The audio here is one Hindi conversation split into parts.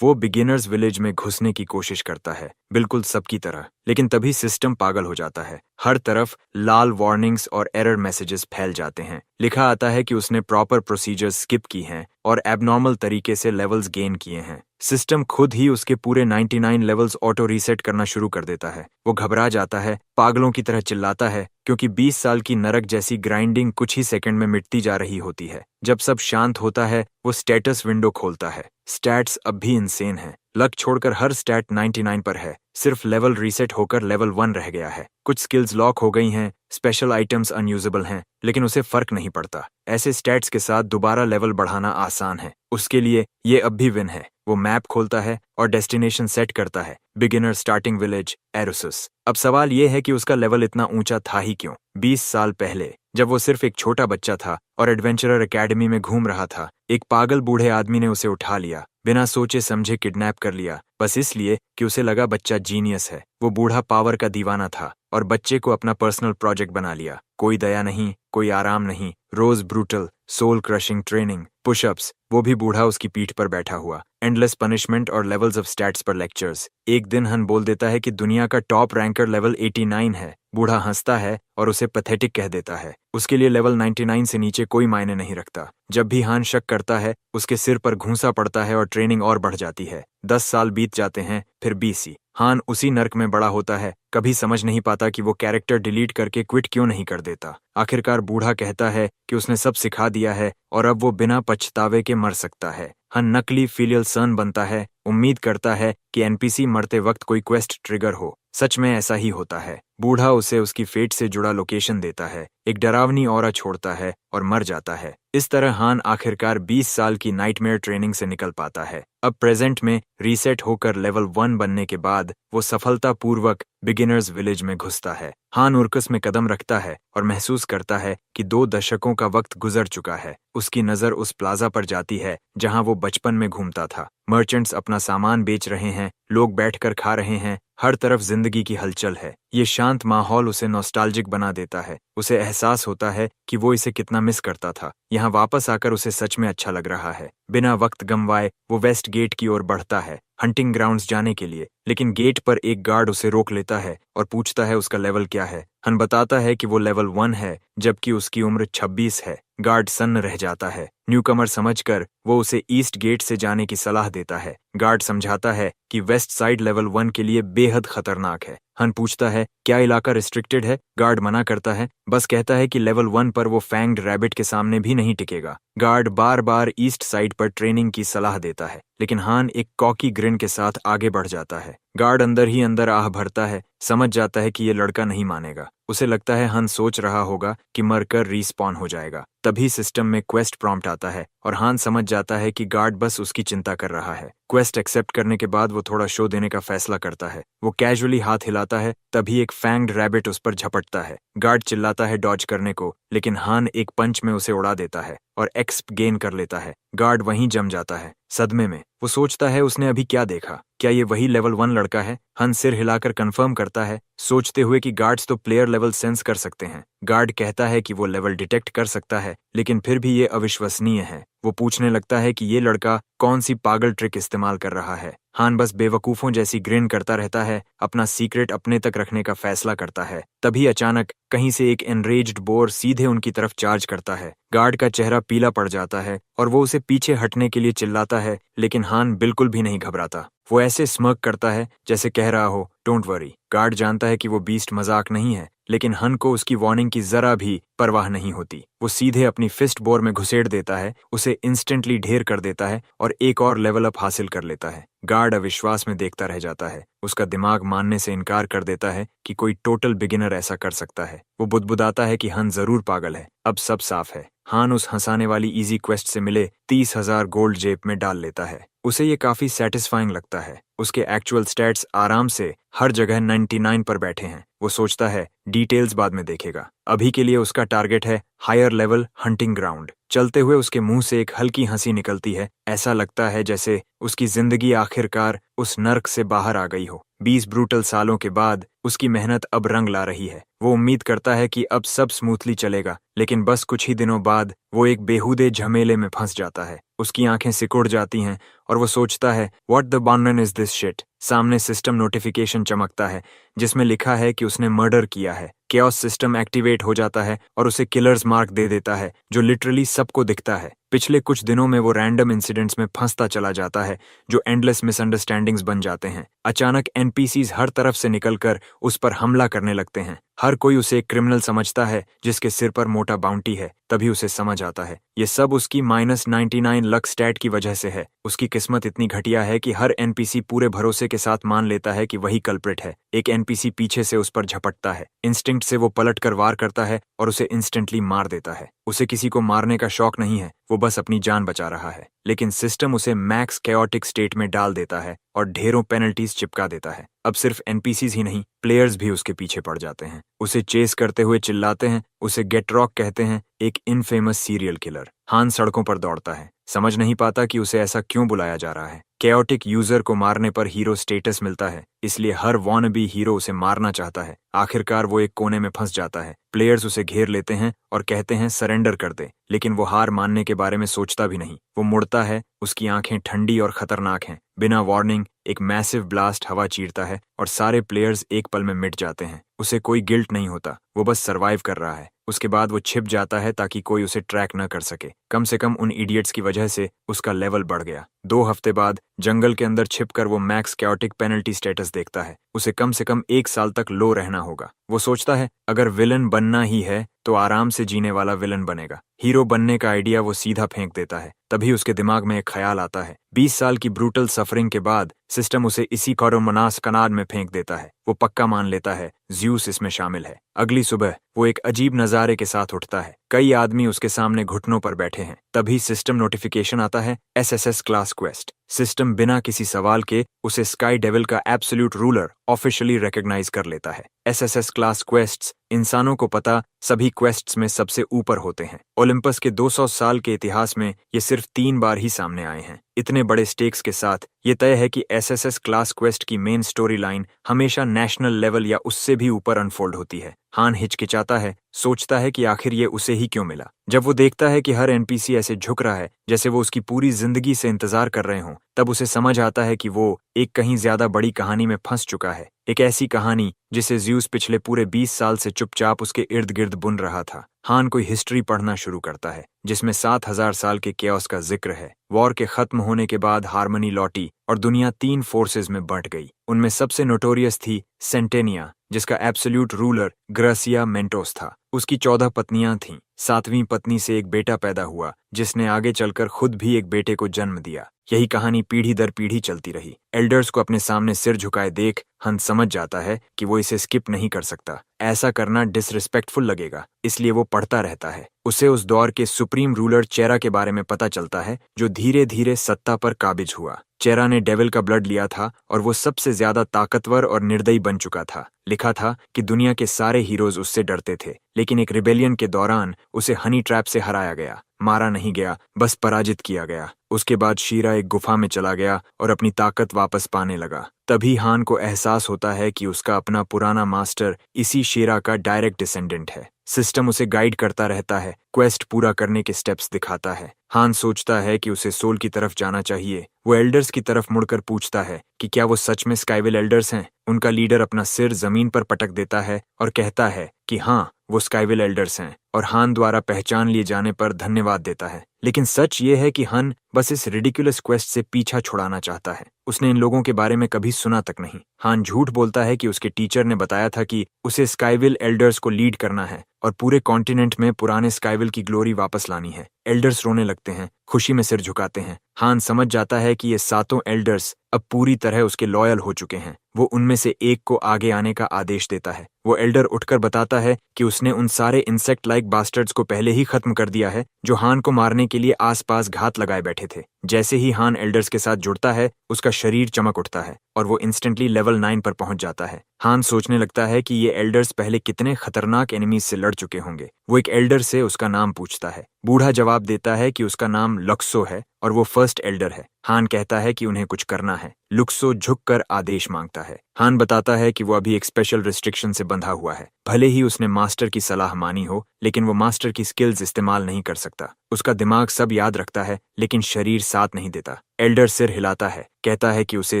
वो बिगिनर्स विलेज में घुसने की कोशिश करता है, बिल्कुल सबकी तरह। लेकिन तभी सिस्टम पागल हो जाता है। हर तरफ लाल वार्निंग्स और एरर मैसेजेस फैल जाते हैं। लिखा आता है कि उसने प्रॉपर प्रोसीजर्स स्किप की हैं और एबनॉर्मल तरीके से लेवल्स गेन किए हैं। सिस्टम खुद ही उसके पूरे 99 लेवल्स ऑटो रीसेट करना शुरू कर देता है। वो घबरा जाता है, पागलों की तरह चिल्लाता है, क्योंकि 20 साल की नरक जैसी ग्राइंडिंग कुछ ही सेकंड में मिटती जा रही होती है। जब सब शांत होता है, वो स्टेटस विंडो खोलता है। स्टैट्स अब भी इंसेन हैं। लक छोड़कर हर स्टैट 99 पर है। सिर्फ लेवल रीसेट होकर लेवल 1 रह गया है। कुछ स्किल्स लॉक हो गई हैं, स्पेशल आइटम्स अनयूजेबल हैं, लेकिन उसे फर्क नहीं पड़ता। ऐसे स्टैट्स के साथ दोबारा लेवल बढ़ाना आसान है। उसके लिए ये अब भी विन है। वो मैप खोलता है और डेस्टिनेशन सेट करता है, बिगिनर स्टार्टिंग विलेज एरोसस। अब सवाल ये है कि उसका लेवल इतना ऊंचा था ही क्यों? 20 साल पहले, जब वो सिर्फ एक छोटा बच्चा था और एडवेंचरर एकेडमी में घूम रहा था, एक पागल बूढ़े आदमी ने उसे उठा लिया, बिना सोचे समझे किडनैप कर लिया, बस इसलिए कि उसे लगा बच्चा जीनियस है। वो बूढ़ा पावर का दीवाना था और बच्चे को अपना पर्सनल प्रोजेक्ट बना लिया। कोई दया नहीं, कोई आराम नहीं, रोज brutal soul crushing training, pushups, वो भी बूढ़ा उसकी पीठ पर बैठा हुआ, एंडलेस पनिशमेंट और लेवल्स ऑफ स्टैट्स पर लेक्चर्स। एक दिन हन बोल देता है कि दुनिया का टॉप रैंकर लेवल 89 है। बूढ़ा हंसता है और उसे पैथेटिक कह देता है। उसके लिए लेवल 99 से नीचे कोई मायने नहीं रखता। जब भी हान शक करता है, उसके सिर पर घूंसा पड़ता है और ट्रेनिंग और बढ़ जाती है। 10 साल बीत जाते हैं, फिर 20। हान उसी नर्क में बड़ा होता है, कभी समझ नहीं पाता कि वो कैरेक्टर डिलीट करके क्विट क्यों नहीं कर देता। आखिरकार बूढ़ा कहता है कि उसने सब सिखा दिया है और अब वो बिना पछतावे के मर सकता है। हान नकली फिलियल सन बनता है, उम्मीद करता है कि एनपीसी मरते वक्त कोई क्वेस्ट ट्रिगर हो। सच में ऐसा ही होता है। बूढ़ा उसे उसकी फेट से जुड़ा लोकेशन देता है, एक डरावनी ऑरा छोड़ता है और मर जाता है। इस तरह हान आखिरकार 20 साल की नाइटमेयर ट्रेनिंग से निकल पाता है। अब प्रेजेंट में रीसेट होकर लेवल 1 बनने के बाद वो सफलतापूर्वक बिगिनर्स विलेज में घुसता है। हान उर्कस में कदम रखता है और महसूस करता है कि 2 दशकों का वक्त गुजर चुका है। उसकी नजर उस प्लाजा पर जाती है जहां वो बचपन में घूमता था। मर्चेंट्स अपना सामान बेच रहे हैं, लोग बैठकर खा रहे हैं, हर तरफ जिंदगी की हलचल है। ये शांत माहौल उसे नॉस्टैल्जिक बना देता है। उसे एहसास होता है कि वो इसे कितना मिस करता था। यहाँ वापस आकर उसे सच में अच्छा लग रहा है। बिना वक्त गंवाए वो वेस्ट गेट की ओर बढ़ता है, हंटिंग ग्राउंड्स जाने के लिए। लेकिन गेट पर एक गार्ड उसे रोक लेता है और पूछता है उसका लेवल क्या है। हन बताता है कि वो लेवल 1 है, जबकि उसकी उम्र 26 है। गार्ड सन्न रह जाता है। न्यूकमर समझकर वो उसे ईस्ट गेट से जाने की सलाह देता है। गार्ड समझाता है कि वेस्ट साइड लेवल 1 के लिए बेहद खतरनाक है। हन पूछता है क्या इलाका रिस्ट्रिक्टेड है। गार्ड मना करता है, बस कहता है कि लेवल 1 पर वो फैंग्ड रैबिट के सामने भी नहीं टिकेगा। गार्ड बार बार ईस्ट साइड पर ट्रेनिंग की सलाह देता है, लेकिन हान एक कॉकी ग्रिन के साथ आगे बढ़ जाता है। गार्ड अंदर ही अंदर आह भरता है, समझ जाता है कि ये लड़का नहीं मानेगा। उसे लगता है हान सोच रहा होगा कि मरकर रीस्पॉन हो जाएगा। तभी सिस्टम में क्वेस्ट प्रॉम्प्ट आता है और हान समझ जाता है कि गार्ड बस उसकी चिंता कर रहा है। क्वेस्ट एक्सेप्ट करने के बाद वो थोड़ा शो देने का फैसला करता है। वो कैजुअली हाथ हिलाता है, तभी एक फैंग्ड रैबिट उस पर झपटता है। गार्ड चिल्लाता है डॉज करने को, लेकिन हान एक पंच में उसे उड़ा देता है और एक्सप गेन कर लेता है। गार्ड वहीं जम जाता है, सदमे में। वो सोचता है उसने अभी क्या देखा, क्या ये वही लेवल 1 लड़का है? हन सिर हिलाकर कंफर्म करता है, सोचते हुए कि गार्ड्स तो प्लेयर लेवल सेंस कर सकते हैं। गार्ड कहता है कि वो लेवल डिटेक्ट कर सकता है, लेकिन फिर भी ये अविश्वसनीय है। वो पूछने लगता है कि ये लड़का कौन सी पागल ट्रिक इस्तेमाल कर रहा है। हान बस बेवकूफों जैसी ग्रिन करता रहता है, अपना सीक्रेट अपने तक रखने का फैसला करता है। तभी अचानक कहीं से एक एनरेज्ड बोर सीधे उनकी तरफ चार्ज करता है। गार्ड का चेहरा पीला पड़ जाता है और वो उसे पीछे हटने के लिए चिल्लाता है, लेकिन हान बिल्कुल भी नहीं घबराता। वो ऐसे स्मर्क करता है जैसे कह रहा हो डोंट वरी। गार्ड जानता है कि वो बीस्ट मजाक नहीं है, लेकिन हन को उसकी वार्निंग की जरा भी परवाह नहीं होती। वो सीधे अपनी फिस्ट बोर में घुसेड़ देता है, उसे इंस्टेंटली ढेर कर देता है और एक और लेवल अप हासिल कर लेता है। गार्ड अविश्वास में देखता रह जाता है। उसका दिमाग मानने से इनकार कर देता है कि कोई टोटल बिगिनर ऐसा कर सकता है। वो बुदबुदाता है कि हन जरूर पागल है। अब सब साफ है। हान उस हंसाने वाली इजी क्वेस्ट से मिले 30,000 गोल्ड जेब में डाल लेता है। उसे ये काफी सेटिस्फाइंग लगता है। उसके एक्चुअल स्टैट्स आराम से हर जगह 99 पर बैठे हैं। वो सोचता है डिटेल्स बाद में देखेगा। अभी के लिए उसका टारगेट है हायर लेवल हंटिंग ग्राउंड। चलते हुए उसके मुंह से एक हल्की हंसी निकलती है। ऐसा लगता है जैसे उसकी जिंदगी आखिरकार उस नर्क से बाहर आ गई हो। 20 ब्रूटल सालों के बाद उसकी मेहनत अब रंग ला रही है। वो उम्मीद करता है कि अब सब स्मूथली चलेगा, लेकिन बस कुछ ही दिनों बाद वो एक बेहूदे झमेले में फंस जाता है। उसकी आंखें सिकुड़ जाती हैं और वो सोचता है, व्हाट द बानन इज दिस शिट। सामने सिस्टम नोटिफिकेशन चमकता है जिसमें लिखा है कि उसने मर्डर किया है। केओस सिस्टम एक्टिवेट हो जाता है और उसे किलर्स मार्क दे देता है, जो लिटरली सबको दिखता है। पिछले कुछ दिनों में वो रैंडम इंसिडेंट्स में फंसता चला जाता है जो एंडलेस मिसअंडरस्टैंडिंग्स बन जाते हैं। अचानक एनपीसीज हर तरफ से निकलकर उस पर हमला करने लगते हैं। हर कोई उसे एक क्रिमिनल समझता है जिसके सिर पर मोटा बाउंटी है। तभी उसे समझ आता है ये सब उसकी -99 लक स्टैट की वजह से है। उसकी किस्मत इतनी घटिया है कि हर एनपीसी पूरे भरोसे के साथ मान लेता है कि वही कल्प्रिट है। एक एनपीसी पीछे से उस पर झपटता है। इंस्टिंक्ट से वो पलट कर वार करता है और उसे इंस्टेंटली मार देता है। उसे किसी को मारने का शौक नहीं है, वो बस अपनी जान बचा रहा है। लेकिन सिस्टम उसे मैक्स कैओटिक स्टेट में डाल देता है और ढेरों पेनल्टीज चिपका देता है। अब सिर्फ एनपीसीज ही नहीं, प्लेयर्स भी उसके पीछे पड़ जाते हैं। उसे चेस करते हुए चिल्लाते हैं, उसे गेट रॉक कहते हैं, एक इनफेमस सीरियल किलर। हान सड़कों पर दौड़ता है, समझ नहीं पाता कि उसे ऐसा क्यों बुलाया जा रहा है। कैओटिक यूजर को मारने पर हीरो स्टेटस मिलता है, इसलिए हर वॉनबी हीरो उसे मारना चाहता है। आखिरकार वो एक कोने में फंस जाता है। प्लेयर्स उसे घेर लेते हैं और कहते हैं सरेंडर कर दे, लेकिन वो हार मानने के बारे में सोचता भी नहीं। वो मुड़ता है, उसकी आंखें ठंडी और खतरनाक हैं। बिना वार्निंग एक मैसिव ब्लास्ट हवा चीरता है और सारे प्लेयर्स एक पल में मिट जाते हैं। उसे कोई गिल्ट नहीं होता, वो बस सरवाइव कर रहा है। उसके बाद वो छिप जाता है ताकि कोई उसे ट्रैक न कर सके। कम से कम उन इडियट्स की वजह से उसका लेवल बढ़ गया। 2 हफ्ते बाद जंगल के अंदर छिपकर वो मैक्स कैओटिक पेनल्टी स्टेटस देखता है। उसे कम से कम 1 साल तक लो रहना होगा। वो सोचता है अगर विलन बनना ही है तो आराम से जीने वाला विलन बनेगा। हीरो बनने का आइडिया वो सीधा फेंक देता है। तभी उसके दिमाग में एक ख्याल आता है। 20 साल की ब्रूटल सफरिंग के बाद सिस्टम उसे इसी कोरोमनास कनाड में फेंक देता है। वो पक्का मान लेता है ज़्यूस इसमें शामिल है। अगली सुबह वो एक अजीब नजारे के साथ उठता है। कई आदमी उसके सामने घुटनों पर बैठे हैं। तभी सिस्टम नोटिफिकेशन आता है, एसएसएस क्लास क्वेस्ट। सिस्टम बिना किसी सवाल के उसे स्काई डेविल का एब्सोल्यूट रूलर ऑफिशियली रिकॉग्नाइज कर लेता है। एसएसएस क्लास क्वेस्ट्स इंसानों को पता सभी क्वेस्ट्स में सबसे ऊपर होते हैं। ओलंपस के 200 साल के इतिहास में ये सिर्फ 3 बार ही सामने आए हैं। इतने बड़े स्टेक्स के साथ ये तय है कि एसएसएस क्लास क्वेस्ट की मेन स्टोरी लाइन हमेशा नेशनल लेवल या उससे भी ऊपर अनफोल्ड होती है। हान हिचकिचाता है, सोचता है कि आखिर ये उसे ही क्यों मिला। जब वो देखता है कि हर एनपीसी ऐसे झुक रहा है जैसे वो उसकी पूरी जिंदगी से इंतजार कर रहे हों, तब उसे समझ आता है कि वो एक कहीं ज्यादा बड़ी कहानी में फंस चुका है। एक ऐसी कहानी जिसे ज़्यूस पिछले पूरे 20 साल से चुपचाप उसके इर्द गिर्द बुन रहा था। हान कोई हिस्ट्री पढ़ना शुरू करता है जिसमें 7000 साल के केओस का जिक्र है। वॉर के खत्म होने के बाद हार्मनी लौटी और दुनिया 3 फोर्सेस में बंट गई। उनमें सबसे नोटोरियस थी सेंटेनिया, जिसका एब्सोल्यूट रूलर ग्रासिया मेंटोस था। उसकी 14 पत्नियां थीं। 7वीं पत्नी से एक बेटा पैदा हुआ जिसने आगे चलकर खुद भी एक बेटे को जन्म दिया। यही कहानी पीढ़ी दर पीढ़ी चलती रही। एल्डर्स को अपने सामने सिर झुकाए देख हंस समझ जाता है कि वो इसे स्किप नहीं कर सकता। ऐसा करना डिसरिस्पेक्टफुल लगेगा, इसलिए वो पढ़ता रहता है। उसे उस दौर के सुप्रीम रूलर चेरा के बारे में पता चलता है जो धीरे धीरे सत्ता पर काबिज हुआ। चेरा ने डेविल का ब्लड लिया था और वो सबसे ज्यादा ताकतवर और निर्दयी बन चुका था। लिखा था कि दुनिया के सारे हीरोज उससे डरते थे, लेकिन एक रिबेलियन के दौरान उसे हनी ट्रैप से हराया गया। मारा नहीं गया, बस पराजित किया गया। उसके बाद शीरा एक गुफा में चला गया और अपनी ताकत वापस पाने लगा। तभी हान को एहसास होता है कि उसका अपना पुराना मास्टर इसी शीरा का डायरेक्ट डिसेंडेंट है। सिस्टम उसे गाइड करता रहता है, क्वेस्ट पूरा करने के स्टेप्स दिखाता है। हान सोचता है कि उसे सोल की तरफ जाना चाहिए। वो एल्डर्स की तरफ मुड़कर पूछता है कि क्या वो सच में स्काईविल एल्डर्स हैं। उनका लीडर अपना सिर जमीन पर पटक देता है और कहता है कि हाँ, वो स्काईविल एल्डर्स हैं और हान द्वारा पहचान लिए जाने पर धन्यवाद देता है। लेकिन सच ये है कि हन बस इस रिडिकुलस क्वेस्ट से पीछा छुड़ाना चाहता है। उसने इन लोगों के बारे में कभी सुना तक नहीं। हान झूठ बोलता है कि उसके टीचर ने बताया था कि उसे स्काईविल एल्डर्स को लीड करना है और पूरे कॉन्टिनेंट में पुराने स्काईविल की ग्लोरी वापस लानी है। एल्डर्स रोने लगते हैं, खुशी में सिर झुकाते हैं। हान समझ जाता है कि ये 7 एल्डर्स अब पूरी तरह उसके लॉयल हो चुके हैं। वो उनमें से एक को आगे आने का आदेश देता है। वो एल्डर उठकर बताता है कि उसने उन सारे इंसेक्ट लाइक बास्टर्ड्स को पहले ही खत्म कर दिया है जो हान को मारने के लिए आसपास घात लगाए बैठे थे। जैसे ही हान एल्डर्स के साथ जुड़ता है, उसका शरीर चमक उठता है और वो इंस्टेंटली लेवल 9 पर पहुंच जाता है। हान सोचने लगता है कि ये एल्डर्स पहले कितने खतरनाक एनिमीज से लड़ चुके होंगे। वो एक एल्डर से उसका नाम पूछता है। बूढ़ा जवाब देता है कि उसका नाम लक्सो है और वो फर्स्ट एल्डर है। हान कहता है कि उन्हें कुछ करना है। लुक्सो झुककर आदेश मांगता है। हान बताता है कि वो अभी एक स्पेशल रिस्ट्रिक्शन से बंधा हुआ है। भले ही उसने मास्टर की सलाह मानी हो, लेकिन वो मास्टर की स्किल्स इस्तेमाल नहीं कर सकता। उसका दिमाग सब याद रखता है, लेकिन शरीर साथ नहीं देता। एल्डर सिर हिलाता है, कहता है कि उसे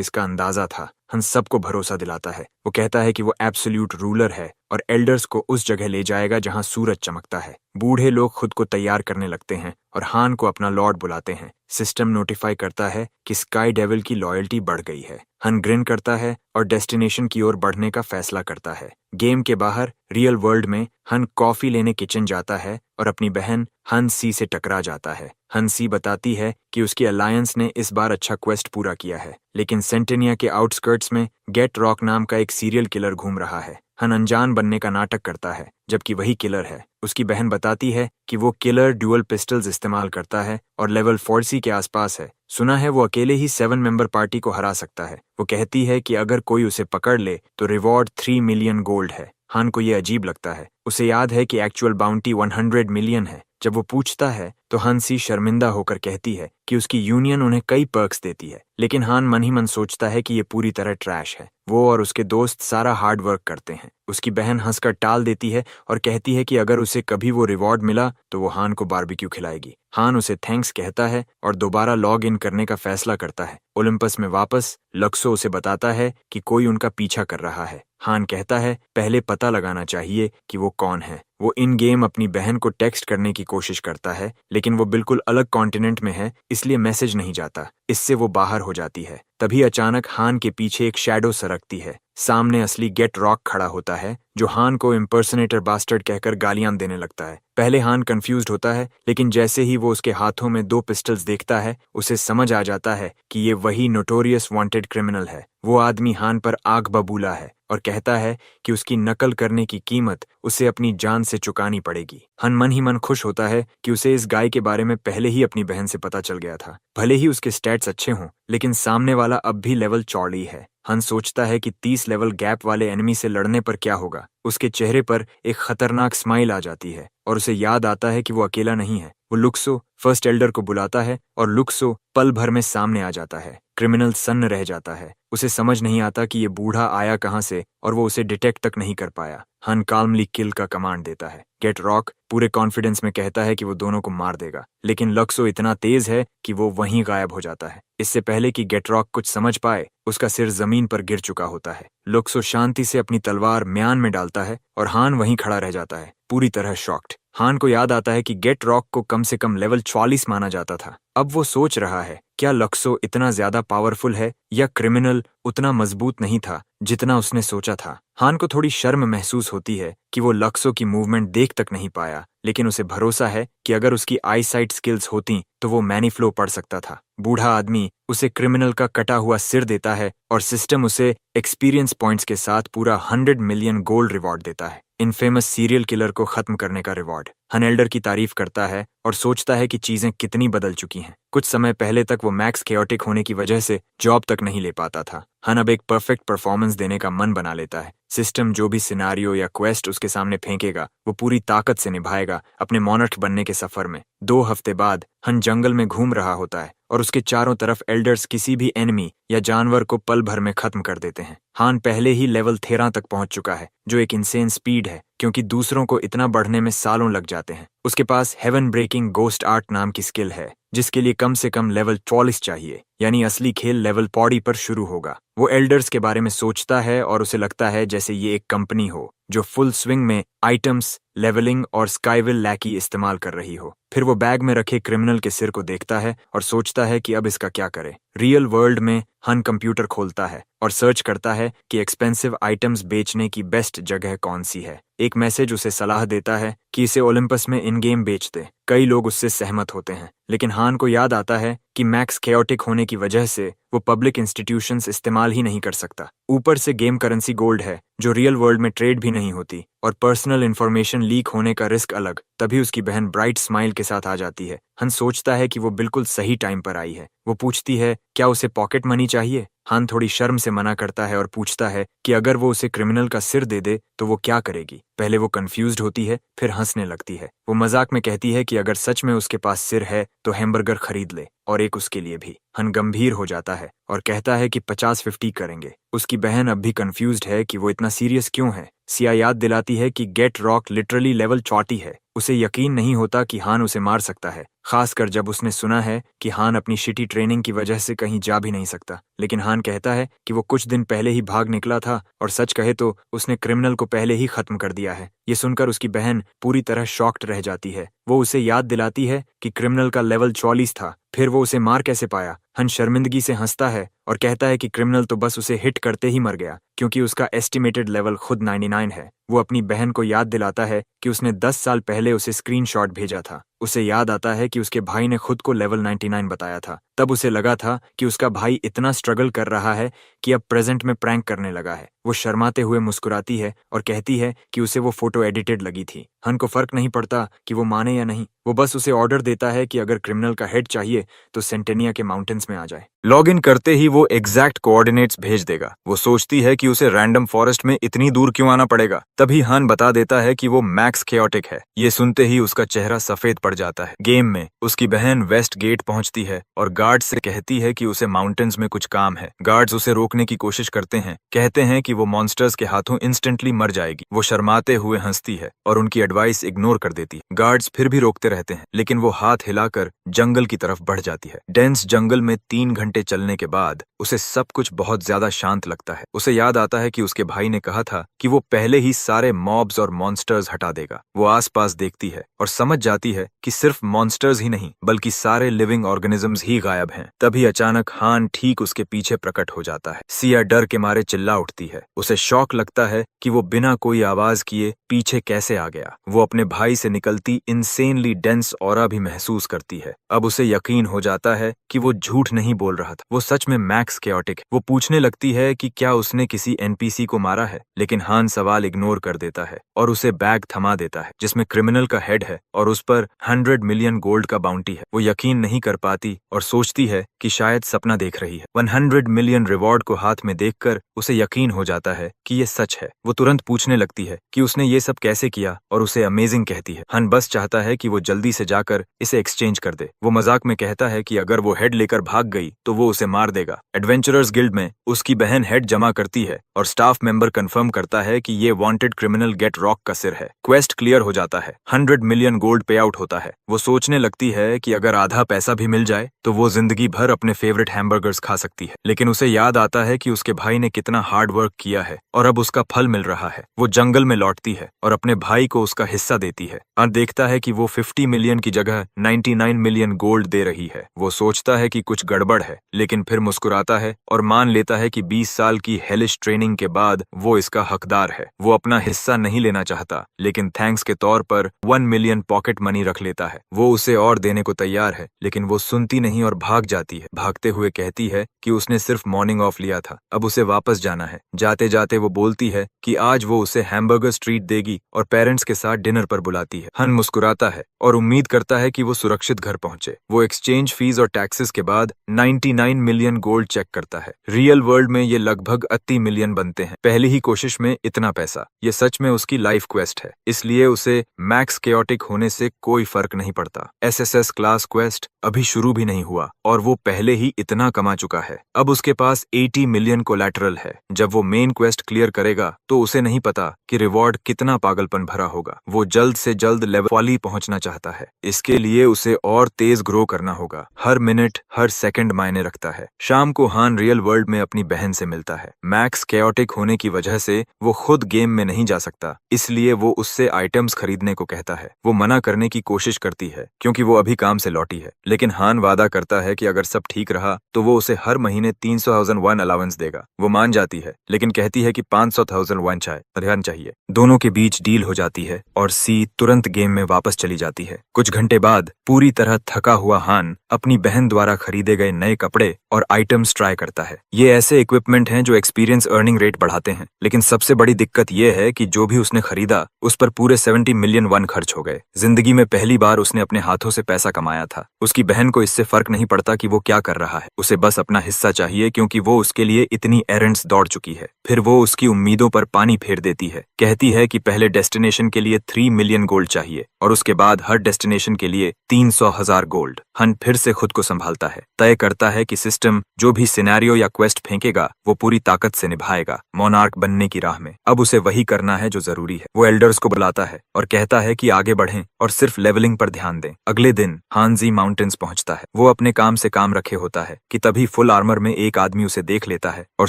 इसका अंदाजा था। हन सबको भरोसा दिलाता है। वो कहता है कि वो एब्सोल्यूट रूलर है और एल्डर्स को उस जगह ले जाएगा जहां सूरज चमकता है। बूढ़े लोग खुद को तैयार करने लगते हैं और हान को अपना लॉर्ड बुलाते हैं। सिस्टम नोटिफाई करता है कि स्काई डेविल की लॉयल्टी बढ़ गई है। हन ग्रिन करता है और डेस्टिनेशन की ओर बढ़ने का फैसला करता है। गेम के बाहर रियल वर्ल्ड में हन कॉफी लेने किचन जाता है और अपनी बहन हन सी से टकरा जाता है। हन सी बताती है कि उसकी अलायंस ने इस बार अच्छा क्वेस्ट पूरा किया है, लेकिन सेंटेनिया के आउटस्कर्ट्स में गेट रॉक नाम का एक सीरियल किलर घूम रहा है। हन अनजान बनने का नाटक करता है, जबकि वही किलर है। उसकी बहन बताती है कि वो किलर ड्यूअल पिस्टल्स इस्तेमाल करता है और लेवल 40 के आसपास है। सुना है वो अकेले ही 7 मेंबर पार्टी को हरा सकता है। वो कहती है कि अगर कोई उसे पकड़ ले तो रिवॉर्ड 3 मिलियन गोल्ड है। हान को ये अजीब लगता है। उसे याद है कि एक्चुअल बाउंटी 100 मिलियन है। जब वो पूछता है तो हंसी शर्मिंदा होकर कहती है कि उसकी यूनियन उन्हें कई पर्क्स देती है, लेकिन हान मन ही मन सोचता है कि ये पूरी तरह ट्रैश है। वो और उसके दोस्त सारा हार्ड वर्क करते हैं। उसकी बहन हंसकर टाल देती है और कहती है कि अगर उसे कभी वो रिवॉर्ड मिला तो वो हान को बारबेक्यू खिलाएगी। हान उसे थैंक्स कहता है और दोबारा लॉग इन करने का फैसला करता है। ओलंपस में वापस लक्सो उसे बताता है कि कोई उनका पीछा कर रहा है। हान कहता है पहले पता लगाना चाहिए कि वो कौन है। वो इन गेम अपनी बहन को टेक्स्ट करने की कोशिश करता है, लेकिन वो बिल्कुल अलग कॉन्टिनेंट में है, इसलिए मैसेज नहीं जाता। इससे वो बाहर हो जाती है। तभी अचानक हान के पीछे एक शैडो सरकती है। सामने असली गेट रॉक खड़ा होता है, जो हान को इम्पर्सनेटर बास्टर्ड कहकर गालियां देने लगता है। पहले हान कंफ्यूज्ड होता है, लेकिन जैसे ही वो उसके हाथों में 2 पिस्टल्स देखता है, उसे समझ आ जाता है कि ये वही नोटोरियस वांटेड क्रिमिनल है। वो आदमी हान पर आग बबूला है और कहता है कि उसकी नकल करने की कीमत उसे अपनी जान से चुकानी पड़ेगी। हन मन ही मन खुश होता है कि उसे इस गाय के बारे में पहले ही अपनी बहन से पता चल गया था। भले ही उसके स्टैट्स अच्छे हों, लेकिन सामने वाला अब भी लेवल 40 है। हन सोचता है कि 30 लेवल गैप वाले एनिमी से लड़ने पर क्या होगा। उसके चेहरे पर एक खतरनाक स्माइल आ जाती है और उसे याद आता है कि वो अकेला नहीं है। वो लुक्सो फर्स्ट एल्डर को बुलाता है और लुक्सो पल भर में सामने आ जाता है। क्रिमिनल सन्न रह जाता है। उसे समझ नहीं आता कि ये बूढ़ा आया कहां से और वो उसे डिटेक्ट तक नहीं कर पाया। हन काल्मली किल का कमांड देता है। गेट रॉक पूरे कॉन्फिडेंस में कहता है कि वो दोनों को मार देगा, लेकिन लक्सो इतना तेज है कि वो वहीं गायब हो जाता है। इससे पहले कि गेट रॉक कुछ समझ पाए, उसका सिर जमीन पर गिर चुका होता है। लक्सो शांति से अपनी तलवार म्यान में डालता है और हान वहीं खड़ा रह जाता है, पूरी तरह शॉक्ड। हान को याद आता है कि गेट रॉक को कम से कम लेवल 40 माना जाता था। अब वो सोच रहा है, क्या लक्सो इतना ज्यादा पावरफुल है या क्रिमिनल उतना मजबूत नहीं था जितना उसने सोचा था। हान को थोड़ी शर्म महसूस होती है कि वो लक्सो की मूवमेंट देख तक नहीं पाया, लेकिन उसे भरोसा है कि अगर उसकी आई साइट स्किल्स होती तो वो मैनीफ्लो पढ़ सकता था। बूढ़ा आदमी उसे क्रिमिनल का कटा हुआ सिर देता है और सिस्टम उसे एक्सपीरियंस पॉइंट्स के साथ पूरा 100 मिलियन गोल्ड रिवॉर्ड देता है। इनफेमस सीरियल किलर को खत्म करने का रिवॉर्ड। हन एल्डर की तारीफ करता है और सोचता है कि चीजें कितनी बदल चुकी हैं। कुछ समय पहले तक वो मैक्स केओटिक होने की वजह से जॉब तक नहीं ले पाता था। हन अब एक परफेक्ट परफॉर्मेंस देने का मन बना लेता है। सिस्टम जो भी सिनारियो या क्वेस्ट उसके सामने फेंकेगा, वो पूरी ताकत से निभाएगा अपने मॉनर्क बनने के सफर में। 2 हफ्ते बाद हन जंगल में घूम रहा होता है और उसके चारों तरफ एल्डर्स किसी भी एनिमी या जानवर को पल भर में खत्म कर देते हैं। हान पहले ही लेवल 13 तक पहुंच चुका है, जो एक इंसेन स्पीड है, क्योंकि दूसरों को इतना बढ़ने में सालों लग जाते हैं। उसके पास हेवन ब्रेकिंग गोस्ट आर्ट नाम की स्किल है, जिसके लिए कम से कम लेवल 40 चाहिए, यानी असली खेल लेवल 40 पर शुरू होगा। वो एल्डर्स के बारे में सोचता है और उसे लगता है जैसे ये एक कंपनी हो जो फुल स्विंग में आइटम्स, लेवलिंग और स्काईविल लैकी इस्तेमाल कर रही हो। फिर वो बैग में रखे क्रिमिनल के सिर को देखता है और सोचता है कि अब इसका क्या करे। रियल वर्ल्ड में हन कंप्यूटर खोलता है और सर्च करता है कि एक्सपेंसिव आइटम्स बेचने की बेस्ट जगह कौन सी है। एक मैसेज उसे सलाह देता है कि इसे ओलंपस में इन गेम बेच दे। कई लोग उससे सहमत होते हैं, लेकिन हान को याद आता है कि मैक्स केओटिक होने की वजह से वो पब्लिक इंस्टीट्यूशंस इस्तेमाल ही नहीं कर सकता। ऊपर से गेम करेंसी गोल्ड है, जो रियल वर्ल्ड में ट्रेड भी नहीं होती, और पर्सनल इंफॉर्मेशन लीक होने का रिस्क अलग। तभी उसकी बहन ब्राइट स्माइल के साथ आ जाती है। हन सोचता है कि वो बिल्कुल सही टाइम पर आई है। वो पूछती है क्या उसे पॉकेट मनी चाहिए। हान थोड़ी शर्म से मना करता है और पूछता है कि अगर वो उसे क्रिमिनल का सिर दे दे तो वो क्या करेगी। पहले वो कंफ्यूज्ड होती है, फिर हंसने लगती है। वो मजाक में कहती है कि अगर सच में उसके पास सिर है तो हैमबर्गर खरीद ले और एक उसके लिए भी। हन गंभीर हो जाता है और कहता है कि 50-50 करेंगे। उसकी बहन अब भी कंफ्यूज्ड है कि वो इतना सीरियस क्यों है। सिया याद दिलाती है कि गेट रॉक लिटरली लेवल 40 है। उसे यकीन नहीं होता कि हान उसे मार सकता है, खासकर जब उसने सुना है कि हान अपनी शिटी ट्रेनिंग की वजह से कहीं जा भी नहीं सकता। लेकिन हान कहता है कि वो कुछ दिन पहले ही भाग निकला था और सच कहे तो उसने क्रिमिनल को पहले ही खत्म कर दिया है। ये सुनकर उसकी बहन पूरी तरह शॉक्ड रह जाती है। वो उसे याद दिलाती है कि क्रिमिनल का लेवल 44 था, फिर वो उसे मार कैसे पाया। हन शर्मिंदगी से हंसता है और कहता है कि क्रिमिनल तो बस उसे हिट करते ही मर गया, क्योंकि उसका एस्टिमेटेड लेवल खुद 99 है। वो अपनी बहन को याद दिलाता है कि उसने 10 साल पहले उसे स्क्रीनशॉट भेजा था। उसे याद आता है कि उसके भाई ने खुद को लेवल 99 बताया था। तब उसे लगा था कि उसका भाई इतना स्ट्रगल कर रहा है कि अब प्रेजेंट में प्रैंक करने लगा है। वो शर्माते हुए मुस्कुराती है और कहती है कि उसे वो फोटो एडिटेड लगी थी। हन को फर्क नहीं पड़ता कि वो माने या नहीं। वो बस उसे ऑर्डर देता है कि अगर क्रिमिनल का हेड चाहिए तो सेंटेनिया के माउंटेन्स में आ जाए। लॉग इन करते ही वो एग्जैक्ट कोऑर्डिनेट्स भेज देगा। वो सोचती है कि उसे रैंडम फॉरेस्ट में इतनी दूर क्यों आना पड़ेगा। तभी हान बता देता है कि वो मैक्स केओटिक है। ये सुनते ही उसका चेहरा सफेद पड़ जाता है। गेम में उसकी बहन वेस्ट गेट पहुंचती है और गार्ड्स से कहती है कि उसे माउंटेन्स में कुछ काम है। गार्ड्स उसे रोकने की कोशिश करते हैं, कहते हैं कि वो मॉन्स्टर्स के हाथों इंस्टेंटली मर जाएगी। वो शर्माते हुए हंसती है और उनकी एडवाइस इग्नोर कर देती है। गार्ड्स फिर भी रोकते रहते हैं, लेकिन वो हाथ हिलाकर जंगल की तरफ बढ़ जाती है। डेंस जंगल में 3 घंटे चलने के बाद उसे सब कुछ बहुत ज्यादा शांत लगता है। उसे याद आता है कि उसके भाई ने कहा था कि वो पहले ही सारे मॉब्स और मॉन्स्टर्स हटा देगा। वो आसपास देखती है और समझ जाती है कि सिर्फ मॉन्स्टर्स ही नहीं बल्कि सारे लिविंग ऑर्गेनिजम्स ही गायब हैं। तभी अचानक हान ठीक उसके पीछे प्रकट हो जाता है। सिया डर के मारे चिल्ला उठती है। उसे शॉक लगता है कि वो बिना कोई आवाज किए पीछे कैसे आ गया। वो अपने भाई से निकलती इंसेनली डेंस ऑरा भी महसूस करती है। अब उसे यकीन हो जाता है कि वो झूठ नहीं बोल रहा था, वो सच में मैक्स केओटिक है। वो पूछने लगती है कि क्या उसने किसी एनपीसी को मारा है, लेकिन हान सवाल इग्नोर कर देता है और उसे बैग थमा देता है जिसमें क्रिमिनल का हेड है और उस पर 100 मिलियन गोल्ड का बाउंटी है। वो यकीन नहीं कर पाती और सोचती है कि शायद सपना देख रही है। 100 मिलियन रिवॉर्ड को हाथ में देखकर उसे यकीन हो जाता है कि ये सच है। वो तुरंत पूछने लगती है कि उसने ये सब कैसे किया और उसे अमेजिंग कहती है। हन बस चाहता है कि वो जल्दी से जाकर इसे एक्सचेंज कर दे। वो मजाक में कहता है कि अगर वो हेड लेकर भाग गई तो वो उसे मार देगा। एडवेंचरर्स गिल्ड में उसकी बहन हेड जमा करती है और स्टाफ मेंबर कंफर्म करता है कि ये वांटेड क्रिमिनल गेट रॉक का सिर है। क्वेस्ट क्लियर हो जाता है। 100 मिलियन गोल्ड पे आउट होता है। वो सोचने लगती है कि अगर आधा पैसा भी मिल जाए तो वो जिंदगी भर अपने फेवरेट हैमबर्गर्स खा सकती है। लेकिन उसे याद आता है कि उसके भाई ने कितना हार्ड वर्क किया है और अब उसका फल मिल रहा है। वो जंगल में लौटती है और अपने भाई को उसका हिस्सा देती है और देखता है कि वो 50 मिलियन की जगह 99 मिलियन गोल्ड दे रही है। वो सोचता है कि कुछ गड़बड़ है, लेकिन फिर मुस्कुराता है और मान लेता है कि 20 साल की हेलिश ट्रेनिंग के बाद वो इसका हकदार है। वो अपना हिस्सा नहीं लेना चाहता, लेकिन थैंक्स के तौर पर 1 मिलियन पॉकेट मनी रख लेता है। वो उसे और देने को तैयार है, लेकिन वो सुनती नहीं और भाग जाती है। भागते हुए कहती है कि उसने सिर्फ मॉर्निंग ऑफ लिया था, अब उसे वापस जाना है। जाते जाते वो बोलती है कि आज वो उसे हैमबर्गर स्ट्रीट देगी और पेरेंट्स के साथ डिनर पर बुलाती है। हन मुस्कुराता है और उम्मीद करता है कि वो सुरक्षित घर पहुंचे। वो एक्सचेंज फीस और टैक्सेस के बाद 99 मिलियन गोल्ड चेक करता है। रियल वर्ल्ड में ये लगभग 80 मिलियन बनते हैं। पहली ही कोशिश में इतना पैसा, ये सच में उसकी लाइफ क्वेस्ट है, इसलिए उसे मैक्स केओटिक होने से कोई फर्क नहीं पड़ता। एसएसएस क्लास क्वेस्ट अभी शुरू भी नहीं हुआ और वो पहले ही इतना कमा चुका है। अब उसके पास 80 मिलियन कोलैटरल है। जब वो मेन क्वेस्ट क्लियर करेगा तो उसे नहीं पता कि रिवॉर्ड कितना पागलपन भरा होगा। वो जल्द से जल्द लेवल 40 पहुंचना चाहता है। इसके लिए उसे और तेज ग्रो करना होगा। हर मिनट हर सेकंड मायने रखता है। शाम को हान रियल वर्ल्ड में अपनी बहन से मिलता है। मैक्स केओटिक होने की वजह से वो खुद गेम में नहीं जा सकता, इसलिए वो उससे आइटम्स खरीदने को कहता है। वो मना करने की कोशिश करती है क्योंकि वो अभी काम से लौटी है, लेकिन हान वादा करता है कि अगर सब ठीक रहा तो वो उसे हर महीने 300,000 वन अलाउंस देगा। वो मान जाती है, लेकिन कहती है कि 500,000 वन ध्यान चाहिए। दोनों के बीच डील हो जाती है और सी तुरंत गेम में वापस चली जाती है। कुछ घंटे बाद पूरी तरह थका हुआ हान अपनी बहन द्वारा खरीदे गए नए कपड़े और आइटम्स ट्राई करता है। ये ऐसे इक्विपमेंट हैं जो एक्सपीरियंस अर्निंग रेट बढ़ाते हैं, लेकिन सबसे बड़ी दिक्कत ये है कि जो भी उसने खरीदा उस पर पूरे 70 मिलियन वन खर्च हो गए। जिंदगी में पहली बार उसने अपने हाथों से पैसा कमाया था। उसकी बहन को इससे फर्क नहीं पड़ता कि वो क्या कर रहा है, उसे बस अपना हिस्सा चाहिए क्योंकि वो उसके लिए इतनी एरेंड्स दौड़ चुकी है। फिर वो उसकी उम्मीदों पर पानी फेर देती है, कहती है कि पहले डेस्टिनेशन के लिए 3 मिलियन गोल्ड चाहिए और उसके बाद हर डेस्टिनेशन के लिए 300,000 गोल्ड। हन फिर से खुद को संभालता है, तय करता है कि सिस्टम जो भी सिनेरियो या क्वेस्ट फेंकेगा वो पूरी ताकत से निभाएगा, मोनार्क बनने की राह में। अब उसे वही करना है जो जरूरी है। वो एल्डर्स को बुलाता है और कहता है कि आगे बढ़ें और सिर्फ लेवलिंग पर ध्यान दें। अगले दिन हानजी माउंटेन्स पहुंचता है। वो अपने काम से काम रखे होता है कि तभी फुल आर्मर में एक आदमी उसे देख लेता है और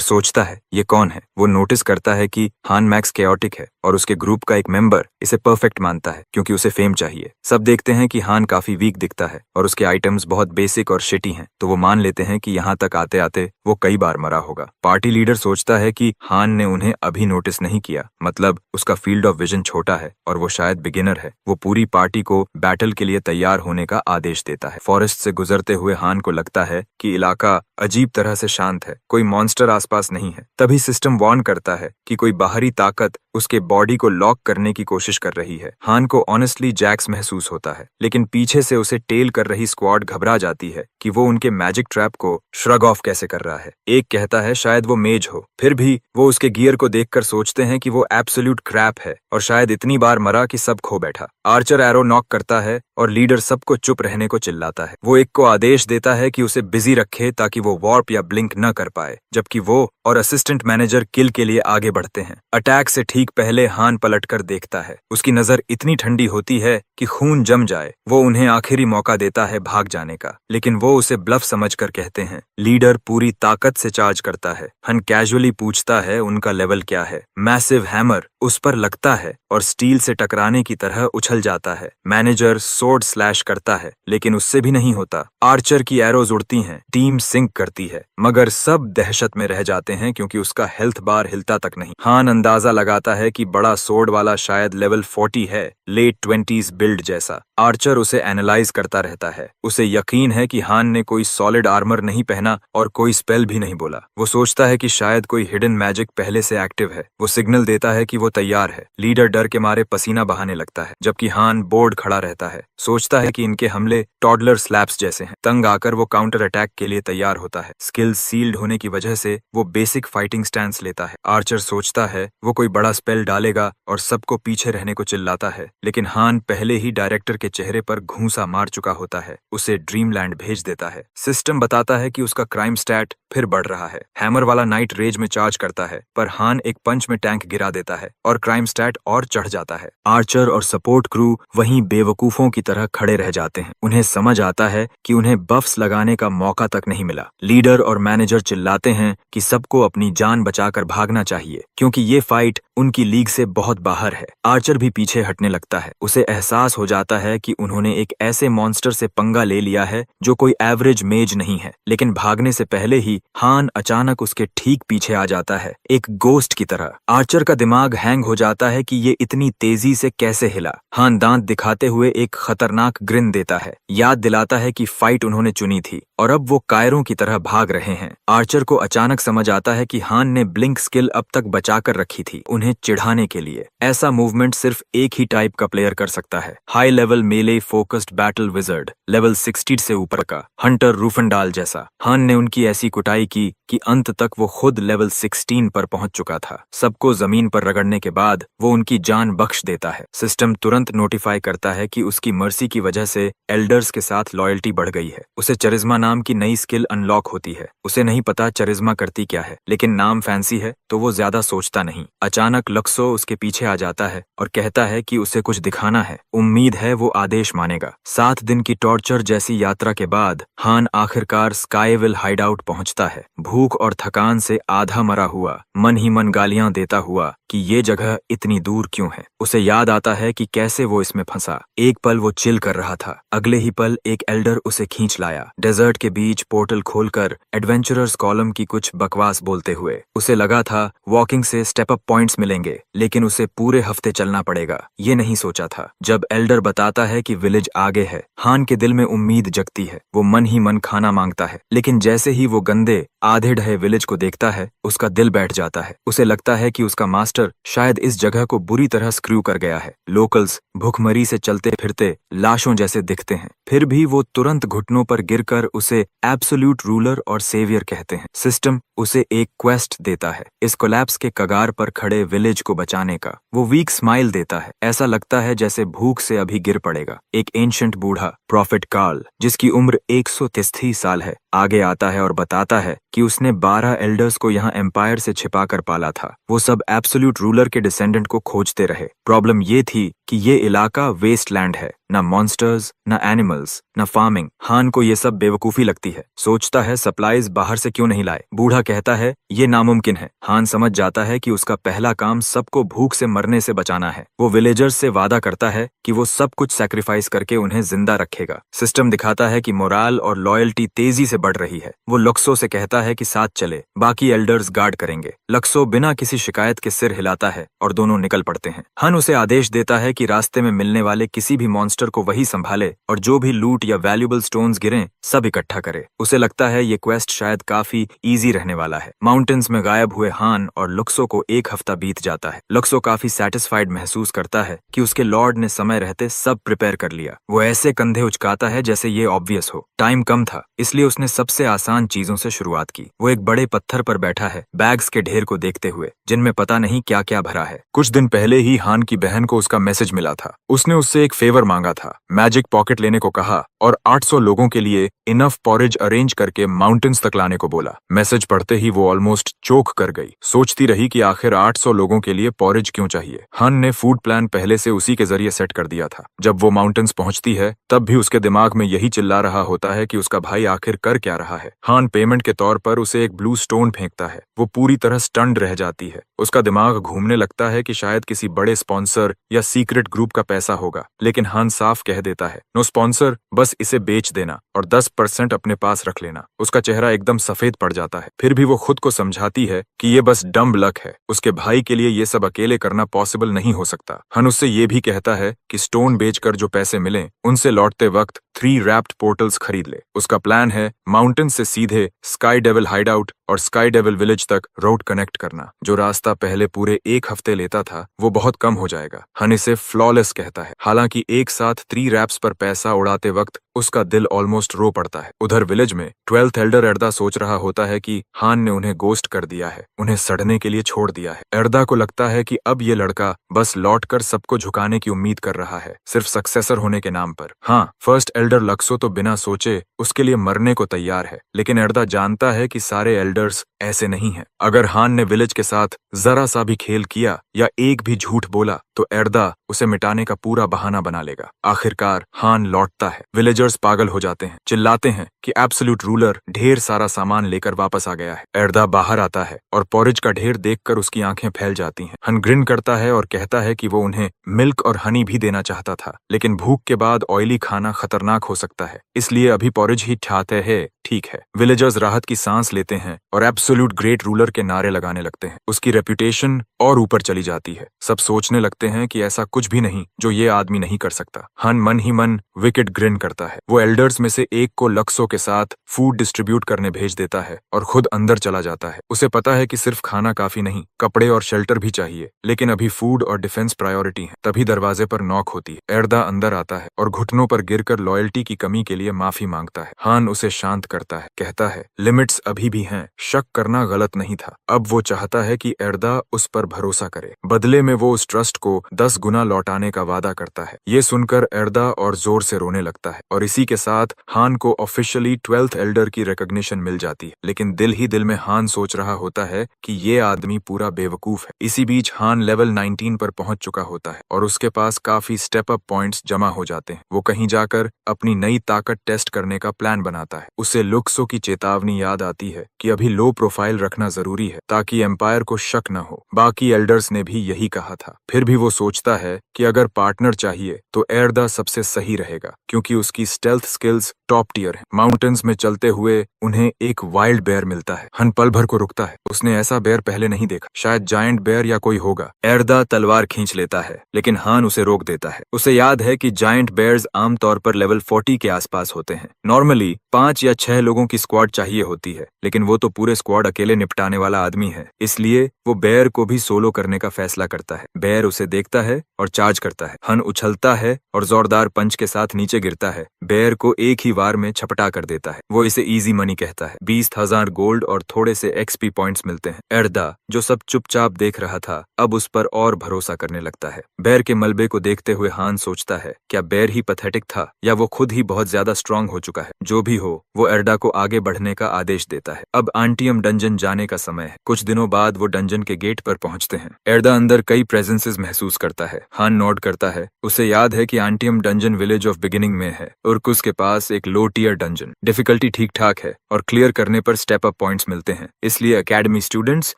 सोचता है ये कौन है। वो नोटिस करता है कि हान मैक्स केओटिक है और उसके ग्रुप का एक मेंबर इसे परफेक्ट मानता है क्योंकि उसे फेम चाहिए। सब देखते हैं कि हान काफी वीक दिखता है और उसके आइटम्स बहुत बेसिक और शिटी हैं, तो वो मान लेते हैं कि यहाँ तक आते आते वो कई बार मरा होगा। पार्टी लीडर सोचता है कि हान ने उन्हें अभी नोटिस नहीं किया, मतलब उसका फील्ड ऑफ विजन छोटा है और वो शायद बिगिनर है। वो पूरी पार्टी को बैटल के लिए तैयार होने का आदेश देता है। फॉरेस्ट से गुजरते हुए हान को लगता है कि इलाका अजीब तरह से शांत है, कोई मॉन्स्टर आसपास नहीं है। तभी सिस्टम वार्न करता है कि कोई बाहरी ताकत उसके बॉडी को लॉक करने की कोशिश कर रही है। हान को ऑनेस्टली जैक्स महसूस होता है, लेकिन पीछे से उसे टेल कर रही स्क्वाड घबरा जाती है कि वो उनके मैजिक ट्रैप को श्रग ऑफ कैसे कर रहा है। एक कहता है शायद वो मेज हो, फिर भी वो उसके गियर को देखकर सोचते हैं कि वो एब्सोल्यूट क्रैप है और शायद इतनी बार मरा कि सब खो बैठा। आर्चर एरो नॉक करता है और लीडर सबको चुप रहने को चिल्लाता है। वो एक को आदेश देता है कि उसे बिजी रखे ताकि वो वॉर्प या ब्लिंक न कर पाए, जबकि वो और असिस्टेंट मैनेजर किल के लिए आगे बढ़ते हैं। अटैक से ठीक पहले हान पलटकर देखता है। उसकी नजर इतनी ठंडी होती है कि खून जम जाए। वो उन्हें आखिरी मौका देता है भाग जाने का, लेकिन वो उसे ब्लफ समझकर कहते हैं। लीडर पूरी ताकत से चार्ज करता है। हन कैजुअली पूछता है उनका लेवल क्या है। मैसिव हैमर उस पर लगता है और स्टील से टकराने की तरह उछल जाता है। मैनेजर सोर्ड स्लैश करता है, लेकिन उससे भी नहीं होता। आर्चर की एरोज उड़ती हैं, टीम सिंक करती है, मगर सब दहशत में रह जाते हैं क्योंकि उसका हेल्थ बार हिलता तक नहीं। हान अंदाजा लगाता है कि बड़ा सोर्ड वाला शायद लेवल 40 है, लेट 20s बिल्ड जैसा। आर्चर उसे एनालाइज करता रहता है। उसे यकीन है कि हान ने कोई सॉलिड आर्मर नहीं पहना और कोई स्पेल भी नहीं बोला। वो सोचता है कि शायद कोई हिडन मैजिक पहले से एक्टिव है। वो सिग्नल देता है कि वो तैयार है। लीडर डर के मारे पसीना बहाने लगता है, जबकि हान बोर्ड खड़ा रहता है। सोचता है कि इनके हमले टॉडलर स्लैप्स जैसे हैं। तंग आकर वो काउंटर अटैक के लिए तैयार होता है। स्किल सील्ड होने की वजह से वो बेसिक फाइटिंग स्टैंस लेता है। आर्चर सोचता है वो कोई बड़ा स्पेल डालेगा और सबको पीछे रहने को चिल्लाता है, लेकिन हान पहले ही डायरेक्टर के चेहरे पर घूंसा मार चुका होता है। उसे ड्रीमलैंड भेज देता है। सिस्टम बताता है कि उसका क्राइम स्टैट फिर बढ़ रहा है। हैमर वाला नाइट रेज में चार्ज करता है, पर हान एक पंच में टैंक गिरा देता है और क्राइम स्टैट और चढ़ जाता है। आर्चर और सपोर्ट क्रू वहीं बेवकूफों की तरह खड़े रह जाते हैं। उन्हें समझ आता है कि उन्हें बफ्स लगाने का मौका तक नहीं मिला। लीडर और मैनेजर चिल्लाते हैं कि सबको अपनी जान बचाकर भागना चाहिए क्योंकि ये फाइट उनकी लीग से बहुत बाहर है। आर्चर भी पीछे हटने लगता है। उसे एहसास हो जाता है कि उन्होंने एक ऐसे मॉन्स्टर से पंगा ले लिया है जो कोई एवरेज मेज नहीं है, लेकिन भागने से पहले ही हान अचानक उसके ठीक पीछे आ जाता है, एक गोस्ट की तरह। आर्चर का दिमाग हैंग हो जाता है कि ये इतनी तेजी से कैसे हिला। हान दांत दिखाते हुए एक खतरनाक ग्रिन देता है, याद दिलाता है कि फाइट उन्होंने चुनी थी और अब वो कायरों की तरह भाग रहे हैं। आर्चर को अचानक समझ आता है कि हान ने ब्लिंक स्किल अब तक बचाकर रखी थी, उन्हें चिढ़ाने के लिए। ऐसा मूवमेंट सिर्फ एक ही टाइप का प्लेयर कर सकता है, हाई लेवल मेले फोकस्ड बैटल विजर्ड, लेवल 60 से ऊपर का हंटर रूफनडाल जैसा। हान ने उनकी ऐसी कुटाई की कि अंत तक वो खुद लेवल 16 पर पहुंच चुका था। सबको जमीन पर रगड़ने के बाद वो उनकी जान बख्श देता है। सिस्टम तुरंत नोटिफाई करता है कि उसकी मर्सी की वजह से एल्डर्स के साथ लॉयल्टी बढ़ गई है। उसे चरिज्मा नाम की नई स्किल अनलॉक होती है। उसे नहीं पता चरिज्मा करती क्या है, लेकिन नाम फैंसी है तो वो ज्यादा सोचता नहीं। अचानक लक्सो उसके पीछे आ जाता है और कहता है कि उसे कुछ दिखाना है। उम्मीद है वो आदेश मानेगा। 7 दिन की टॉर्चर जैसी यात्रा के बाद हान आखिरकार स्काईविल हाइडआउट पहुंचता है। भूख और थकान से आधा मरा हुआ, मन ही मन गालियां देता हुआ कि ये जगह इतनी दूर क्यों है। उसे याद आता है कि कैसे वो इसमें फंसा। एक पल वो चिल कर रहा था, अगले ही पल एक एल्डर उसे खींच लाया, डेजर्ट के बीच पोर्टल खोलकर एडवेंचरर्स कॉलम की कुछ बकवास बोलते हुए। उसे लगा था वॉकिंग से स्टेप अप पॉइंट्स मिलेंगे, लेकिन उसे पूरे हफ्ते चलना पड़ेगा, ये नहीं सोचा था। जब एल्डर बताता है कि विलेज आगे है, हान के दिल में उम्मीद जगती है। वो मन ही मन खाना मांगता है, लेकिन जैसे ही वो गंदे आधे ढहे विलेज को देखता है, उसका दिल बैठ जाता है। उसे लगता है कि उसका मास्टर शायद इस जगह को बुरी तरह स्क्रू कर गया है। लोकल्स भुखमरी से चलते फिरते लाशों जैसे दिखते हैं, फिर भी वो तुरंत घुटनों पर गिरकर उसे एब्सोल्यूट रूलर और सेवियर कहते हैं। सिस्टम उसे एक क्वेस्ट देता है, इस कोलैप्स के कगार पर खड़े विलेज को बचाने का। वो वीक स्माइल देता है, ऐसा लगता है जैसे भूख से अभी गिर पड़ेगा। एक एंशंट बूढ़ा प्रॉफिट कार्ल, जिसकी उम्र 133 साल है, आगे आता है और बताता है कि उसने 12 एल्डर्स को यहाँ एम्पायर से छिपा कर पाला था। वो सब एब्सोल्यूट रूलर के डिसेंडेंट को खोजते रहे। प्रॉब्लम ये थी कि ये इलाका वेस्टलैंड है, ना मॉन्स्टर्स, ना एनिमल्स, ना फार्मिंग। हान को ये सब बेवकूफी लगती है, सोचता है सप्लाईज बाहर से क्यों नहीं लाए। बूढ़ा कहता है ये नामुमकिन है। हान समझ जाता है कि उसका पहला काम सबको भूख से मरने से बचाना है। वो विलेजर्स से वादा करता है कि वो सब कुछ सैक्रिफाइस करके उन्हें जिंदा रखेगा। सिस्टम दिखाता है कि मोराल और लॉयल्टी तेजी से बढ़ रही है। वो लक्सो से कहता है कि साथ चले, बाकी एल्डर्स गार्ड करेंगे। लक्सो बिना किसी शिकायत के सिर हिलाता है और दोनों निकल पड़ते हैं। हन उसे आदेश देता है कि रास्ते में मिलने वाले किसी भी मॉन्स्टर को वही संभाले और जो भी लूट या वैल्यूएबल स्टोन्स गिरें सब इकट्ठा करे। उसे लगता है ये क्वेस्ट शायद काफी इजी रहने वाला है। माउंटेन्स में गायब हुए हान और लक्सो को एक हफ्ता बीत जाता है। लक्सो काफी सेटिस्फाइड महसूस करता है कि उसके लॉर्ड ने समय रहते सब प्रिपेयर कर लिया। वो ऐसे कंधे उचकाता है जैसे ये ऑब्वियस हो। टाइम कम था, इसलिए उसने सबसे आसान चीजों से शुरुआत की। वो एक बड़े पत्थर पर बैठा है, बैग्स के ढेर को देखते हुए, जिनमें पता नहीं क्या क्या भरा है। कुछ दिन पहले ही हान की बहन को उसका मैसेज मिला था। उसने उससे एक फेवर मांगा था, मैजिक पॉकेट लेने को कहा और 800 लोगों के लिए इनफ पॉरेज अरेंज करके माउंटेन्स तक लाने को बोला। मैसेज पढ़ते ही वो ऑलमोस्ट चोक कर गई। सोचती रही कि आखिर 800 लोगों के लिए पॉरेज क्यों चाहिए। हान ने फूड प्लान पहले से उसी के जरिए सेट कर दिया था। जब वो माउंटेन्स पहुंचती है, तब भी उसके दिमाग में यही चिल्ला रहा होता है कि उसका भाई आखिर कर क्या रहा है। हान पेमेंट के तौर पर उसे एक ब्लू स्टोन फेंकता है। वो पूरी तरह स्टन्ड रह जाती है। उसका दिमाग घूमने लगता है कि शायद किसी बड़े स्पॉन्सर या सीक्रेट ग्रुप का पैसा होगा, लेकिन हान साफ कह देता है, नो स्पॉन्सर, बस इसे बेच देना और 10% अपने पास रख लेना। उसका चेहरा एकदम सफेद पड़ जाता है। फिर भी वो खुद को समझाती है कि ये बस डम्ब लक है। उसके भाई के लिए ये सब अकेले करना पॉसिबल नहीं हो सकता। हान उससे ये भी कहता है कि स्टोन बेचकर जो पैसे मिले उनसे लौटते वक्त 3 रैप्ड पोर्टल्स खरीद ले। उसका प्लान है माउंटेन से सीधे स्काई डेविल हाइडआउट और स्काई डेविल विलेज तक रोड कनेक्ट करना। जो रास्ता पहले पूरे एक हफ्ते लेता था, वो बहुत कम हो जाएगा। हन इसे फ्लॉलेस कहता है। हालांकि एक साथ 3 रैप्स पर पैसा उड़ाते वक्त उसका दिल ऑलमोस्ट रो पड़ता है। उधर विलेज में 12th एल्डर एर्दा सोच रहा होता है कि हान ने उन्हें गोस्ट कर दिया है, उन्हें सड़ने के लिए छोड़ दिया है। एर्दा को लगता है कि अब ये लड़का बस लौटकर सबको झुकाने की उम्मीद कर रहा है, सिर्फ सक्सेसर होने के नाम पर। हाँ, फर्स्ट एल्डर लक्सो तो बिना सोचे उसके लिए मरने को तैयार है, लेकिन एर्दा जानता है कि सारे एल्डर्स ऐसे नहीं हैं। अगर हान ने विलेज के साथ जरा सा भी खेल किया या एक भी झूठ बोला, तो एर्दा उसे मिटाने का पूरा बहाना बना लेगा। आखिरकार हान लौटता है। विलेजर्स पागल हो जाते हैं, चिल्लाते हैं कि एब्सोल्यूट रूलर ढेर सारा सामान लेकर वापस आ गया है। एर्दा बाहर आता है और पॉरेज का ढेर देखकर उसकी आंखें फैल जाती हैं। हन ग्रिन करता है और कहता है कि वो उन्हें मिल्क और हनी भी देना चाहता था, लेकिन भूख के बाद ऑयली खाना खतरनाक हो सकता है, इसलिए अभी पॉरेज ही ठाते हैं। ठीक है। विलेजर्स राहत की सांस लेते हैं और एब्सोल्यूट ग्रेट रूलर के नारे लगाने लगते हैं। उसकी रेपुटेशन और ऊपर चली जाती है। सब सोचने लगते हैं कि ऐसा कुछ भी नहीं जो ये आदमी नहीं कर सकता। हन मन ही मन विकेट ग्रिन करता है। वो एल्डर्स में से एक को लक्सो के साथ फूड डिस्ट्रीब्यूट करने भेज देता है और खुद अंदर चला जाता है। उसे पता है कि सिर्फ खाना काफी नहीं, कपड़े और शेल्टर भी चाहिए, लेकिन अभी फूड और डिफेंस प्रायोरिटी है। तभी दरवाजे पर नॉक होती है। एर्दा अंदर आता है और घुटनों पर गिरकर लॉयल्टी की कमी के लिए माफी मांगता है। हान उसे शांत करता है, कहता है लिमिट्स अभी भी हैं, शक करना गलत नहीं था। अब वो चाहता है कि एर्दा उस पर भरोसा करे। बदले में वो उस ट्रस्ट को 10 गुना लौटाने का वादा करता है। ये सुनकर एर्दा और जोर से रोने लगता है और इसी के साथ हान को ऑफिशियली 12th एल्डर की रिकॉग्निशन मिल जाती है। लेकिन दिल ही दिल में हान सोच रहा होता है कि ये आदमी पूरा बेवकूफ है। इसी बीच हान लेवल 19 पर पहुंच चुका होता है और उसके पास काफी स्टेप अप पॉइंट्स जमा हो जाते हैं। वो कहीं जाकर अपनी नई ताकत टेस्ट करने का प्लान बनाता है। उसे लुक्सो की चेतावनी याद आती है कि अभी लो प्रोफाइल रखना जरूरी है ताकि एम्पायर को शक शक न हो। बाकी एल्डर्स ने भी यही कहा था। फिर भी वो सोचता है कि अगर पार्टनर चाहिए तो एरदा सबसे सही रहेगा, क्योंकि उसकी स्टेल्थ स्किल्स टॉप टियर है। माउंटेन्स में चलते हुए उन्हें एक वाइल्ड बेयर मिलता है। हन पल भर को रुकता है। उसने ऐसा बेयर पहले नहीं देखा, शायद जायंट बेयर या कोई होगा। एरदा तलवार खींच लेता है, लेकिन हान उसे रोक देता है। उसे याद है कि जायंट बेयर्स आमतौर पर लेवल 40 के आसपास होते हैं। नॉर्मली 5 या 6 लोगों की स्क्वाड चाहिए होती है, लेकिन वो तो पूरे स्क्वाड अकेले निपटाने वाला आदमी है। इसलिए वो बेयर को भी सोलो करने का फैसला करता है। बेयर उसे देखता है और चार्ज करता है। हन उछलता है और जोरदार पंच के साथ नीचे गिरता है। बेयर को एक ही वार में छपटा कर देता है। वो इसे इजी मनी कहता है। 20,000 गोल्ड और थोड़े से एक्सपी पॉइंट्स मिलते हैं। एरदा, जो सब चुपचाप देख रहा था, अब उस पर और भरोसा करने लगता है। बेयर के मलबे को देखते हुए हान सोचता है, क्या बेयर ही पैथेटिक था या वो खुद ही बहुत ज्यादा स्ट्रांग हो चुका है। जो भी हो, वो एरदा को आगे बढ़ने का आदेश देता है। अब आंटियम डंजन जाने का समय है। कुछ दिनों बाद वो डंजन के गेट पर पहुंचते हैं। एरदा अंदर कई प्रेजेंसेस महसूस करता है। हान नोट करता है। उसे याद है कि आंटियम डंजन विलेज ऑफ बिगिनिंग में है। उर्कुस के पास एक लो टियर डंजन। डिफिकल्टी ठीक ठाक है और क्लियर करने पर स्टेप अप पॉइंट्स मिलते हैं। इसलिए एकेडमी स्टूडेंट्स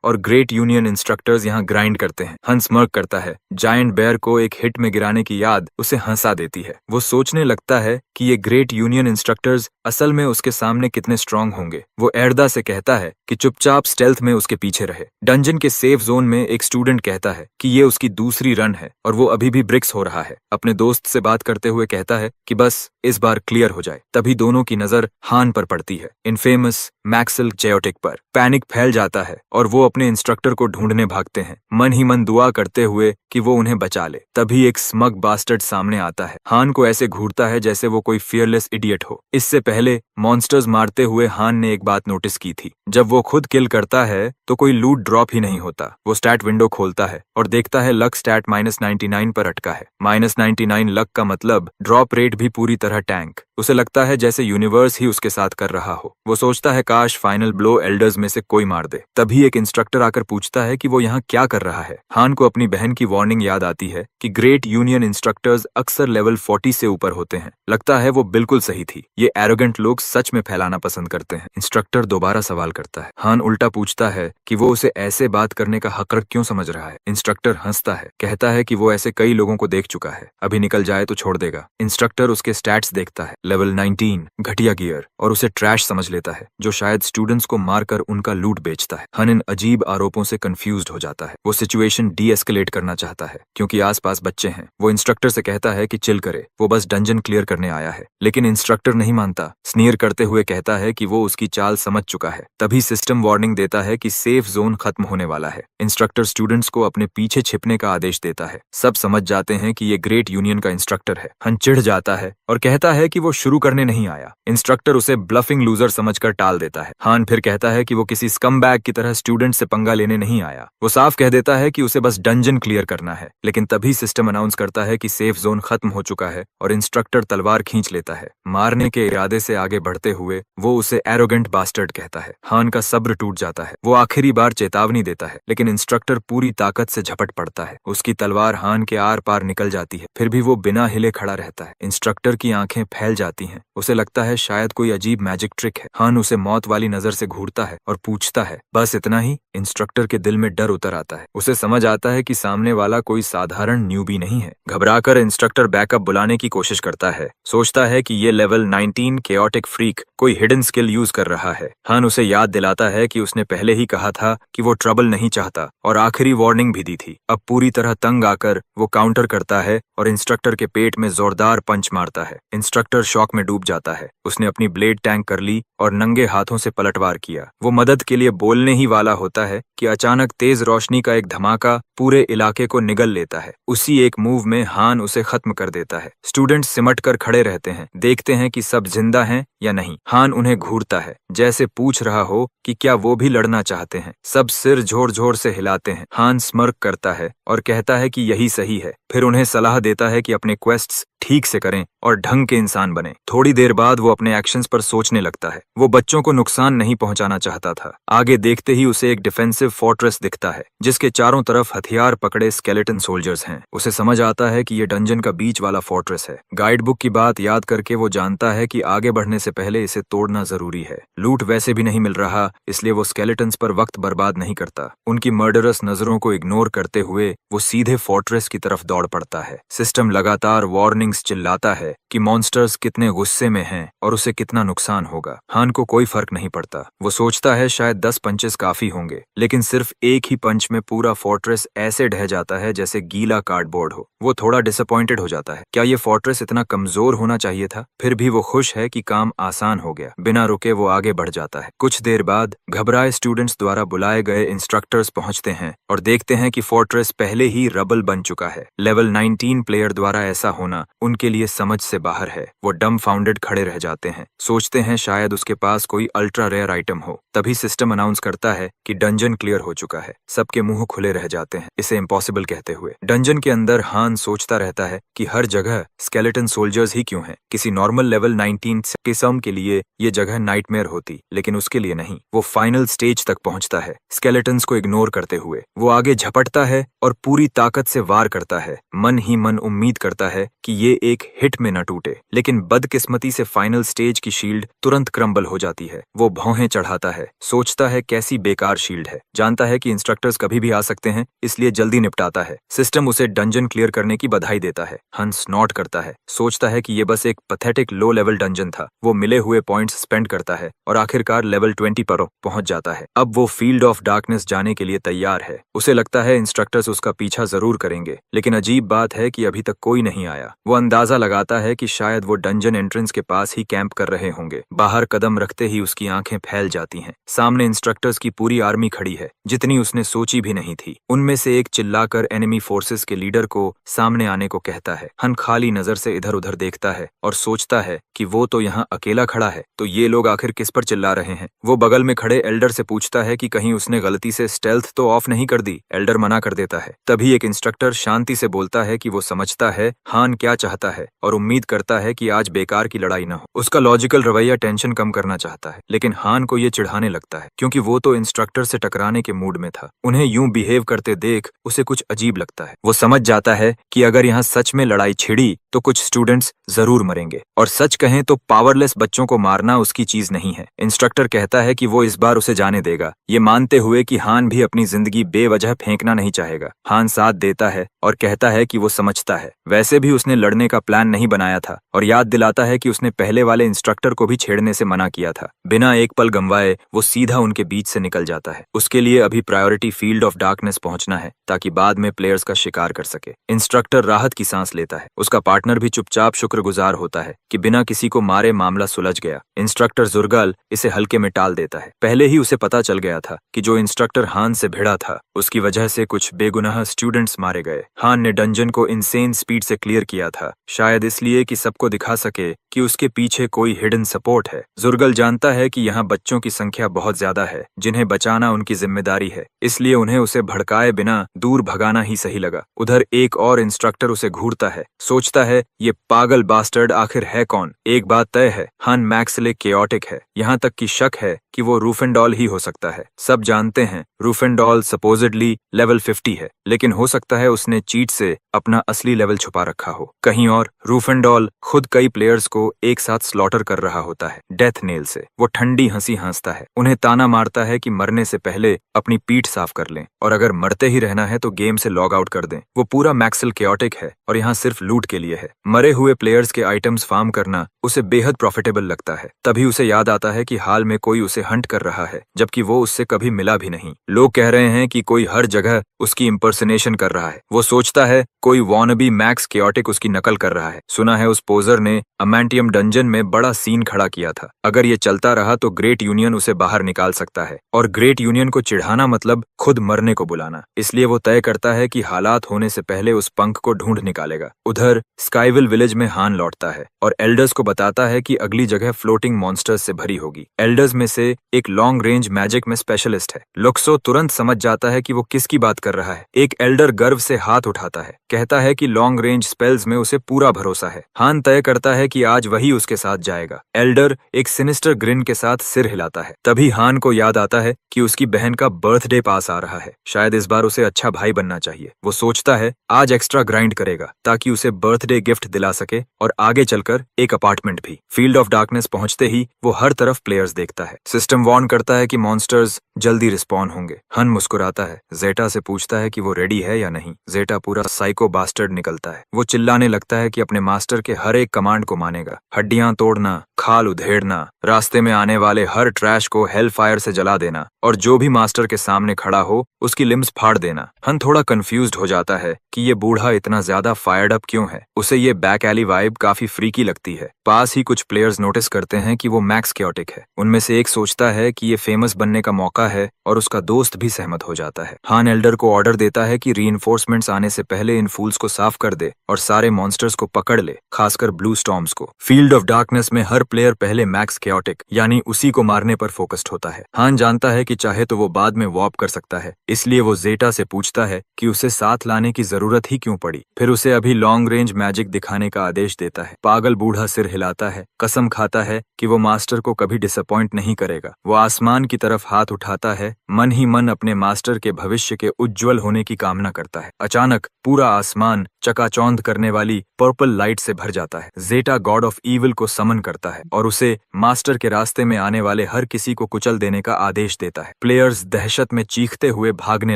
और ग्रेट यूनियन इंस्ट्रक्टर्स यहाँ ग्राइंड करते हैं। हन स्मर्क करता है। जायंट बेयर को एक हिट में गिराने की याद उसे हंसा देती है। वो सोचने लगता है कि ये ग्रेट यूनियन इंस्ट्रक्टर्स असल में उसके सामने कितने स्ट्रांग होंगे। वो एरदा से कहता है कि चुपचाप स्टेल्थ में उसके पीछे रहे। डंजन के सेफ जोन में एक स्टूडेंट कहता है कि ये उसकी दूसरी रन है और वो अभी भी ब्रिक्स हो रहा है। अपने दोस्त से बात करते हुए कहता है कि बस इस बार क्लियर हो जाए। तभी दोनों की नजर हान पर पड़ती है, इनफेमस मैक्सल चेयोटिक पर। पैनिक फैल जाता है और वो अपने इंस्ट्रक्टर को ढूंढने भागते हैं, मन ही मन दुआ करते हुए कि वो उन्हें बचा ले। तभी एक स्मग बास्टर्ड सामने आता है। हान को ऐसे घूरता है जैसे वो कोई फियरलेस इडियट हो। इससे पहले मॉन्स्टर्स मारते हुए हान ने एक बात नोटिस की थी। जब वो खुद किल करता है तो कोई लूट ड्रॉप ही नहीं होता। वो स्टैट विंडो खोलता है और देखता है लक स्टैट -99 पर अटका है। -99 लक का मतलब ड्रॉप रेट भी पूरी तरह टैंक। उसे लगता है जैसे यूनिवर्स ही उसके साथ कर रहा हो। वो सोचता है काश फाइनल ब्लो एल्डर्स में से कोई मार दे। तभी एक इंस्ट्रक्टर आकर पूछता है कि वो यहाँ क्या कर रहा है। हान को अपनी बहन की वार्निंग याद आती है कि ग्रेट यूनियन इंस्ट्रक्टर्स अक्सर लेवल 40 से ऊपर होते हैं। लगता है वो बिल्कुल सही थी। ये एरोगेंट लोग सच में फैलाना पसंद करते हैं। इंस्ट्रक्टर दोबारा सवाल करता है। हान उल्टा पूछता है कि वो उसे ऐसे बात करने का हक क्यों समझ रहा है। इंस्ट्रक्टर हंसता है, कहता है कि वो ऐसे कई लोगों को देख चुका है, अभी निकल जाए तो छोड़ देगा। इंस्ट्रक्टर उसके स्टैट्स देखता है, लेवल 19, घटिया गियर, और उसे ट्रैश समझ लेता है, जो शायद स्टूडेंट्स को मारकर उनका लूट बेचता है। हन इन अजीब आरोपों से कंफ्यूज्ड हो जाता है। वो सिचुएशन डी एस्केलेट करना चाहता है क्योंकि आसपास बच्चे हैं। वो इंस्ट्रक्टर से कहता है कि चिल करे, वो बस डंजन क्लियर करने आया है। लेकिन इंस्ट्रक्टर नहीं मानता। स्नीयर करते हुए कहता है कि वो उसकी चाल समझ चुका है। तभी सिस्टम वार्निंग देता है कि सेफ जोन खत्म होने वाला है। इंस्ट्रक्टर स्टूडेंट्स को अपने पीछे छिपने का आदेश देता है। सब समझ जाते हैं कि ये ग्रेट यूनियन का इंस्ट्रक्टर है। हन चिढ़ जाता है और कहता है कि वो शुरू करने नहीं आया। इंस्ट्रक्टर उसे ब्लफिंग लूजर समझकर टाल देता है। हान फिर कहता है कि वो किसी स्कमबैग की तरह स्टूडेंट से पंगा लेने नहीं आया। वो साफ कह देता है कि उसे बस डंजन क्लियर करना है। लेकिन तभी सिस्टम अनाउंस करता है कि सेफ जोन खत्म हो चुका है और इंस्ट्रक्टर तलवार खींच लेता है। मारने के इरादे से आगे बढ़ते हुए वो उसे एरोगेंट बास्टर्ड कहता है। हान का सब्र टूट जाता है। वो आखिरी बार चेतावनी देता है, लेकिन इंस्ट्रक्टर पूरी ताकत से झपट पड़ता है। उसकी तलवार हान के आर पार निकल जाती है। फिर भी वो बिना हिले खड़ा रहता है। इंस्ट्रक्टर की आंखें फैल जाती हैं। उसे लगता है शायद कोई अजीब मैजिक ट्रिक है। हान उसे मौत वाली नजर से घूरता है और पूछता है, बस इतना ही? इंस्ट्रक्टर के दिल में डर उतर आता है। उसे समझ आता है कि सामने वाला कोई साधारण न्यूबी नहीं है। घबराकर इंस्ट्रक्टर बैकअप बुलाने की कोशिश करता है। सोचता है कि ये लेवल 19 केओटिक फ्रीक कोई हिडन स्किल यूज कर रहा है। हान उसे याद दिलाता है कि उसने पहले ही कहा था कि वो ट्रबल नहीं चाहता और आखिरी वार्निंग भी दी थी। अब पूरी तरह तंग आकर वो काउंटर करता है और इंस्ट्रक्टर के पेट में जोरदार पंच मारता है। इंस्ट्रक्टर शॉक में डूब जाता है। उसने अपनी ब्लेड टैंक कर ली और नंगे हाथों से पलटवार किया। वो मदद के लिए बोलने ही वाला होता है कि अचानक तेज रोशनी का एक धमाका पूरे इलाके को निगल लेता है। उसी एक मूव में हान उसे खत्म कर देता है। स्टूडेंट्स सिमट कर खड़े रहते हैं, देखते हैं कि सब जिंदा हैं या नहीं। हान उन्हें घूरता है, जैसे पूछ रहा हो कि क्या वो भी लड़ना चाहते हैं। सब सिर जोर जोर से हिलाते हैं। हान स्मर्क करता है और कहता है कि यही सही है। फिर उन्हें सलाह देता है कि अपने क्वेस्ट्स ठीक से करें और ढंग के इंसान बने। थोड़ी देर बाद वो अपने एक्शंस पर सोचने लगता है। वो बच्चों को नुकसान नहीं पहुंचाना चाहता था। आगे देखते ही उसे एक डिफेंसिव फोर्ट्रेस दिखता है जिसके चारों तरफ हथियार पकड़े स्केलेटन सोल्जर्स हैं। उसे समझ आता है कि ये डंजन का बीच वाला फोर्ट्रेस है। गाइड बुक की बात याद करके वो जानता है कि आगे बढ़ने से पहले इसे तोड़ना जरूरी है। लूट वैसे भी नहीं मिल रहा, इसलिए वो स्केलेटन्स पर वक्त बर्बाद नहीं करता। उनकी मर्डरस नजरों को इग्नोर करते हुए वो सीधे फोर्ट्रेस की तरफ दौड़ पड़ता है। सिस्टम लगातार वार्निंग्स चिल्लाता है कि मॉन्स्टर्स कितने गुस्से में हैं और उसे कितना नुकसान होगा। हान को कोई फर्क नहीं पड़ता। वो सोचता है शायद 10 पंचेस काफी होंगे, लेकिन सिर्फ एक ही पंच में पूरा फोर्ट्रेस ऐसे ढह जाता है जैसे गीला कार्डबोर्ड हो। वो थोड़ा डिसअपॉइंटेड हो जाता है। क्या ये फोर्ट्रेस इतना कमजोर होना चाहिए था? फिर भी वो खुश है कि काम आसान हो गया। बिना रुके वो आगे बढ़ जाता है। कुछ देर बाद घबराए स्टूडेंट्स द्वारा बुलाए गए इंस्ट्रक्टर्स पहुंचते हैं और देखते हैं कि फोर्ट्रेस पहले ही रबल बन चुका है। लेवल 19 प्लेयर द्वारा ऐसा होना उनके लिए समझ से बाहर है। वो डम फाउंडेड खड़े रह जाते हैं, सोचते हैं शायद उसके पास कोई अल्ट्रा रेयर आइटम हो। तभी सिस्टम अनाउंस करता है कि डंजन क्लियर हो चुका है। सबके मुंह खुले रह जाते हैं इसे इम्पॉसिबल कहते हुए। डंजन के अंदर हान सोचता रहता है कि हर जगह स्केलेटन सोल्जर्स ही क्यों हैं। किसी नॉर्मल लेवल 19 किस्म के लिए ये जगह नाइटमेयर होती, लेकिन उसके लिए नहीं। वो फाइनल स्टेज तक पहुंचता है स्केलेटन्स को इग्नोर करते हुए। वो आगे झपटता है और पूरी ताकत से वार करता है। मन ही मन उम्मीद करता है कि ये एक हिट में न टूटे, लेकिन बदकिस्मती से फाइनल स्टेज की शील्ड तुरंत क्रम्बल हो जाती है। वो भौहें चढ़ाता है, सोचता है कैसी बेकार शील्ड है। जानता है कि इंस्ट्रक्टर्स कभी भी आ सकते हैं, इसलिए जल्दी निपटाता है। सिस्टम उसे डंजन क्लियर करने की बधाई देता है। हंस नॉट करता है, सोचता है कि ये बस एक पैथेटिक लो लेवल डंजन था। वो मिले हुए पॉइंट्स स्पेंड करता है और आखिरकार लेवल 20 पर पहुंच जाता है। अब वो फील्ड ऑफ डार्कनेस जाने के लिए तैयार है। उसे लगता है इंस्ट्रक्टर्स उसका पीछा जरूर करेंगे, लेकिन अजीब बात है कि अभी तक कोई नहीं आया। वो अंदाजा लगाता है कि शायद वो डंजन एंट्रेंस के पास ही कैंप कर रहे होंगे। बाहर कदम रखते ही उसकी आंखें फैल जाती हैं। सामने इंस्ट्रक्टर्स की पूरी आर्मी खड़ी है, जितनी उसने सोची भी नहीं थी। उनमें से एक चिल्लाकर एनिमी फोर्सेस के लीडर को सामने आने को कहता है। हन खाली नजर से इधर उधर देखता है और सोचता है कि वो तो यहाँ अकेला खड़ा है, तो ये लोग आखिर किस पर चिल्ला रहे हैं। वो बगल में खड़े एल्डर से पूछता है कि कहीं उसने गलती से स्टेल्थ तो ऑफ नहीं कर दी। एल्डर मना कर देता है। तभी एक इंस्ट्रक्टर शांति से बोलता है कि वो समझता है हान क्या चाहता है और उम्मीद करता है कि आज बेकार की लड़ाई न हो। उसका लॉजिकल रवैया टेंशन कम करना चाहता है, लेकिन हान को ये चिढ़ाने लगता है क्योंकि वो तो इंस्ट्रक्टर से टकराने के मूड में था। उन्हें यूं बिहेव करते देख उसे कुछ अजीब लगता है। वो समझ जाता है कि अगर यहाँ सच में लड़ाई छिड़ी तो कुछ स्टूडेंट्स जरूर मरेंगे, और सच कहें तो पावरलेस बच्चों को मारना उसकी चीज नहीं है। इंस्ट्रक्टर कहता है कि वो इस बार उसे जाने देगा, ये मानते हुए कि हान भी अपनी जिंदगी बेवजह फेंकना नहीं चाहेगा। हान साथ देता है और कहता है कि वो समझता है, वैसे भी उसने लड़ने का प्लान नहीं बनाया था, और याद दिलाता है कि उसने पहले वाले इंस्ट्रक्टर को भी छेड़ने से मना किया था। बिना एक पल गंवाए वो सीधा उनके बीच से निकल जाता है। उसके लिए अभी प्रायोरिटी फील्ड ऑफ डार्कनेस पहुंचना है ताकि बाद में प्लेयर्स का शिकार कर सके। इंस्ट्रक्टर राहत की सांस लेता है। उसका पार्टनर भी चुपचाप शुक्रगुजार होता है कि बिना किसी को मारे मामला सुलझ गया। इंस्ट्रक्टर जुर्गल इसे हल्के में टाल देता है। पहले ही उसे पता चल गया था कि जो इंस्ट्रक्टर हान से भिड़ा था उसकी वजह से कुछ बेगुनाह स्टूडेंट्स मारे गए। हान ने डंजन को इनसेन स्पीड से क्लियर किया था, शायद इसलिए कि सबको दिखा सके कि उसके पीछे कोई हिडन सपोर्ट है। जुर्गल जानता है कि यहाँ बच्चों की संख्या बहुत ज्यादा है जिन्हें बचाना उनकी जिम्मेदारी है, इसलिए उन्हें उसे भड़काए बिना दूर भगाना ही सही लगा। उधर एक और इंस्ट्रक्टर उसे घूरता है, सोचता है ये पागल बास्टर्ड आखिर है कौन। एक बात तय है, हान मैक्स ले केओटिक है, यहाँ तक कि शक है कि वो रूफेंडॉल ही हो सकता है। सब जानते हैं रूफेंडॉल सपोजिडली लेवल 50 है, लेकिन हो सकता है उसने चीट से अपना असली लेवल छुपा रखा हो। कहीं और रूफेंडॉल खुद कई प्लेयर्स को एक साथ स्लॉटर कर रहा होता है डेथ नेल से। वो ठंडी हंसी हंसता है, उन्हें ताना मारता है कि मरने से पहले अपनी पीठ साफ कर लें, और अगर मरते ही रहना है तो गेम से लॉग आउट कर दें। वो पूरा मैक्सल केओटिक है और यहाँ सिर्फ लूट के लिए है। मरे हुए प्लेयर्स के आइटम्स फार्म करना उसे बेहद प्रॉफिटेबल लगता है। तभी उसे याद आता है कि हाल में कोई उसे हंट कर रहा है, जबकि वो उससे कभी मिला भी नहीं। लोग कह रहे हैं कि कोई हर जगह उसकी इम्पर्सनेशन कर रहा है। वो सोचता है कोई वॉनबी मैक्स केओटिक उसकी नकल कर रहा है। सुना है उस पोजर ने अमेंटियम डंजन में बड़ा सीन खड़ा किया था। अगर ये चलता रहा तो ग्रेट यूनियन उसे बाहर निकाल सकता है, और ग्रेट यूनियन को चिढ़ाना मतलब खुद मरने को बुलाना। इसलिए वो तय करता है कि हालात होने से पहले उस पंख को ढूंढ निकालेगा। उधर स्काईविल विलेज में हान लौटता है और एल्डर्स को बताता है कि अगली जगह फ्लोटिंग मॉन्स्टर्स से भरी होगी। एल्डर्स में से एक लॉन्ग रेंज मैजिक में स्पेशलिस्ट है। लुक्सो तुरंत समझ जाता है कि वो किसकी बात कर रहा है। एक एल्डर गर्व से हाथ उठाता है, कहता है कि लॉन्ग रेंज स्पेल्स में उसे पूरा भरोसा है। हान तय करता है कि आज वही उसके साथ जाएगा। एल्डर एक सिनिस्टर ग्रिन के साथ सिर हिलाता है। तभी हान को याद आता है कि उसकी बहन का बर्थडे पास आ रहा है। शायद इस बार उसे अच्छा भाई बनना चाहिए। वो सोचता है आज एक्स्ट्रा ग्राइंड करेगा ताकि उसे बर्थडे गिफ्ट दिला सके और आगे चलकर एक अपार्टमेंट भी। फील्ड ऑफ डार्कनेस पहुंचते ही वो हर तरफ प्लेयर्स देखता है। सिस्टम वार्न करता है कि मॉन्स्टर्स जल्दी रिस्पॉन होंगे। हन मुस्कुराता है, जेटा से पूछता है कि वो रेडी है या नहीं। जेटा पूरा साइको बास्टर्ड निकलता है। वो चिल्लाने लगता है कि अपने मास्टर के हर एक कमांड को मानेगा। हड्डियां तोड़ना, खाल उधेड़ना, रास्ते में आने वाले हर ट्रैश को हेल फायर से जला देना और जो भी मास्टर के सामने खड़ा हो उसकी लिम्स फाड़ देना। हन थोड़ा कंफ्यूज्ड हो जाता है कि ये बूढ़ा इतना ज्यादा फायर्ड अप क्यों है। उसे ये बैक एली वाइब काफी फ्रीकी लगती है। पास ही कुछ प्लेयर्स नोटिस करते हैं कि वो मैक्स क्योटिक है। उनमें से एक सोचता है कि ये फेमस बनने का मौका है और उसका दोस्त भी सहमत हो जाता है। हान एल्डर को ऑर्डर देता है कि रीइंफोर्समेंट्स आने से पहले इन फूल्स को साफ कर दे और सारे मॉन्स्टर्स को पकड़ ले, खासकर ब्लू स्टॉर्म्स को। फील्ड ऑफ डार्कनेस में हर प्लेयर पहले मैक्स क्योटिक यानी उसी को मारने पर फोकस्ड होता है। हान जानता है कि चाहे तो वो बाद में वॉर्प कर सकता है, इसलिए वो जेटा से पूछता है कि उसे साथ लाने की जरूरत ही क्यों पड़ी। फिर उसे अभी लॉन्ग रेंज मैजिक दिखाने का आदेश देता है। पागल बूढ़ा सिर हिलाता है, कसम खाता है कि वो मास्टर को कभी डिसअपॉइंट नहीं करेगा। वो आसमान की तरफ हाथ उठाता है, मन ही मन अपने मास्टर के भविष्य के उज्जवल होने की कामना करता है। अचानक पूरा आसमान चकाचौंध करने वाली पर्पल लाइट से भर जाता है। जेटा गॉड ऑफ ईविल को समन करता है और उसे मास्टर के रास्ते में आने वाले हर किसी को कुचल देने का आदेश देता है। प्लेयर्स दहशत में चीखते हुए भागने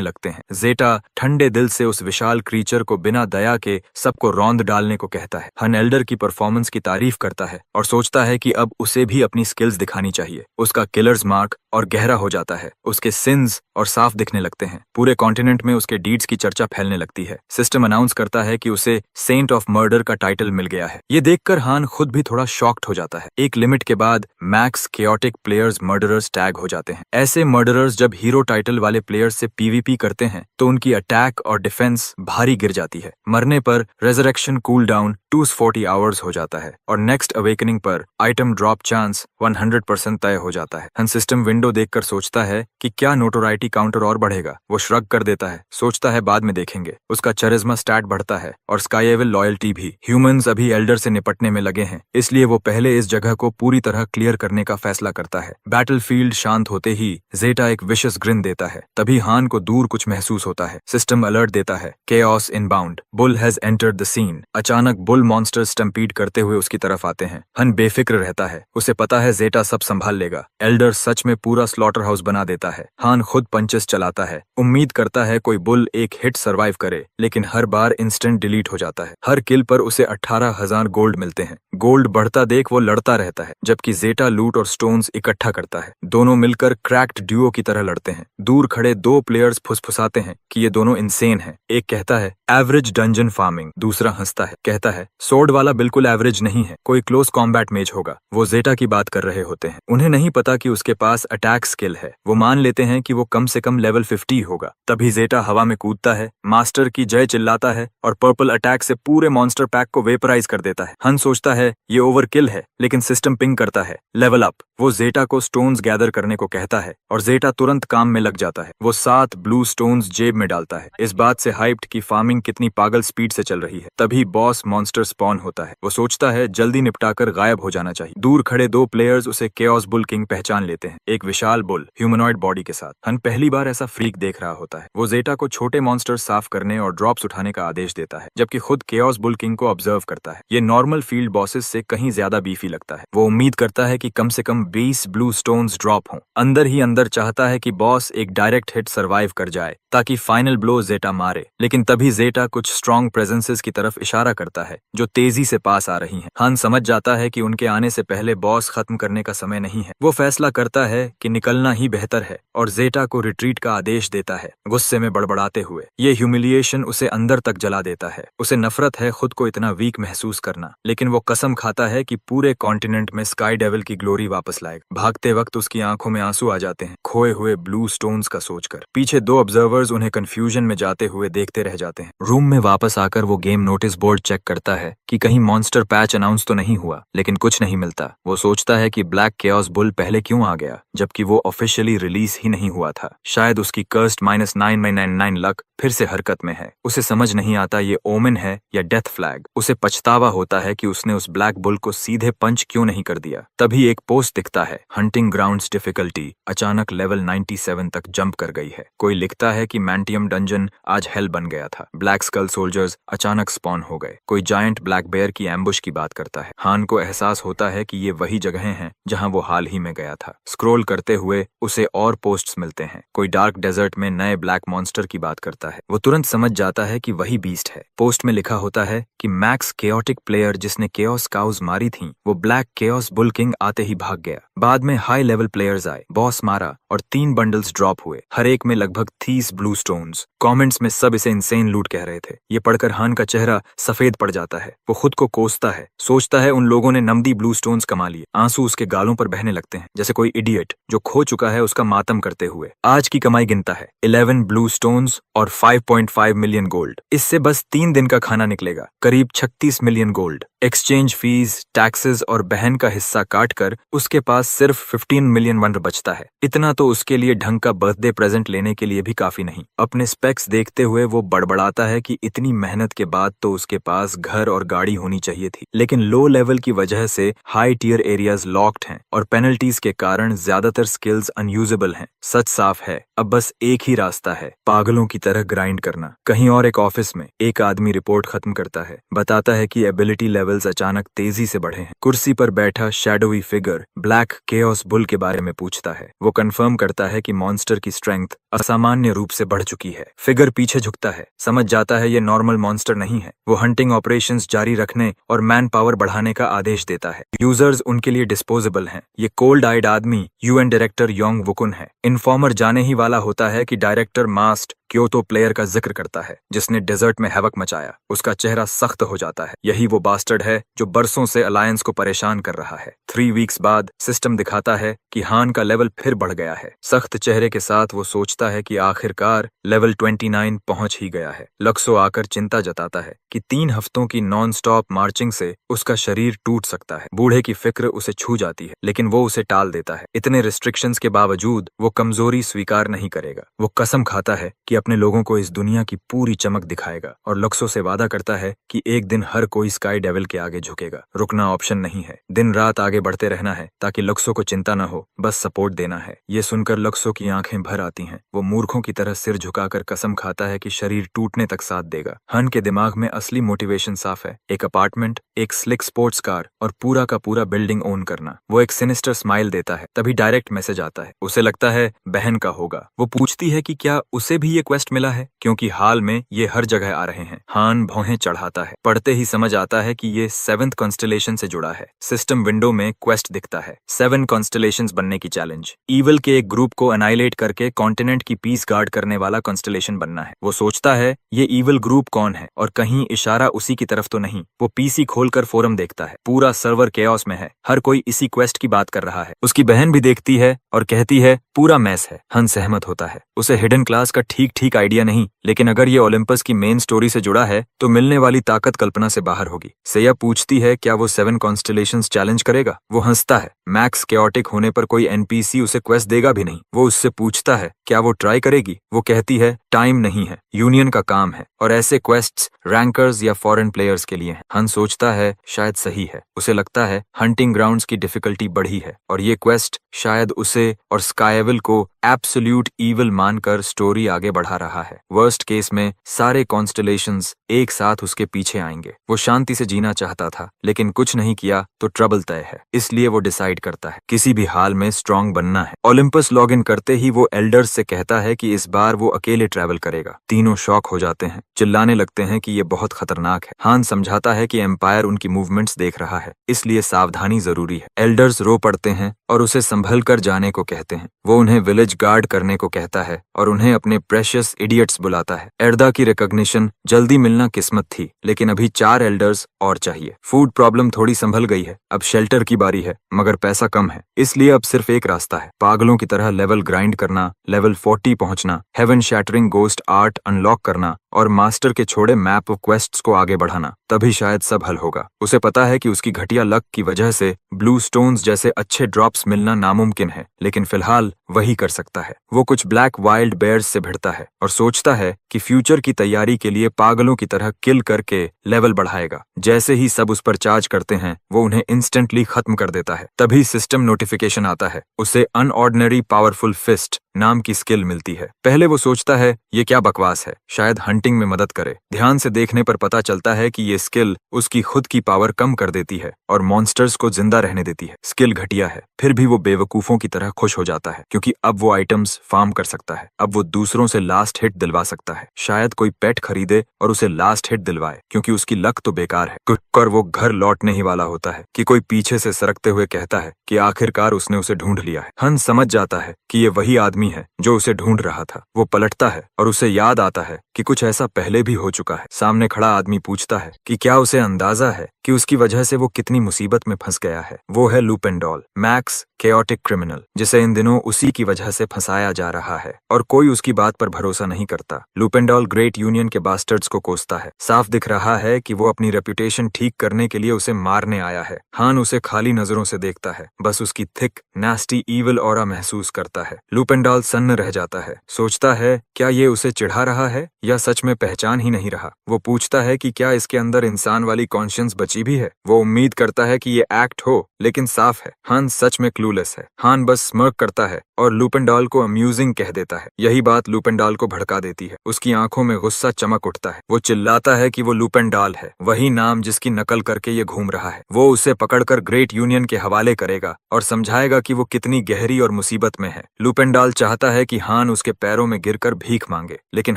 लगते हैं। जेटा ठंडे दिल से उस विशाल क्रीचर को बिना दया के सबको रौंद डालने को कहता है। हन एल्डर की परफॉर्मेंस की तारीफ करता है और सोचता है कि अब उसे भी अपनी स्किल्स दिखानी चाहिए। उसका किलर्स मार्क और गहरा हो जाता है। उसके सिंस और साफ दिखने लगते हैं। पूरे कॉन्टिनेंट में उसके डीड्स की चर्चा फैलने लगती है। सिस्टम अनाउंस करता है कि उसे सेंट ऑफ मर्डर का टाइटल मिल गया है। ये देखकर हान खुद भी थोड़ा शॉक्ड हो जाता है। एक लिमिट के बाद max chaotic players murderers tag हो जाते हैं। ऐसे मर्डरर्स जब हीरो टाइटल वाले प्लेयर्स से पीवीपी करते हैं तो उनकी अटैक और डिफेंस भारी गिर जाती है। मरने पर रेजरेक्शन कूल डाउन 240 आवर्स हो जाता है और नेक्स्ट अवेकनिंग पर आइटम ड्रॉप चांस 100% तय हो जाता है। हन सिस्टम विंडो देखकर सोचता है कि क्या नोटोराइटी काउंटर और बढ़ेगा। वो श्रग कर देता है, सोचता है बाद में देखेंगे। उसका चरिज्मा स्टैट बढ़ता है और स्काईएविल लॉयल्टी भी। ह्यूमंस अभी एल्डर से निपटने में लगे हैं, इसलिए वो पहले इस जगह को पूरी तरह क्लियर करने का फैसला करता है। बैटलफील्ड शांत होते ही जेटा एक विशस ग्रिन देता है। तभी हान को दूर कुछ महसूस होता है। सिस्टम अलर्ट देता है, chaos inbound, bull has entered the scene. अचानक बुल मॉन्स्टर स्टम्पीड करते हुए उसकी तरफ आते हैं। हन बेफिक्र रहता है, उसे पता है जेटा सब संभाल लेगा। एल्डर सच में पूरा स्लॉटर हाउस बना देता है। हान खुद पंचेस चलाता है, उम्मीद करता है कोई बुल एक हिट सर्वाइव करे, लेकिन हर बार इंस्टेंट डिलीट हो जाता है। हर किल पर उसे 18,000 गोल्ड मिलते हैं। गोल्ड बढ़ता देख वो लड़ता रहता है, जबकि जेटा लूट और स्टोन्स इकट्ठा करता है। दोनों मिलकर क्रैक्ड ड्यूओ की तरह लड़ते हैं। दूर खड़े दो प्लेयर्स फुसफुसाते हैं कि ये दोनों इंसेन हैं। एक कहता है एवरेज डंजन फार्मिंग, दूसरा हंसता है, कहता है सोर्ड वाला बिल्कुल एवरेज नहीं है, कोई क्लोज कॉम्बैट मेज होगा। वो जेटा की बात कर रहे होते हैं। उन्हें नहीं पता कि उसके पास अटैक स्किल है। वो मान लेते हैं कि वो कम से कम लेवल 50 होगा। तभी जेटा हवा में कूदता है, मास्टर की जय चिल्लाता है और पर्पल अटैक से पूरे मॉन्स्टर पैक को वेपराइज कर देता है। हन सोचता है ये ओवरकिल है, लेकिन सिस्टम पिंग करता है लेवल अप। वो जेटा को स्टोन्स गैदर करने को कहता है और जेटा तुरंत काम में लग जाता है। वो 7 ब्लू स्टोन्स जेब में डालता है, इस बात से हाइप्ड कि फार्मिंग कितनी पागल स्पीड से चल रही है। तभी बॉस मॉन्स्टर स्पॉन होता है। वो सोचता है जल्दी निपटाकर गायब हो जाना चाहिए। दूर खड़े दो प्लेयर्स उसे केओस बुल किंग पहचान लेते हैं, एक विशाल बुल ह्यूमनॉइड बॉडी के साथ। हन पहली बार ऐसा फ्रीक देख रहा होता है। वो जेटा को छोटे मॉन्स्टर साफ करने और ड्रॉप्स उठाने का आदेश देता है, जबकि खुद केओस बुल किंग को ऑब्जर्व करता है। ये नॉर्मल फील्ड बॉसेस से कहीं ज्यादा बीफी लगता है। वो उम्मीद करता है कि कम से कम 20 ब्लू स्टोन्स ड्रॉप हों। अंदर ही अंदर चाहता है कि बॉस एक डायरेक्ट हिट सरवाइव कर जाए ताकि फाइनल ब्लो जेटा मारे, लेकिन तभी जेटा कुछ स्ट्रॉन्ग प्रेजेंसेस की तरफ इशारा करता है जो तेजी से पास आ रही हैं। हान समझ जाता है कि उनके आने से पहले बॉस खत्म करने का समय नहीं है। वो फैसला करता है कि निकलना ही बेहतर है और जेटा को रिट्रीट का आदेश देता है, गुस्से में बड़बड़ाते हुए। ये ह्यूमिलिएशन उसे अंदर तक जला देता है। उसे नफरत है खुद को इतना वीक महसूस करना, लेकिन वो कसम खाता है कि पूरे कॉन्टिनेंट में स्काई डेविल की ग्लोरी वापस लाएगा। भागते वक्त उसकी आंखों में आंसू आ जाते हैं, खोए हुए ब्लू स्टोन्स का सोचकर। पीछे 2 ऑब्जर्वर्स उन्हें कंफ्यूजन में जाते हुए देखते रह जाते हैं। रूम में वापस आकर वो गेम नोटिस बोर्ड चेक करता है कि कहीं मॉन्स्टर पैच अनाउंस तो नहीं हुआ, लेकिन कुछ नहीं मिलता। वो सोचता है कि ब्लैक केओस बुल पहले क्यों आ गया जबकि वो ऑफिशियली रिलीज ही नहीं हुआ था। शायद उसकी कर्स्ड -9/99 लक फिर से हरकत में है। उसे समझ नहीं आता ये ओमेन है या डेथ फ्लैग। उसे पछतावा होता है कि उसने उस ब्लैक बुल को सीधे पंच क्यों नहीं कर दिया। तभी एक पोस्ट दिखता है, हंटिंग ग्राउंड्स डिफिकल्टी अचानक लेवल 97 तक जंप कर गई है। कोई लिखता है कि मैंटियम डंजन आज हेल बन गया था। ब्लैक स्कल सोल्जर्स अचानक स्पॉन हो गए। कोई जायंट ब्लैक बेयर की एम्बुश की बात करता है। हान को एहसास होता है कि ये वही जगहें हैं जहां वो हाल ही में गया था। स्क्रॉल करते हुए उसे और पोस्ट्स मिलते हैं। कोई डार्क डेजर्ट में नए ब्लैक मॉन्स्टर की बात करता है। वो तुरंत समझ जाता है कि वही बीस्ट है। पोस्ट में लिखा होता है कि मैक्स केओटिक प्लेयर जिसने केओस काउज मारी थी वो ब्लैक केओस बुल किंग आते ही भाग गया। बाद में हाई लेवल प्लेयर्स आए, बॉस मारा और 3 बंडल्स ड्रॉप हुए, हर एक में लगभग 30 ब्लू स्टोन्स। कमेंट्स में सब इसे इंसेन लूट कह रहे थे। ये पढ़कर हान का चेहरा सफेद पड़ जाता है। वो खुद को कोसता है, सोचता है उन लोगों ने नमदी ब्लू स्टोन्स कमा लिए। आंसू उसके गालों पर बहने लगते हैं जैसे कोई इडियट जो खो चुका है उसका मातम करते हुए। आज की कमाई गिनता है, 11 ब्लू स्टोन्स और 5.5 मिलियन गोल्ड। इससे बस 3 दिन का खाना निकलेगा, करीब 36 million gold. Exchange fees, taxes और बहन का हिस्सा काटकर उसके पास सिर्फ 15 मिलियन वनर बचता है। इतना तो उसके लिए ढंग का बर्थडे प्रेजेंट लेने के लिए भी काफी नहीं। अपने स्पेक्स देखते हुए वो बड़बड़ाता है कि इतनी मेहनत के बाद तो उसके पास घर और गाड़ी होनी चाहिए थी, लेकिन लो लेवल की वजह से हाई टियर एरियाज लॉक्ड हैं और पेनल्टीज के कारण ज्यादातर स्किल्स अनयूजेबल हैं। सच साफ है, अब बस एक ही रास्ता है, पागलों की तरह ग्राइंड करना। कहीं और एक ऑफिस में एक आदमी रिपोर्ट खत्म करता है, बताता है कि एबिलिटी लेवल्स अचानक तेजी से बढ़े हैं। कुर्सी पर बैठा शैडोवी फिगर ब्लैक केओस बुल के बारे में पूछता है। वो कंफर्म करता है कि मॉन्स्टर की स्ट्रेंथ असामान्य रूप से बढ़ चुकी है। फिगर पीछे झुकता है, समझ जाता है ये नॉर्मल मॉन्स्टर नहीं है। वो हंटिंग ऑपरेशंस जारी रखने और मैन पावर बढ़ाने का आदेश देता है। यूजर्स उनके लिए डिस्पोजेबल हैं। ये कोल्ड आइड आदमी यूएन डायरेक्टर योंग वुकुन है। इन्फॉर्मर जाने ही वाला होता है कि डायरेक्टर मास्ट क्योतो प्लेयर का जिक्र करता है जिसने डेजर्ट में हैवक मचाया। उसका चेहरा सख्त हो जाता है। यही वो बास्टर्ड है जो बरसों से अलायंस को परेशान कर रहा है। 3 वीक्स बाद सिस्टम दिखाता है कि हान का लेवल फिर बढ़ गया है। सख्त चेहरे के साथ वो सोचता है कि आखिरकार लेवल 29 पहुंच ही गया है। लक्सो आकर चिंता जताता है कि 3 हफ्तों की नॉन स्टॉप मार्चिंग से उसका शरीर टूट सकता है। बूढ़े की फिक्र उसे छू जाती है, लेकिन वो उसे टाल देता है। इतने रिस्ट्रिक्शंस के बावजूद वो कमजोरी स्वीकार नहीं करेगा। वो कसम खाता है कि अपने लोगों को इस दुनिया की पूरी चमक दिखाएगा और लक्सो से वादा करता है कि एक दिन हर कोई स्काई डेविल के आगे झुकेगा। रुकना ऑप्शन नहीं है, दिन रात आगे बढ़ते रहना है ताकि लक्सो को चिंता न हो, बस सपोर्ट देना है। ये सुनकर लक्सो की आंखें भर आती हैं। वो मूर्खों की तरह सिर झुकाकर कसम खाता है कि शरीर टूटने तक साथ देगा। हन के दिमाग में असली मोटिवेशन साफ है, एक अपार्टमेंट, एक स्लिक स्पोर्ट्स कार और पूरा का पूरा बिल्डिंग ओन करना। वो एक सिनिस्टर स्माइल देता है, तभी डायरेक्ट मैसेज आता है। उसे लगता है बहन का होगा। वो पूछती है कि क्या उसे भी ये क्वेस्ट मिला है, क्योंकि हाल में ये हर जगह आ रहे हैं। हान भौहें चढ़ाता है। पढ़ते ही समझ आता है कि ये 7th कॉन्स्टलेशन से जुड़ा है। सिस्टम विंडो में क्वेस्ट दिखता है, 7 कॉन्स्टलेशंस बनने की चैलेंज। ईवल के एक ग्रुप को एनाइलेट करके कॉन्टिनेंट की पीस गार्ड करने वाला कॉन्स्टलेशन बनना है। वो सोचता है ये ईवल ग्रुप कौन है और कहीं इशारा उसी की तरफ तो नहीं। वो पीसी खोलकर फोरम देखता है, पूरा सर्वर केओस में है, हर कोई इसी क्वेस्ट की बात कर रहा है। उसकी बहन भी देखती है और कहती है पूरा मैस है। हन सहमत होता है। उसे हिडन क्लास का ठीक आइडिया नहीं, लेकिन अगर ये ओलंपस की मेन स्टोरी से जुड़ा है तो मिलने वाली ताकत कल्पना से बाहर होगी। सेया पूछती है क्या वो 7 कॉन्स्टलेशंस चैलेंज करेगा। वो हंसता है। मैक्स केओटिक होने पर कोई एनपीसी उसे क्वेस्ट देगा भी नहीं। वो उससे पूछता है क्या वो ट्राई करेगी। वो कहती है टाइम नहीं है, यूनियन का काम है और ऐसे क्वेस्ट्स रैंकर्स या फॉरेन प्लेयर्स के लिए हैं। हन सोचता है शायद सही है। उसे लगता है हंटिंग ग्राउंड्स की डिफिकल्टी बढ़ी है और ये क्वेस्ट शायद उसे और स्काईविल को एब्सोल्यूट ईविल मानकर स्टोरी आगे बढ़ा रहा है। वर्स्ट केस में सारे कॉन्स्टलेशंस एक साथ उसके पीछे आएंगे। वो शांति से जीना चाहता था, लेकिन कुछ नहीं किया तो ट्रबल तय है। इसलिए वो डिसाइड करता है किसी भी हाल में स्ट्रांग बनना है। ओलंपस लॉग इन करते ही वो एल्डर्स से कहता है कि इस बार वो अकेले ट्रैवल करेगा। तीनों शॉक हो जाते हैं, चिल्लाने लगते हैं कि ये बहुत खतरनाक है। हान समझाता है कि एम्पायर उनकी मूवमेंट्स देख रहा है, इसलिए सावधानी जरूरी है। एल्डर्स रो पड़ते हैं और उसे संभल कर जाने को कहते हैं। वो उन्हें विलेज गार्ड करने को कहता है और उन्हें अपने प्रेशियस इडियट्स बुलाता है। एर्दा की रिकॉग्निशन जल्दी मिलना किस्मत थी, लेकिन अभी 4 एल्डर्स और चाहिए। फूड प्रॉब्लम थोड़ी संभल गई है, अब शेल्टर की बारी है, मगर पैसा कम है, इसलिए अब सिर्फ एक रास्ता है, पागलों की तरह लेवल ग्राइंड करना, लेवल 40 पहुंचना, heaven shattering ghost art unlock करना और मास्टर के छोड़े मैप ऑफ क्वेस्ट्स को आगे बढ़ाना। तभी शायद सब हल होगा। उसे पता है कि उसकी घटिया लक की वजह से ब्लू स्टोन्स जैसे अच्छे ड्रॉप्स मिलना नामुमकिन है, लेकिन फिलहाल वही कर सकता है। वो कुछ ब्लैक वाइल्ड बेयर्स से भिड़ता है और सोचता है कि फ्यूचर की तैयारी के लिए पागलों की तरह किल करके लेवल बढ़ाएगा। जैसे ही सब उस पर चार्ज करते हैं, वो उन्हें इंस्टेंटली खत्म कर देता है। तभी सिस्टम नोटिफिकेशन आता है। उसे अनऑर्डिनरी पावरफुल फिस्ट नाम की स्किल मिलती है। पहले वो सोचता है ये क्या बकवास है, शायद हंटिंग में मदद करे। ध्यान से देखने पर पता चलता है कि ये स्किल उसकी खुद की पावर कम कर देती है और मॉन्स्टर्स को जिंदा रहने देती है। स्किल घटिया है, फिर भी वो बेवकूफों की तरह खुश हो जाता है, क्योंकि अब वो आइटम्स फार्म कर सकता है। अब वो दूसरों से लास्ट हिट दिलवा सकता है। शायद कोई पेट खरीदे और उसे लास्ट हिट दिलवाए, क्योंकि उसकी लक तो बेकार है। और वो घर लौटने ही वाला होता है कि कोई पीछे से सरकते हुए कहता है कि आखिरकार उसने उसे ढूंढ लिया है। हंस समझ जाता है कि ये वही आदमी है जो उसे ढूंढ रहा था। वो पलटता है और उसे याद आता है कि कुछ ऐसा पहले भी हो चुका है। सामने खड़ा आदमी पूछता है कि क्या उसे अंदाजा है कि उसकी वजह से वो कितनी मुसीबत में फंस गया है। वो है लूपेंडॉल, मैक्स केओटिक क्रिमिनल, जिसे इन दिनों उसी की वजह से फंसाया जा रहा है और कोई उसकी बात पर भरोसा नहीं करता। लूपेंडॉल ग्रेट यूनियन के बास्टर्ड्स को कोसता है। साफ दिख रहा है कि वो अपनी रेपुटेशन ठीक करने के लिए उसे मारने आया है। हान उसे खाली नजरों से देखता है, बस उसकी थिक नास्टी ईविल ऑरा महसूस करता है। लूपेंडॉल सन्न रह जाता है, सोचता है क्या ये उसे चिढ़ा रहा है या सच में पहचान ही नहीं रहा। वो पूछता है कि क्या इसके अंदर इंसान वाली कॉन्शियंस बची भी है। वो उम्मीद करता है कि ये एक्ट हो, लेकिन साफ है हान सच में क्लूलेस है। हान बस स्मर्क करता है और लूपेंडॉल को अम्यूजिंग कह देता है। यही बात लूपेंडॉल को भड़का देती है। उसकी आंखों में गुस्सा चमक उठता है। वो चिल्लाता है कि वो लूपेंडॉल है, वही नाम जिसकी नकल करके ये घूम रहा है। वो उसे पकड़कर ग्रेट यूनियन के हवाले करेगा और समझाएगा कि वो कितनी गहरी और मुसीबत में है। लूपेंडॉल चाहता है कि हान उसके पैरों में गिरकर भीख मांगे, लेकिन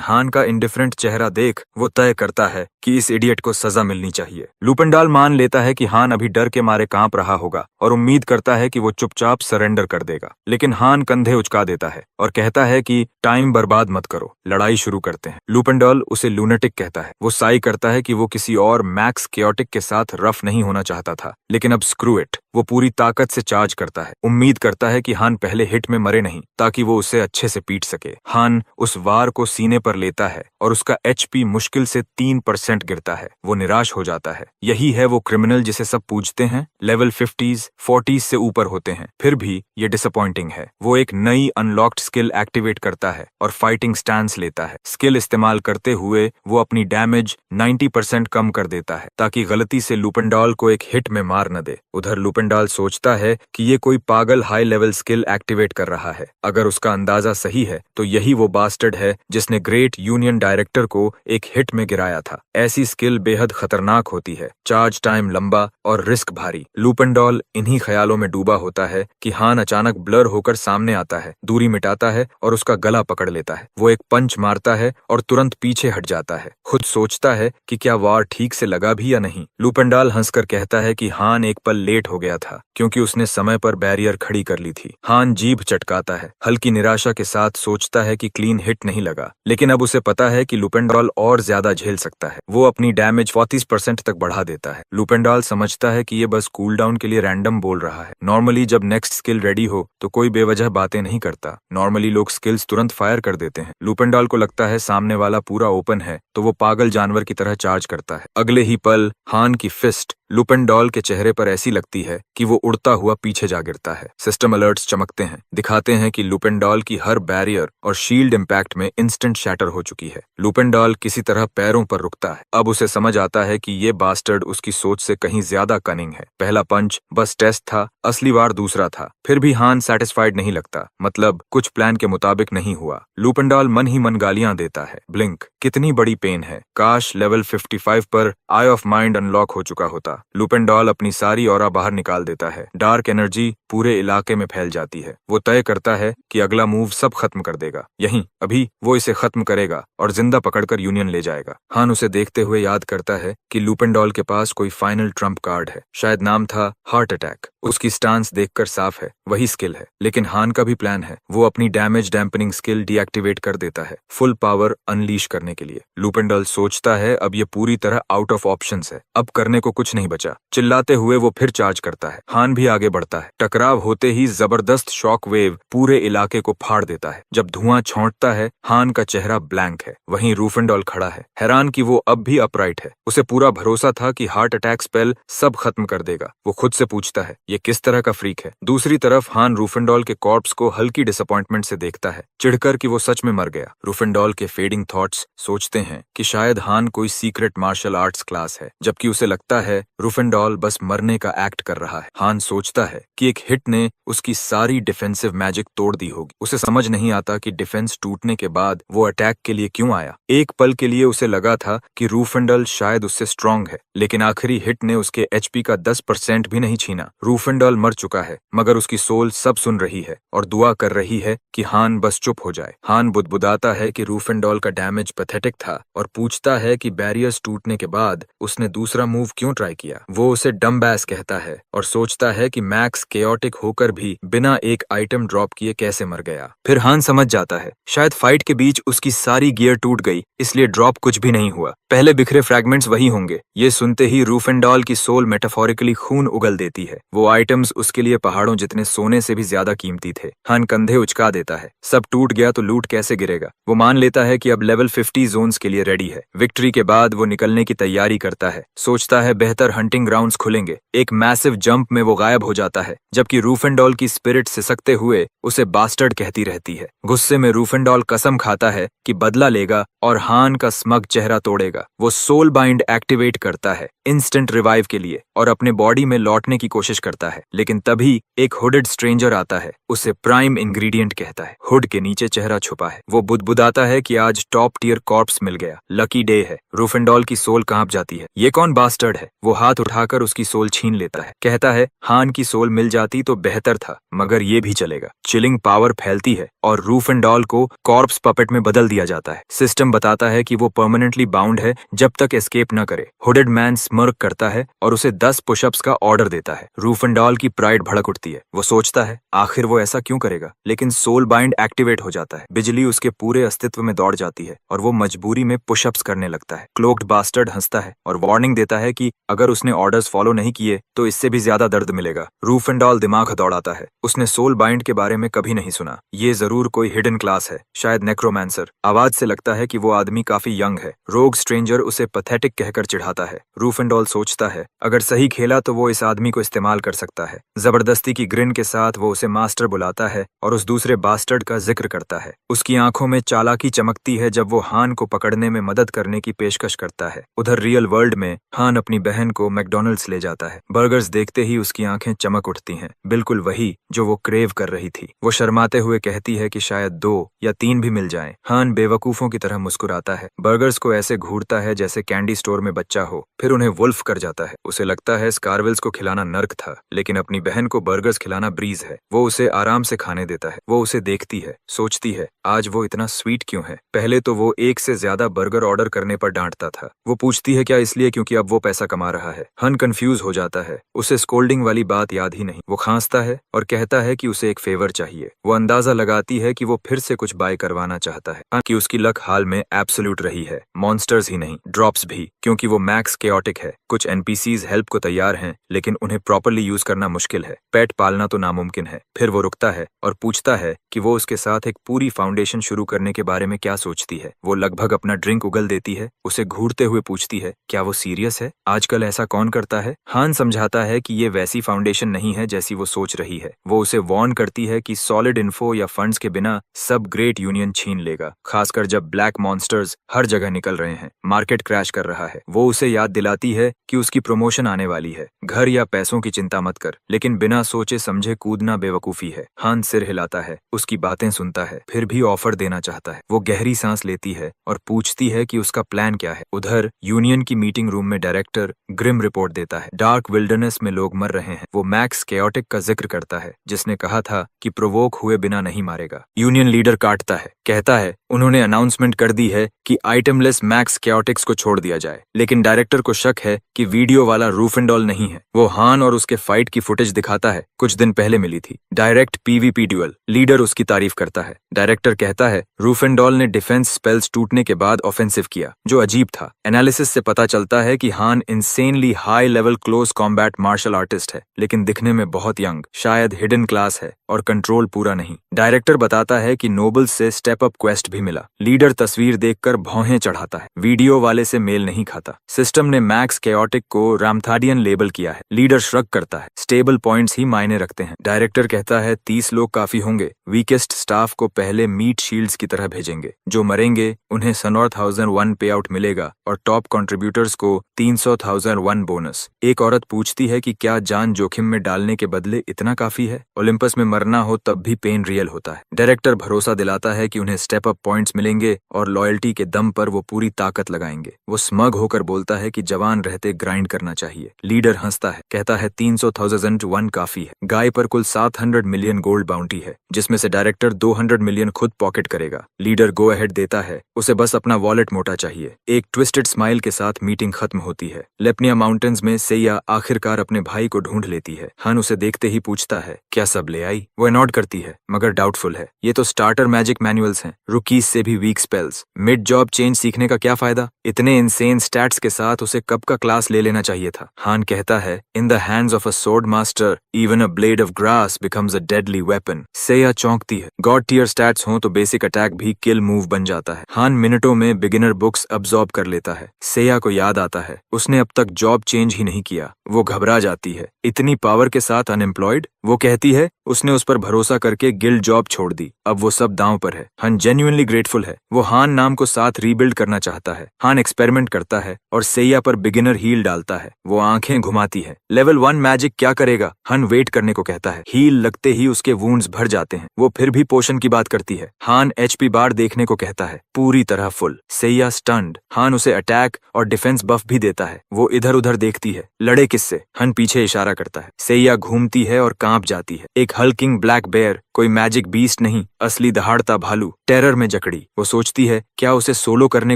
हान का इंडिफरेंट चेहरा देख वो तय करता है कि इस इडियट को सजा मिलनी चाहिए। लूपेंडॉल मान लेता है कि हान अभी डर के मारे कांप रहा होगा और उम्मीद करता है कि वो चुपचाप सरेंडर कर देगा, लेकिन हान कंधे उचका देता है और कहता है कि टाइम बर्बाद मत करो, लड़ाई शुरू करते हैं। लूपेंडॉल उसे लूनेटिक कहता है। वो साई करता है कि वो किसी और मैक्स केओटिक के साथ रफ नहीं होना चाहता था, लेकिन अब स्क्रू इट। वो पूरी ताकत से चार्ज करता है, उम्मीद करता है कि हान पहले हिट में मरे नहीं, ताकि वो उसे अच्छे से पीट सके। हान उस वार को सीने पर लेता है और उसका एचपी मुश्किल से 3% गिरता है। वो निराश हो जाता है। यही है वो क्रिमिनल जिसे सब पूछते हैं। लेवल 50s 40s से ऊपर होते हैं, फिर भी ये डिसअपॉइंटिंग है। वो एक नई अनलॉक्ड स्किल एक्टिवेट करता है और फाइटिंग स्टैंस लेता है। स्किल इस्तेमाल करते हुए वो अपनी डैमेज 90% कम कर देता है, ताकि गलती से लूपेंडॉल को एक हिट में मार न दे। उधर लूपेंडॉल सोचता है कि ये कोई पागल हाई लेवल स्किल एक्टिवेट कर रहा है। अगर उसका अंदाजा सही है तो यही वो बास्टर्ड है जिसने ग्रेट यूनियन डायरेक्टर को एक हिट में गिराया था। ऐसी स्किल बेहद खतरनाक होती है, चार्ज टाइम लंबा और रिस्क भारी। लूपेंडॉल इन्हीं ख्यालों में डूबा होता है कि हान अचानक ब्लर होकर सामने आता है, दूरी मिटाता है और उसका गला पकड़ लेता है। वो एक पंच मारता है और तुरंत पीछे हट जाता है। खुद सोचता है कि क्या वार ठीक से लगा भी या नहीं। लूपेंडॉल हंसकर कहता है कि हान एक पल लेट हो गया था, क्योंकि उसने समय पर बैरियर खड़ी कर ली थी। हान जीभ चटकाता है, हल्की निराशा के साथ सोचता है कि क्लीन हिट नहीं लगा, लेकिन अब उसे पता है कि लूपेंडॉल और ज्यादा झेल सकता है। वो अपनी डैमेज 40% तक बढ़ा देता है। लूपेंडॉल समझता है कि ये बस कूल डाउन के लिए रैंडम बोल रहा है। नॉर्मली जब नेक्स्ट स्किल रेडी हो तो कोई बेवजह बातें नहीं करता। नॉर्मली लोग स्किल्स तुरंत फायर कर देते हैं। लूपेंडॉल को लगता है सामने वाला पूरा ओपन है, तो वो पागल जानवर की तरह चार्ज करता है। अगले ही पल हान की फिस्ट लुपेंडॉल के चेहरे पर ऐसी लगती है कि वो उड़ता हुआ पीछे जा गिरता है। सिस्टम अलर्ट्स चमकते हैं, दिखाते हैं कि लुपेंडॉल की हर बैरियर और शील्ड इम्पैक्ट में इंस्टेंट शैटर हो चुकी है। लुपेंडॉल किसी तरह पैरों पर रुकता है। अब उसे समझ आता है कि ये बास्टर्ड उसकी सोच से कहीं ज्यादा कनिंग है। पहला पंच बस टेस्ट था, असली वार दूसरा था। फिर भी हान सेटिस्फाइड नहीं लगता, मतलब कुछ प्लान के मुताबिक नहीं हुआ। लुपेंडॉल मन ही मन गालियां देता है। ब्लिंक, कितनी बड़ी पेन है। काश लेवल 55 पर आई ऑफ माइंड अनलॉक हो चुका होता। लुपेंडॉल अपनी सारी ऑरा बाहर निकाल देता है। डार्क एनर्जी पूरे इलाके में फैल जाती है। वो तय करता है कि अगला मूव सब खत्म कर देगा। यहीं अभी वो इसे खत्म करेगा और जिंदा पकड़कर यूनियन ले जाएगा। हान उसे देखते हुए याद करता है कि लुपेंडॉल के पास कोई फाइनल ट्रम्प कार्ड है। शायद नाम था हार्ट अटैक। उसकी स्टांस देखकर साफ है, वही स्किल है। लेकिन हान का भी प्लान है। वो अपनी डैमेज डैम्पनिंग स्किल डीएक्टिवेट कर देता है, फुल पावर अनलीश करने के लिए। लुपेंडॉल सोचता है अब ये पूरी तरह आउट ऑफ ऑप्शंस है, अब करने को कुछ नहीं बचा। चिल्लाते हुए वो फिर चार्ज करता है। हान भी आगे बढ़ता है। टकराव होते ही जबरदस्त शॉक वेव पूरे इलाके को फाड़ देता है। जब धुआं छोंटता है, हान का चेहरा ब्लैंक है। वहीं रूफेंडॉल खड़ा है, हैरान कि वो अब भी अपराइट है। उसे पूरा भरोसा था कि हार्ट अटैक स्पेल सब खत्म कर देगा। वो खुद से पूछता है, ये किस तरह का फ्रीक है। दूसरी तरफ हान रूफेंडॉल के कॉर्प्स को हल्की डिसअपॉइंटमेंट से देखता है, चिढ़कर कि वो सच में मर गया। रूफेंडॉल के फेडिंग थॉट्स सोचते हैं कि शायद हान कोई सीक्रेट मार्शल आर्ट्स क्लास है, जबकि उसे लगता है रूफेंडॉल बस मरने का एक्ट कर रहा है। हान सोचता है कि एक हिट ने उसकी सारी डिफेंसिव मैजिक तोड़ दी होगी। उसे समझ नहीं आता कि डिफेंस टूटने के बाद वो अटैक के लिए क्यों आया। एक पल के लिए उसे लगा था कि रूफेंडॉल शायद उससे स्ट्रांग है, लेकिन आखिरी हिट ने उसके एचपी का 10% भी नहीं छीना। रूफेंडॉल मर चुका है, मगर उसकी सोल सब सुन रही है और दुआ कर रही है कि हान बस चुप हो जाए। हान बुदबुदाता है कि रूफेंडॉल का डैमेज पैथेटिक था और पूछता है कि बैरियर्स टूटने के बाद उसने दूसरा मूव क्यों ट्राई किया। वो उसे डम्बैस कहता है और सोचता है कि मैक्स केओटिक होकर भी बिना एक आइटम ड्रॉप किए कैसे मर गया। फिर हान समझ जाता है, शायद फाइट के बीच उसकी सारी गियर टूट गई, इसलिए ड्रॉप कुछ भी नहीं हुआ। पहले बिखरे फ्रैगमेंट्स वही होंगे। ये सुनते ही रूफेंडॉल की सोल मेटाफोरिकली खून उगल देती है। वो आइटम्स उसके लिए पहाड़ों जितने सोने से भी ज्यादा कीमती थे। हान कंधे उचका देता है। सब टूट गया तो लूट कैसे गिरेगा। वो मान लेता है कि अब लेवल 50 जोन्स के लिए रेडी है। विक्ट्री के बाद वो निकलने की तैयारी करता है। सोचता है बेहतर हंटिंग ग्राउंड्स खुलेंगे। एक मैसिव जंप में वो गायब हो जाता है, जबकि रूफेंडॉल की स्पिरिट सिसकते हुए उसे बास्टर्ड कहती रहती है। गुस्से में रूफेंडॉल कसम खाता है कि बदला लेगा और हान का स्मग चेहरा तोड़ेगा। वो सोल बाइंड एक्टिवेट करता है इंस्टेंट रिवाइव के लिए और अपने बॉडी में लौटने की कोशिश करता है। लेकिन तभी एक हुडेड स्ट्रेंजर आता है, उसे प्राइम इंग्रेडिएंट कहता है। हुड के नीचे चेहरा छुपा है। वो बुदबुदाता है कि आज टॉप टियर कॉर्प्स मिल गया, लकी डे है। रूफेंडॉल की सोल कांप जाती है। ये कौन बास्टर्ड है। वो हाथ उठाकर उसकी सोल छीन लेता है। कहता है हान की सोल मिल जाती तो बेहतर था, मगर ये भी चलेगा। चिलिंग पावर फैलती है और रूफेंडॉल को कॉर्प्स पपेट में बदल दिया जाता है। सिस्टम बताता है कि वो परमानेंटली बाउंड है जब तक एस्केप न करे। हुडेड मैन स्मर्क करता है और उसे 10 पुशअप्स का ऑर्डर देता है। रूफेंडॉल की प्राइड भड़क उठती है। वो सोचता है आखिर वो ऐसा क्यों करेगा, लेकिन सोल बाइंड एक्टिवेट हो जाता है। बिजली उसके पूरे अस्तित्व में दौड़ जाती है और वो मजबूरी में पुशअप्स करने लगता है। क्लोक्ड बास्टर्ड हंसता है और वार्निंग देता है कि अगर उसने ऑर्डर्स फॉलो नहीं किए तो इससे भी ज्यादा दर्द मिलेगा। रूफेंडॉल दिमाग दौड़ाता है। उसने सोल बाइंड के बारे में कभी नहीं सुना। ये जरूर कोई हिडन क्लास है, शायद नेक्रोमैंसर। आवाज से लगता है कि वो आदमी काफी यंग है। रोग स्ट्रेंजर उसे पैथेटिक कहकर चिढ़ाता है। रूफेंडॉल सोचता है अगर सही खेला तो वो इस आदमी को इस्तेमाल कर सकता है। जबरदस्ती की ग्रिन के साथ वो उसे मास्टर बुलाता है और उस दूसरे बास्टर्ड का जिक्र करता है। उसकी आंखों में चालाकी चमकती है जब वो हान को पकड़ने में मदद करने की पेशकश करता है। उधर रियल वर्ल्ड में हान अपनी बहन को मैकडॉनल्ड्स ले जाता है। बर्गर्स देखते ही उसकी आंखें चमक उठती हैं, बिल्कुल वही जो वो क्रेव कर रही थी। वो शर्माते हुए कहती है कि शायद 2 या 3 भी मिल जाएं। हान बेवकूफों की तरह मुस्कुराता है। बर्गर्स को ऐसे घूरता है जैसे कैंडी स्टोर में बच्चा हो, फिर उन्हें वुल्फ कर जाता है। उसे लगता है स्कारविल्स को खिलाना नर्क था, लेकिन अपनी बहन को बर्गर्स खिलाना ब्रीज है। वो उसे आराम से खाने देता है। वो उसे देखती है, सोचती है आज वो इतना स्वीट क्यों है। पहले तो वो 1 से ज्यादा बर्गर ऑर्डर करने पर डांटता था। वो पूछती है क्या इसलिए क्योंकि अब वो पैसा कमा रहा है। हन कंफ्यूज हो जाता है। उसे स्कोल्डिंग वाली बात याद ही नहीं। वो खांसता है और कहता है कि उसे एक फेवर चाहिए। वो अंदाजा लगाती है कि वो फिर से कुछ बाय करवाना चाहता है, कि उसकी लक हाल में एब्सोल्यूट रही है, मॉन्स्टर्स ही नहीं ड्रॉप्स भी, क्योंकि वो मैक्स केओटिक है। कुछ एनपीसीज हेल्प को तैयार हैं, लेकिन उन्हें प्रॉपरली यूज करना मुश्किल है। पेट पालना तो नामुमकिन है। फिर वो रुकता है और पूछता है कि वो उसके साथ एक पूरी फाउंडेशन शुरू करने के बारे में क्या सोचती है। वो लगभग अपना ड्रिंक उगल देती है, उसे घूरते हुए पूछती है क्या वो सीरियस है, आजकल ऐसा कौन करता है। हान समझाता है कि ये वैसी फाउंडेशन नहीं है जैसी वो सोच रही है। वो उसे वार्न करती है कि सॉलिड इन्फो या फंड्स के बिना सब ग्रेट यूनियन छीन लेगा, खासकर जब ब्लैक मॉन्स्टर्स हर जगह निकल रहे हैं, मार्केट क्रैश कर रहा है। वो उसे याद दिलाती है कि उसकी प्रमोशन आने वाली है, घर या पैसों की चिंता मत कर, लेकिन बिना सोचे समझे कूदना बेवकूफी है। हान सिर हिलाता है, उसकी बातें सुनता है, फिर भी ऑफर देना चाहता है। वो गहरी सांस लेती है और पूछती है कि उसका प्लान क्या है। उधर यूनियन की मीटिंग रूम में डायरेक्टर ग्रिम रिपोर्ट देता है, डार्क विल्डरनेस में लोग मर रहे हैं। वो मैक्स केओटिक का जिक्र करता है, जिसने कहा था कि प्रोवोक हुए बिना नहीं मारेगा। यूनियन लीडर काटता है, कहता है उन्होंने अनाउंसमेंट कर दी है कि आइटमलेस मैक्स केओटिक्स को छोड़ दिया जाए, लेकिन डायरेक्टर को शक है कि वीडियो वाला रूफेंडॉल नहीं है। वो हान और उसके फाइट की फुटेज दिखाता है, कुछ दिन पहले मिली थी, डायरेक्ट पीवीपी ड्यूअल। लीडर उसकी तारीफ करता है। डायरेक्टर कहता है रूफेंडॉल ने डिफेंस स्पेल्स टूटने के बाद ऑफेंसिव किया, जो अजीब था। एनालिसिस से पता चलता है कि Han insanely high level close combat martial artist है, लेकिन दिखने में बहुत यंग, शायद हिडन क्लास है और कंट्रोल पूरा नहीं। डायरेक्टर बताता है कि नोबल्स से स्टेप अप क्वेस्ट भी मिला। लीडर तस्वीर देखकर भौहें चढ़ाता है, वीडियो वाले से मेल नहीं खाता। सिस्टम ने मैक्स केओटिक को रामथाडियन लेबल किया है। लीडर श्रग करता है, स्टेबल पॉइंट्स ही मायने रखते हैं। डायरेक्टर कहता है 30 लोग काफी होंगे, वीकेस्ट स्टाफ को पहले मीट शील्ड्स की तरह भेजेंगे, जो मरेंगे उन्हें $100,001 पे आउट मिलेगा और टॉप कंट्रीब्यूटर्स को $300,001 बोनस। एक औरत पूछती है कि क्या जान जोखिम में डालने के बदले इतना काफी है, ओलंपस में मरना हो तब भी पेन रियल होता है। डायरेक्टर भरोसा दिलाता है कि उन्हें स्टेप अप पॉइंट्स मिलेंगे और लॉयल्टी के दम पर वो पूरी ताकत लगाएंगे। वो स्मग होकर बोलता है कि जवान रहते ग्राइंड करना चाहिए। लीडर हंसता है, कहता है 300,001 काफी है। गाय पर कुल 700 मिलियन गोल्ड बाउंटी है, जिसमें से डायरेक्टर 200 मिलियन खुद पॉकेट करेगा। लीडर गो अहेड देता है, उसे बस अपना वॉलेट मोटा चाहिए। एक ट्विस्टेड स्माइल के साथ मीटिंग खत्म होती है। लेपनिया माउंटेन्स में सेया आखिरकार अपने भाई को ढूंढ लेती है। हान उसे देखते ही पूछता है क्या सब ले आई। वो नॉट करती है, मगर डाउटफुल है। ये तो स्टार्टर मैजिक मैनुअल्स हैं, रुकीज से भी weak spells. Mid job change सीखने का क्या फायदा। इतने इंसेन स्टैट्स के साथ उसे कब का क्लास ले लेना चाहिए था। हान कहता है in the hands of a sword master even a blade of grass becomes a deadly weapon. Seya चौंकती है, गॉड टियर स्टैट्स हो तो बेसिक अटैक भी किल मूव बन जाता है। हान मिनटों में बिगिनर बुक्स अब्सॉर्ब कर लेता है। सेया को याद आता है उसने अब तक जॉब चेंज ही नहीं किया। वो घबरा जाती है, इतनी पावर के साथ अनएम्प्लॉयड। वो कहती है उसने उस पर भरोसा करके गिल्ड जॉब छोड़ दी, अब वो सब दांव पर है। हान जेन्युइनली ग्रेटफुल है। वो हान नाम को साथ रीबिल्ड करना चाहता है। हान एक्सपेरिमेंट करता है और सेया पर बिगिनर हील डालता है। वो आंखें घुमाती है। लेवल 1 मैजिक क्या करेगा। हान वेट करने को कहता है। हील लगते ही उसके वुंड्स भर जाते हैं। वो फिर भी पोशन की बात करती है। हान एचपी बार देखने को कहता है, पूरी तरह फुल। सेया स्टन्ड। हान उसे अटैक और डिफेंस बफ भी देता है। वो इधर उधर देखती है, लड़े किससे। हान पीछे इशारा करता है। सेया घूमती है और कांप जाती है। एक हल्किंग ब्लैक बेयर, कोई मैजिक बीस्ट नहीं, असली दहाड़ता भालू, टेरर में जकड़ी। वो सोचती है क्या उसे सोलो करने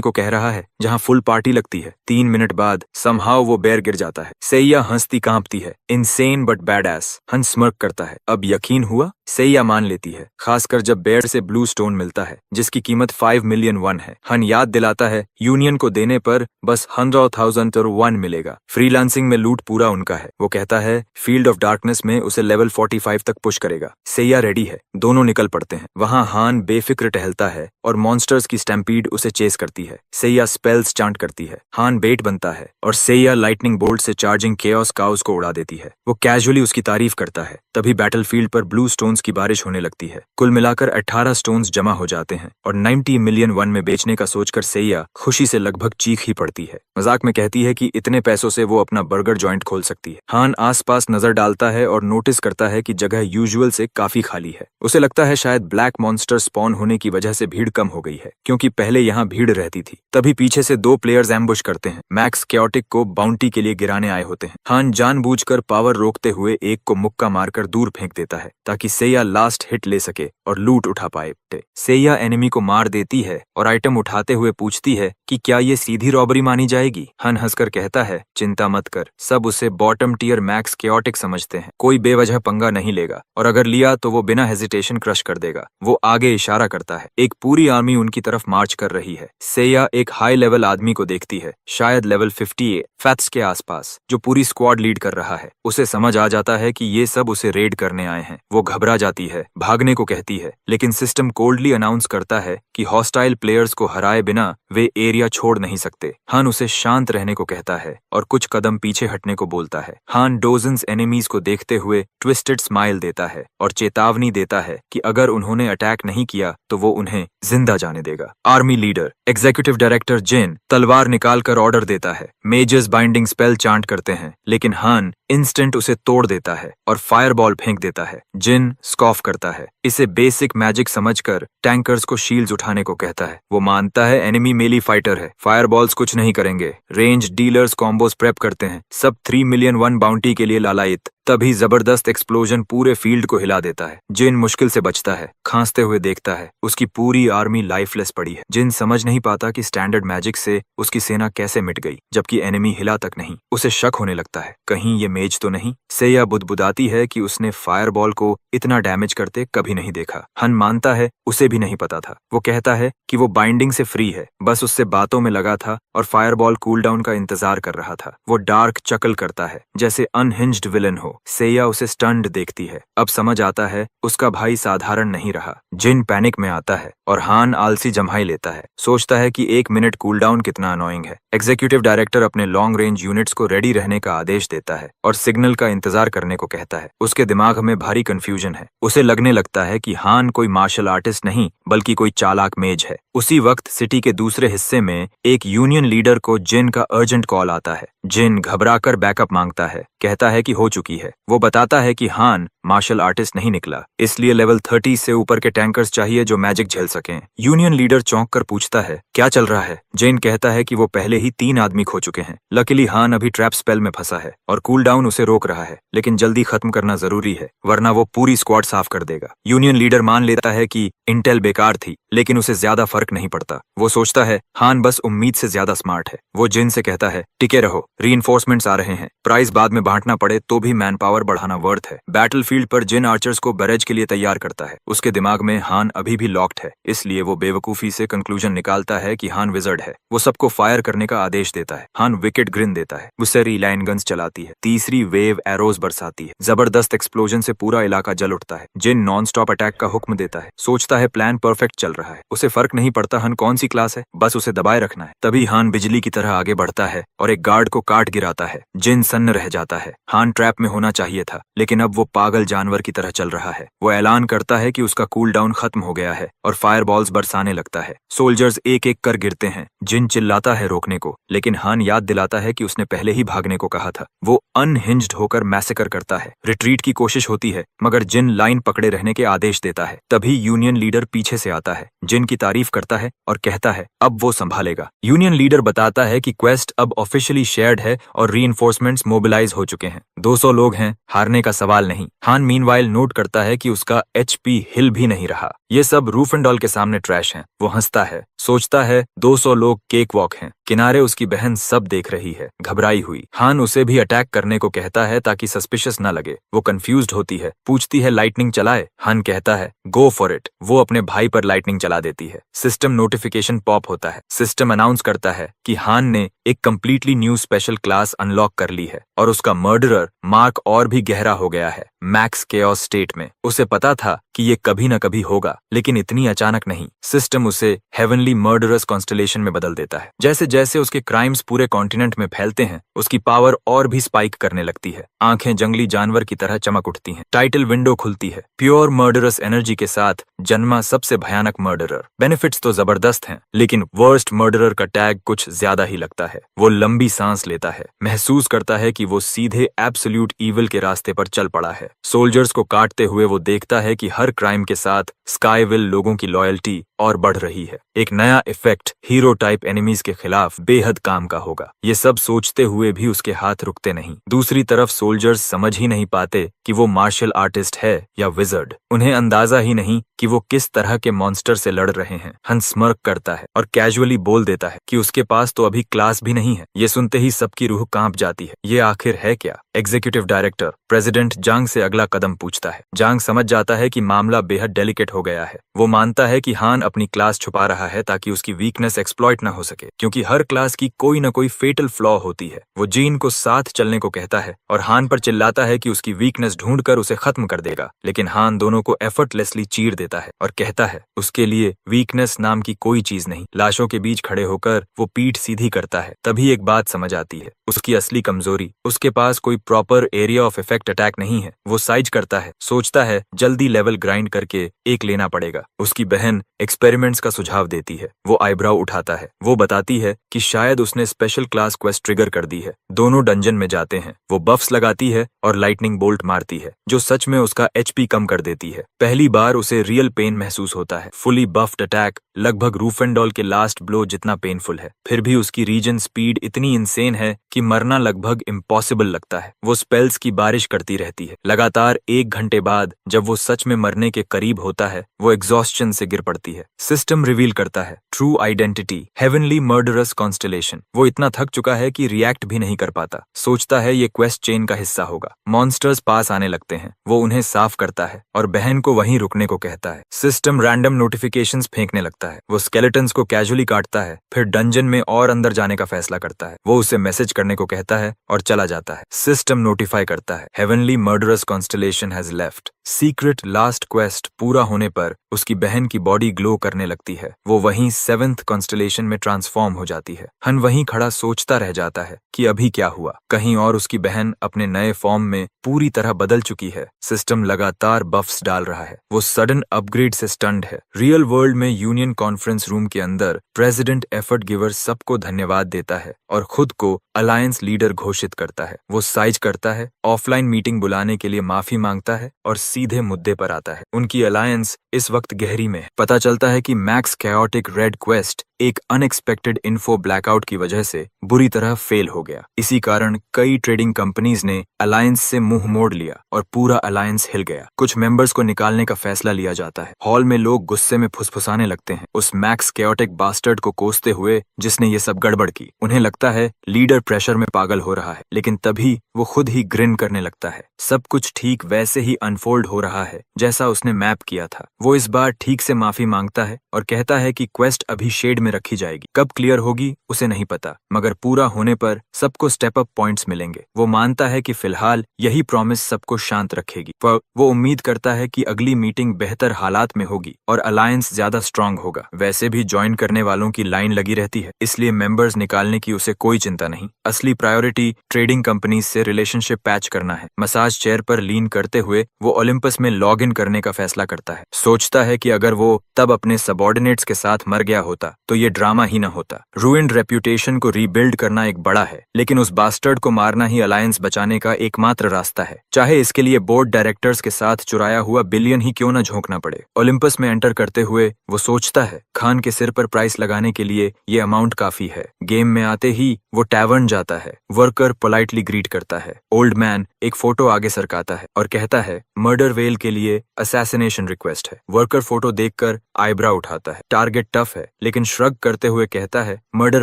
को कह रहा है, जहां फुल पार्टी लगती है। 3 मिनट बाद समहाउ वो बेयर गिर जाता है। सेया हंसती कांपती है। Insane but bad S. हन स्मर्क करता है। अब यकीन हुआ। सेया मान लेती है, खासकर जब बेयर से ब्लू स्टोन मिलता है, जिसकी कीमत 5 मिलियन वन है। हन याद दिलाता है यूनियन को देने पर बस 100,001 मिलेगा। फ्रीलांसिंग में लूट पूरा उनका है। वो कहता है फील्ड ऑफ डार्कनेस में उसे लेवल 45 तक पुश करेगा। सेया रेडी है। दोनों निकल पड़ते हैं। वहां हान बेफिक्र टहलता है और मॉन्स्टर्स की स्टैम्पीड उसे चेस करती है। सेया स्पेल्स चांट करती है। हान बेट बनता है और सेया लाइटनिंग बोल्ट से चार्जिंग केओस काउस को उड़ा देती है। वो कैजुअली उसकी तारीफ करता है। तभी बैटलफील्ड पर ब्लू स्टोन्स की बारिश होने लगती है। कुल मिलाकर 18 स्टोन्स जमा हो जाते हैं और 90 मिलियन वन में बेचने का सोचकर सेया खुशी से लगभग चीख ही पड़ती है। मजाक में कहती है कि इतने पैसों से वो अपना बर्गर जॉइंट खोल सकती है। हान आसपास नजर डालता है और नोटिस करता है कि जगह यूजुअल से काफी खाली है। उसे लगता है शायद ब्लैक मॉन्स्टर स्पॉन होने की वजह से भीड़ कम हो गई है, क्योंकि पहले यहाँ भीड़ रहती थी। तभी पीछे से 2 प्लेयर्स एम्बुश करते हैं। मैक्स केओटिक को बाउंटी के लिए गिराने आए होते हैं। हान जानबूझकर पावर रोकते हुए एक को मुक्का मारकर दूर फेंक देता है, ताकि सेया लास्ट हिट ले सके और लूट उठा पाए। सेया एनिमी को मार देती है और आइटम उठाते हुए पूछती है कि क्या ये सीधी रॉबरी मानी जाएगी। हन हंसकर कहता है चिंता मत कर, सब उसे बॉटम टियर मैक्स केओटिक समझते हैं, कोई बेवजह पंगा नहीं लेगा, और अगर लिया तो वो बिना हेजिटेशन क्रश कर देगा। वो आगे इशारा करता है। एक पूरी आर्मी उनकी तरफ मार्च कर रही है। सेया एक हाई लेवल आदमी को देखती है, शायद लेवल 58 फैट्स के आसपास, जो पूरी स्क्वाड लीड कर रहा है। उसे समझ आ जाता है कि ये सब उसे रेड करने आए हैं। वो घबरा जाती है, भागने को कहती है, लेकिन सिस्टम कोल्डली अनाउंस करता है कि हॉस्टाइल प्लेयर्स को हराए बिना वे एरिया छोड़ नहीं सकते। हान उसे शांत रहने को कहता है और कुछ कदम पीछे हटने को बोलता है। हान डोजन्स एनिमीज को देखते हुए ट्विस्टेड स्माइल देता है और चेतावनी देता है कि अगर उन्होंने अटैक नहीं किया तो वो उन्हें जिंदा जाने देगा। आर्मी लीडर एग्जीक्यूटिव डायरेक्टर जिन तलवार निकालकर ऑर्डर देता है। मेजर्स बाइंडिंग स्पेल चांट करते हैं, लेकिन हान इंस्टेंट उसे तोड़ देता है और फायरबॉल फेंक देता है। जिन स्कॉफ करता है, इसे बेसिक मैजिक समझकर टैंकर्स को शील्ड्स उठाने को कहता है। वो मानता है एनिमी मेली फाइटर है, फायरबॉल्स कुछ नहीं करेंगे। रेंज डीलर्स कॉम्बोस प्रेप करते हैं, सब 3 मिलियन 1 बाउंटी के लिए लालायित। तभी जबरदस्त एक्सप्लोजन पूरे फील्ड को हिला देता है। जिन मुश्किल से बचता है, खांसते हुए देखता है उसकी पूरी आर्मी लाइफलेस पड़ी है। जिन समझ नहीं पाता कि स्टैंडर्ड मैजिक से उसकी सेना कैसे मिट गई, जबकि एनिमी हिला तक नहीं। उसे शक होने लगता है, कहीं ये मेज तो नहीं। सेया बुदबुदाती है कि उसने फायरबॉल को इतना डैमेज करते कभी नहीं देखा। हन मानता है उसे भी नहीं पता था। वो कहता है कि वो बाइंडिंग से फ्री है, बस उससे बातों में लगा था और फायरबॉल कूलडाउन का इंतजार कर रहा था। वो डार्क चकल करता है जैसे अनहिंज्ड विलन हो। सेया उसे स्टन्ड देखती है। अब समझ आता है उसका भाई साधारण नहीं रहा। जिन पैनिक में आता है और हान आलसी जम्हाई लेता है। सोचता है कि 1 मिनट कूलडाउन कितना अनोइंग है। एग्जीक्यूटिव डायरेक्टर अपने लॉन्ग रेंज यूनिट्स को रेडी रहने का आदेश देता है और सिग्नल का इंतजार करने को कहता है। उसके दिमाग में भारी कंफ्यूजन है। उसे लगने लगता है कि हान कोई मार्शल आर्टिस्ट नहीं बल्कि कोई चालाक मेज है। उसी वक्त सिटी के दूसरे हिस्से में एक यूनियन लीडर को जिन का अर्जेंट कॉल आता है। जिन घबराकर बैकअप मांगता है, कहता है कि हो चुकी है। वो बताता है कि हान मार्शल आर्टिस्ट नहीं निकला, इसलिए लेवल 30 से ऊपर के टैंकर्स चाहिए जो मैजिक झेल सकें। यूनियन लीडर चौंक कर पूछता है, क्या चल रहा है? जिन कहता है कि वो पहले ही 3 आदमी खो चुके हैं। लकीली हान अभी ट्रैप स्पेल में फंसा है और कूलडाउन उसे रोक रहा है, लेकिन जल्दी खत्म करना जरूरी है वरना वो पूरी स्क्वाड साफ कर देगा। यूनियन लीडर मान लेता है कि इंटेल बेकार थी, लेकिन उसे ज्यादा फर्क नहीं पड़ता। वो सोचता है हान बस उम्मीद से ज्यादा स्मार्ट है। वो जिन से कहता है, टिके रहो, रीइंफोर्समेंट्स आ रहे हैं। प्राइस बाद में बांटना पड़े तो भी मैन पावर बढ़ाना वर्थ है। बैटलफील्ड पर जिन आर्चर्स को बैरेज के लिए तैयार करता है। उसके दिमाग में हान अभी भी लॉक्ड है, इसलिए वो बेवकूफी से कंक्लूजन निकालता है कि हान विजर्ड है। वो सबको फायर करने का आदेश देता है। हान विकेट ग्रिन देता है। बुसेरी लाइन गन्स चलाती है। तीसरी वेव एरोज बरसाती है। जबरदस्त एक्सप्लोजन से पूरा इलाका जल उठता है। जिन नॉन स्टॉप अटैक का हुक्म देता है। सोचता है प्लान परफेक्ट चल रहा है। उसे फर्क नहीं पड़ता हान कौन सी क्लास है, बस उसे दबाए रखना है। तभी हान बिजली की तरह आगे बढ़ता है और एक गार्ड को काट गिराता है। जिन सन्न रह जाता है। हान ट्रैप में होना चाहिए था, लेकिन अब वो पागल जानवर की तरह चल रहा है। वो ऐलान करता है कि उसका कूल डाउन खत्म हो गया है और फायरबॉल्स बरसाने लगता है। सोल्जर्स एक एक कर गिरते हैं। जिन चिल्लाता है रोकने को, लेकिन हान याद दिलाता है कि उसने पहले ही भागने को कहा था। वो अनहिंज्ड होकर मैसेकर करता है। रिट्रीट की कोशिश होती है, मगर जिन लाइन पकड़े रहने के आदेश देता है। तभी यूनियन लीडर पीछे से आता है। जिन की तारीफ करता है और कहता है अब वो संभालेगा। यूनियन लीडर बताता है कि क्वेस्ट अब ऑफिशियली शेयर्ड है और रीइंफोर्समेंट्स मोबिलाइज हो चुके हैं। 200 लोग हैं, हारने का सवाल नहीं। हान मीनवाइल नोट करता है कि उसका HP हिल भी नहीं रहा। ये सब रूफेंडॉल के सामने ट्रैश हैं। वो हंसता है, सोचता है 200 लोग केक वॉक हैं। किनारे उसकी बहन सब देख रही है, घबराई हुई। हान उसे भी अटैक करने को कहता है ताकि सस्पिशियस न लगे। वो कंफ्यूज्ड होती है, पूछती है लाइटनिंग चलाए? हान कहता है गो फॉर इट। वो अपने भाई पर लाइटनिंग चला देती है। सिस्टम नोटिफिकेशन पॉप होता है। सिस्टम अनाउंस करता है कि हान ने एक completely new special class unlock कर ली है और उसका मर्डरर मार्क और भी गहरा हो गया है, मैक्स केओस स्टेट में। उसे पता था कि ये कभी न कभी होगा, लेकिन इतनी अचानक नहीं। सिस्टम उसे हेवनली मर्डरस कॉन्स्टलेशन में बदल देता है। जैसे जैसे उसके क्राइम्स पूरे कॉन्टिनेंट में फैलते हैं, उसकी पावर और भी स्पाइक करने लगती है। आंखें जंगली जानवर की तरह चमक उठती हैं। टाइटल विंडो खुलती है, प्योर मर्डरस एनर्जी के साथ जन्मा सबसे भयानक मर्डरर। बेनिफिट्स तो जबरदस्त हैं, लेकिन वर्स्ट मर्डरर का टैग कुछ ज्यादा ही लगता है। वो लंबी सांस लेता है, महसूस करता है कि वो सीधे एब्सोल्यूट ईविल के रास्ते पर चल पड़ा है। सोल्जर्स को काटते हुए वो देखता है कि हर क्राइम के साथ स्काईविल लोगों की लॉयल्टी और बढ़ रही है। एक नया इफेक्ट हीरो टाइप एनिमीज के खिलाफ बेहद काम का होगा। ये सब सोचते हुए भी उसके हाथ रुकते नहीं। दूसरी तरफ सोल्जर्स समझ ही नहीं पाते कि वो मार्शल आर्टिस्ट है या विजर्ड। उन्हें अंदाजा ही नहीं कि वो किस तरह के मॉन्स्टर से लड़ रहे हैं। हन स्मर्क करता है और कैजुअली बोल देता है कि उसके पास तो अभी क्लास भी नहीं है। ये सुनते ही सबकी रूह कांप जाती है। ये आखिर है क्या? एग्जीक्यूटिव डायरेक्टर प्रेसिडेंट जांग से अगला कदम पूछता है। जांग समझ जाता है कि मामला बेहद डेलिकेट हो गया है। वो मानता है कि हान अपनी क्लास छुपा रहा है ताकि उसकी वीकनेस एक्सप्लॉइट न हो सके, क्योंकि हर क्लास की कोई न कोई फेटल फ्लॉ होती है। वो जीन को साथ चलने को कहता है और हान पर चिल्लाता है कि उसकी वीकनेस ढूंढकर उसे खत्म कर देगा, लेकिन हान दोनों को एफर्टलेसली चीर देता है और कहता है उसके लिए वीकनेस नाम की कोई चीज नहीं। लाशों के बीच खड़े होकर वो पीठ सीधी करता है। तभी एक बात समझ आती है, उसकी असली कमजोरी। उसके पास कोई proper area of effect attack नहीं है। वो साइज करता है, सोचता है जल्दी लेवल ग्राइंड करके एक लेना पड़ेगा। उसकी बहन एक्सपेरिमेंट्स का सुझाव देती है। वो आईब्राउ उठाता है। वो बताती है कि शायद उसने स्पेशल क्लास क्वेस्ट ट्रिगर कर दी है। दोनों डंजन में जाते हैं। वो बफ्स लगाती है और लाइटनिंग बोल्ट मारती है, जो सच में उसका एचपी कम कर देती है। पहली बार उसे रियल पेन महसूस होता है। फुली बफ्ड अटैक लगभग रूफेंडॉल के लास्ट ब्लो जितना पेनफुल है। फिर भी उसकी रीजन स्पीड इतनी इंसेन है कि मरना लगभग इम्पॉसिबल लगता है। वो स्पेल्स की बारिश करती रहती है। लगातार 1 घंटे बाद जब वो सच में मरने के करीब होता है, वो एग्जॉस्शन से गिर पड़ती है। सिस्टम रिवील करता है true identity, heavenly murderous constellation. वो इतना थक चुका है कि रिएक्ट भी नहीं कर पाता। सोचता है ये क्वेस्ट चेन का हिस्सा होगा। मॉन्स्टर्स पास आने लगते हैं। वो उन्हें साफ करता है और बहन को वहीं रुकने को कहता है। सिस्टम रैंडम नोटिफिकेशंस फेंकने लगता है। वो स्केलेटन्स को कैजुअली काटता है, फिर डंजन में और अंदर जाने का फैसला करता है। वो उसे मैसेज करने को कहता है और चला जाता है। सिस्टम नोटिफाई करता है heavenly murderous constellation has left. Secret last quest पूरा होने पर उसकी बहन की बॉडी ग्लो करने लगती है। वो वहीं 7th कॉन्स्टलेशन में ट्रांसफॉर्म हो जाती है। हन वहीं खड़ा सोचता रह जाता है कि अभी क्या हुआ। कहीं और उसकी बहन अपने नए फॉर्म में पूरी तरह बदल चुकी है। सिस्टम लगातार बफ्स डाल रहा है। वो सडन अपग्रेड से स्टन्ड है। रियल वर्ल्ड में यूनियन कॉन्फ्रेंस रूम के अंदर प्रेसिडेंट एफर्ट गिवर सबको धन्यवाद देता है और खुद को अलायंस लीडर घोषित करता है। वो साइज करता है, ऑफलाइन मीटिंग बुलाने के लिए माफी मांगता है और सीधे मुद्दे पर आता है। उनकी अलायंस इस वक्त गहरी में है। पता चलता है कि मैक्स कैओटिक रेड क्वेस्ट एक अनएक्सपेक्टेड इन्फो ब्लैकआउट की वजह से बुरी तरह फेल हो गया। इसी कारण कई ट्रेडिंग कंपनीज ने अलायंस से मुंह मोड़ लिया और पूरा अलायंस हिल गया। कुछ मेंबर्स को निकालने का फैसला लिया जाता है। हॉल में लोग गुस्से में फुसफुसाने लगते हैं, उस मैक्स कैओटिक बास्टर्ड को कोसते हुए जिसने ये सब गड़बड़ की। उन्हें लगता है लीडर प्रेशर में पागल हो रहा है, लेकिन तभी वो खुद ही ग्रिन करने लगता है। सब कुछ ठीक वैसे ही अनफोल्ड हो रहा है जैसा उसने मैप किया था। वो इस बार ठीक से माफी मांगता है और कहता है कि क्वेस्ट अभी शेड में रखी जाएगी। कब क्लियर होगी उसे नहीं पता, मगर पूरा होने पर सबको स्टेप अप पॉइंट्स मिलेंगे। वो मानता है कि फिलहाल यही प्रॉमिस सबको शांत रखेगी, पर वो उम्मीद करता है कि अगली मीटिंग बेहतर हालात में होगी और अलायंस ज्यादा स्ट्रांग होगा। वैसे भी ज्वाइन करने वालों की लाइन लगी रहती है, इसलिए मेंबर्स निकालने की उसे कोई चिंता नहीं। असली प्रायोरिटी ट्रेडिंग कंपनी से रिलेशनशिप पैच करना है। मसाज चेयर पर लीन करते हुए वो ओलंपस में लॉग इन करने का फैसला करता है। सोचता है कि अगर वो तब अपने सबऑर्डिनेट्स के साथ मर गया होता तो ये ड्रामा ही न होता। रूइंड रेप्यूटेशन को रीबिल्ड करना एक बड़ा है, लेकिन उस बास्टर्ड को मारना ही अलायंस बचाने का एकमात्र रास्ता है, चाहे इसके लिए बोर्ड डायरेक्टर्स के साथ चुराया हुआ बिलियन ही क्यों न झोंकना पड़े। ओलंपस में एंटर करते हुए वो सोचता है खान के सिर पर प्राइस लगाने के लिए ये अमाउंट काफी है। गेम में आते ही वो टैवर्न जाता है। वर्कर पोलाइटली ग्रीट करता है। ओल्ड मैन एक फोटो आगे सरकाता है और कहता है मर्डर वेल के लिए असैसिनेशन रिक्वेस्ट है। वर्कर फोटो देखकर आईब्रा उठाता है। टारगेट टफ है, लेकिन श्रग करते हुए कहता है मर्डर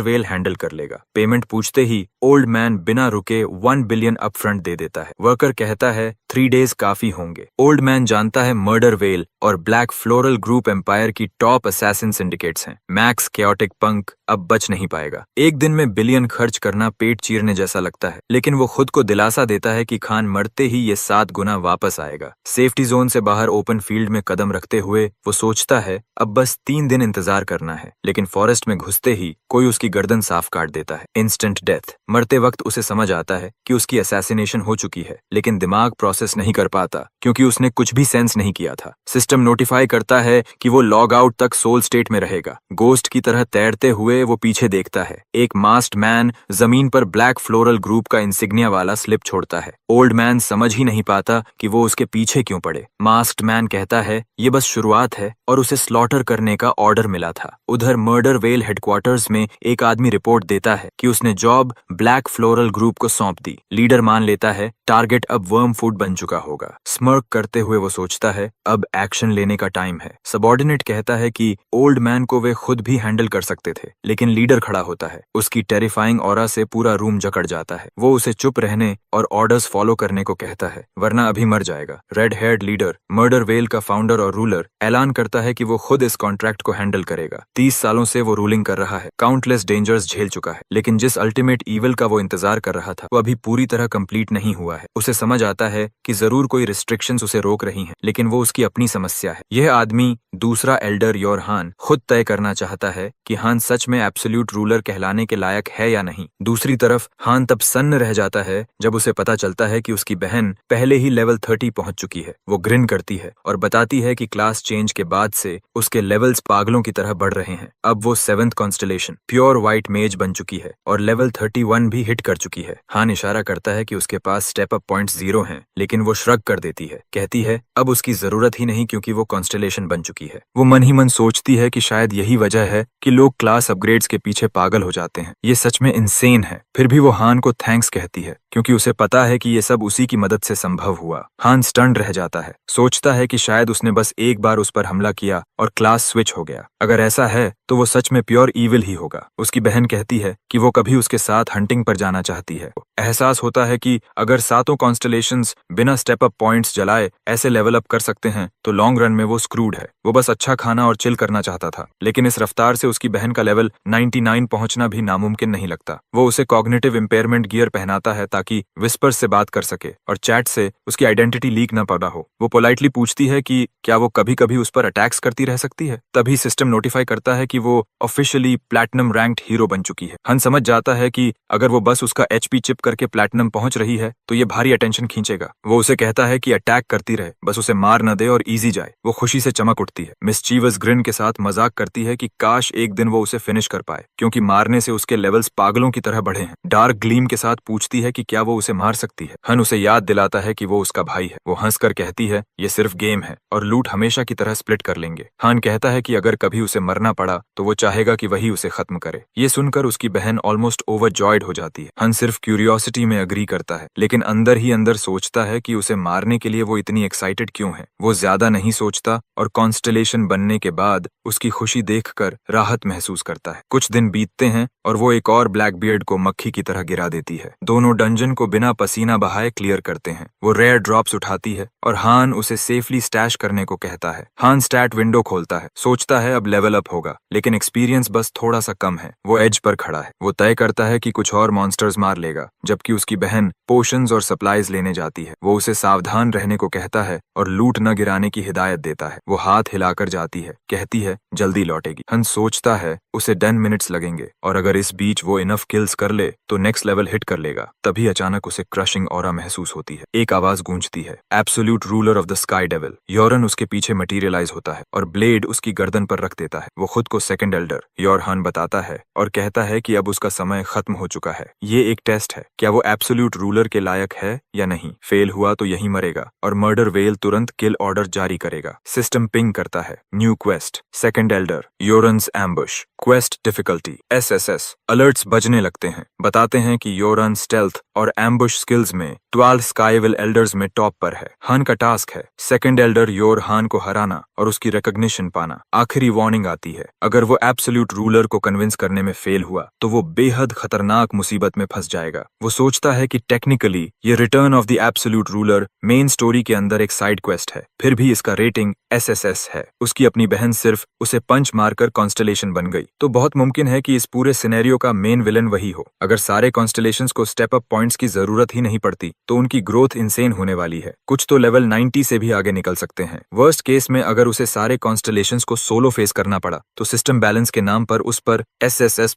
वेल हैंडल कर लेगा। पेमेंट पूछते ही ओल्ड मैन बिना रुके 1 बिलियन अपफ्रंट दे देता है। वर्कर कहता है 3 डेज काफी होंगे। ओल्ड मैन जानता है मर्डर वेल और ब्लैक फ्लोरल ग्रुप एम्पायर की टॉप असैसिन सिंडिकेट्स हैं। मैक्स कैओटिक पंक अब बच नहीं पाएगा। एक दिन में बिलियन खर्च करना पेट चीरने जैसा लगता है, लेकिन वो खुद को दिलासा देता है कि खान मरते ही ये 7 गुना वापस आएगा। सेफ्टी जोन से बाहर ओपन फील्ड में कदम रखते हुए वो सोचता है अब बस 3 दिन इंतजार करना है, लेकिन फॉरेस्ट में घुसते ही कोई उसकी गर्दन साफ काट देता है। Instant death. मरते वक्त उसे समझ आता है कि उसकी असैसिनेशन हो चुकी है, लेकिन दिमाग प्रोसेस नहीं कर पाता क्योंकि उसने कुछ भी सेंस नहीं किया था। सिस्टम नोटिफाई करता है कि वो लॉग आउट तक सोल स्टेट में रहेगा। गोस्ट की तरह तैरते हुए वो पीछे देखता है। एक मास्क्ड मैन जमीन पर ब्लैक फ्लोरल ग्रुप का इंसिग्निया वाला स्लिप छोड़ता है। ओल्ड मैन समझ ही नहीं पाता कि वो उसके पीछे क्यों पड़े। मास्क्ड मैन कहता है ये बस शुरुआत है और उसे स्लॉटर करने का ऑर्डर मिला था। उधर मर्डर मर्डर वेल हेडक्वार्टर्स में एक आदमी रिपोर्ट देता है कि उसने जॉब ब्लैक फ्लोरल ग्रुप को सौंप दी। लीडर मान लेता है टारगेट अब वर्म फूड बन चुका होगा। स्मर्क करते हुए वो सोचता है अब एक्शन लेने का टाइम है। सबॉर्डिनेट कहता है कि ओल्ड मैन को वे खुद भी हैंडल कर सकते थे, लेकिन लीडर खड़ा होता है। उसकी टेरिफाइंग ऑरा से पूरा रूम जकड़ जाता है। वो उसे चुप रहने और ऑर्डर्स फॉलो करने को कहता है, वरना अभी मर जाएगा। Red heard leader, murder well का फाउंडर और रूलर, ऐलान करता है कि वो खुद इस कॉन्ट्रैक्ट को हैंडल करेगा। 30 सालों से वो रूलिंग कर रहा है, काउंटलेस डेंजर्स झेल चुका है, लेकिन जिस अल्टीमेट ईविल का वो इंतजार कर रहा था वो अभी पूरी तरह कंप्लीट नहीं हुआ है। उसे समझ आता है कि जरूर कोई रिस्ट्रिक्शंस उसे रोक रही हैं, लेकिन वो उसकी अपनी समस्या है। यह आदमी, दूसरा एल्डर योर हान, खुद तय करना चाहता है कि हान सच में एब्सोल्यूट रूलर कहलाने के लायक है या नहीं। दूसरी तरफ हान तब सन्न रह जाता है जब उसे पता चलता है कि उसकी बहन पहले ही लेवल 30 पहुंच चुकी है। वो ग्रिन करती है और बताती है कि क्लास चेंज के बाद से उसके लेवल्स पागलों की तरह बढ़ रहे हैं। अब वो 7th कॉन्स्टलेशन प्योर व्हाइट मेज बन चुकी है और लेवल 31 भी हिट कर चुकी है। हान इशारा करता है कि उसके पास स्टेप अप पॉइंट्स 0 हैं, लेकिन वो श्रग कर देती है, कहती है अब उसकी जरूरत ही नहीं क्योंकि वो कॉन्स्टलेशन बन चुकी है। वो मन ही मन सोचती है कि शायद यही वजह है कि लोग क्लास अपग्रेड्स के पीछे पागल हो जाते हैं। ये सच में इंसेन है। फिर भी वो हान को थैंक्स कहती है क्योंकि उसे पता है कि ये सब उसी की मदद से संभव हुआ। हान स्टन्ड रह जाता है, सोचता है कि शायद उसने बस एक बार उस पर हमला किया और क्लास स्विच हो गया। अगर ऐसा है तो वो सच में प्योर ईविल ही होगा। उसकी बहन कहती है कि वो कभी उसके साथ हंटिंग पर जाना चाहती है। एहसास होता है कि अगर 7 कॉन्स्टलेशंस बिना स्टेप अप पॉइंट्स जलाए ऐसे लेवल अप कर सकते हैं तो लॉन्ग रन में वो स्क्रूड है। वो बस अच्छा खाना और चिल करना चाहता था, लेकिन इस रफ्तार से उसकी बहन का लेवल 99 पहुंचना भी नामुमकिन नहीं लगता। वो उसे कॉग्निटिव इम्पेयरमेंट गियर पहनाता है ताकि विस्पर से बात कर सके और चैट से उसकी आइडेंटिटी लीक न पड़ा हो। वो पोलाइटली पूछती है कि क्या वो कभी कभी उस पर अटैक्स करती रह सकती है। तभी सिस्टम नोटिफाई करता है कि वो ऑफिशियली प्लैटिनम रैंक्ड हीरो बन चुकी है। हन समझ जाता है कि अगर वो बस उसका एचपी चिप करके प्लैटिनम पहुंच रही है तो ये भारी अटेंशन खींचेगा। वो उसे कहता है कि अटैक करती रहे, बस उसे मार न दे और इजी जाए। वो खुशी से चमक उठती है, मिस्चीवस ग्रिन के साथ मजाक करती है कि काश एक दिन वो उसे फिनिश कर पाए, क्योंकि मारने से उसके लेवल्स पागलों की तरह बढ़े हैं। डार्क ग्लीम के साथ पूछती है कि क्या वो उसे मार सकती है। हन उसे याद दिलाता है कि वो उसका भाई है। वो हंसकर कहती है ये सिर्फ गेम है और लूट हमेशा की तरह स्प्लिट कर लेंगे। हान कहता है कि अगर कभी उसे मरना पड़ा तो वो चाहेगा कि वही उसे खत्म करे। ये सुनकर उसकी बहन ऑलमोस्ट ओवरजॉयड हो जाती है। हन सिर्फ क्यूरियोसिटी में अग्री करता है, लेकिन अंदर ही अंदर सोचता है कि उसे मारने के लिए वो इतनी एक्साइटेड क्यों है। वो ज्यादा नहीं सोचता और कॉन्स्टलेशन बनने के बाद उसकी खुशी देखकर राहत महसूस करता है। कुछ दिन बीतते हैं और वो एक और ब्लैक बियर्ड को मक्खी की तरह गिरा देती है। दोनों डंजन को बिना पसीना बहाए क्लियर करते हैं। वो रेयर ड्रॉप्स उठाती है और हान उसे सेफली स्टैश करने को कहता है। हान स्टैट विंडो खोलता है, सोचता है अब लेवल अप होगा, लेकिन एक्सपीरियंस बस थोड़ा सा कम है। वो एज पर खड़ा है। वो तय करता है कि कुछ और मॉन्स्टर्स मार लेगा, जबकि उसकी बहन पोशंस और सप्लाईज लेने जाती है। वो उसे सावधान रहने को कहता है और लूट न गिराने की हिदायत देता है। वो हाथ हिलाकर जाती है, कहती है जल्दी लौटेगी। हन सोचता है उसे 10 मिनट्स लगेंगे और अगर इस बीच वो इनफ किल्स कर ले तो नेक्स्ट लेवल हिट कर लेगा। तभी अचानक उसे क्रशिंग ऑरा महसूस होती है। एक आवाज गूंजती है, absolute ruler of the sky devil. Yoren उसके पीछे मटीरियलाइज होता है और ब्लेड उसकी गर्दन पर रख देता है। वो खुद को सेकंड एल्डर योरहान बताता है और कहता है कि अब उसका समय खत्म हो चुका है। ये एक टेस्ट है, क्या वो एब्सोल्यूट रूलर के लायक है या नहीं। फेल हुआ तो यही मरेगा और मर्डर वेल तुरंत किल ऑर्डर जारी करेगा। सिस्टम पिंग करता है, new quest, second elder, Yoren's ambush, quest difficulty SSS। Alerts बजने लगते हैं, बताते हैं कि योरन स्टेल्थ और एम्बुश स्किल्स में 12 स्काईविल एल्डर्स में टॉप पर है। हान का टास्क है सेकंड एल्डर योर हान को हराना और उसकी रिकॉग्निशन पाना। आखिरी वार्निंग आती है, अगर वो एब्सोल्यूट रूलर को कन्विंस करने में फेल हुआ तो वो बेहद खतरनाक मुसीबत में फंस जाएगा। वो सोचता है कि टेक्निकली ये return of the absolute ruler main story के अंदर एक साइड क्वेस्ट है, फिर भी इसका रेटिंग SSS है। उसकी अपनी बहन सिर्फ उसे पंच मारकर कॉन्स्टलेशन बन गई, तो बहुत मुमकिन है कि इस पूरे सिनेरियो का मेन विलन वही हो। अगर सारे कॉन्स्टलेशंस को स्टेप अप पॉइंट्स की जरूरत ही नहीं पड़ती तो उनकी ग्रोथ इंसेन होने वाली है। कुछ तो लेवल 90 से भी आगे निकल सकते हैं। वर्स्ट केस में अगर उसे सारे कॉन्स्टलेशंस को सोलो फेस करना पड़ा तो सिस्टम बैलेंस के नाम पर उस पर SSS++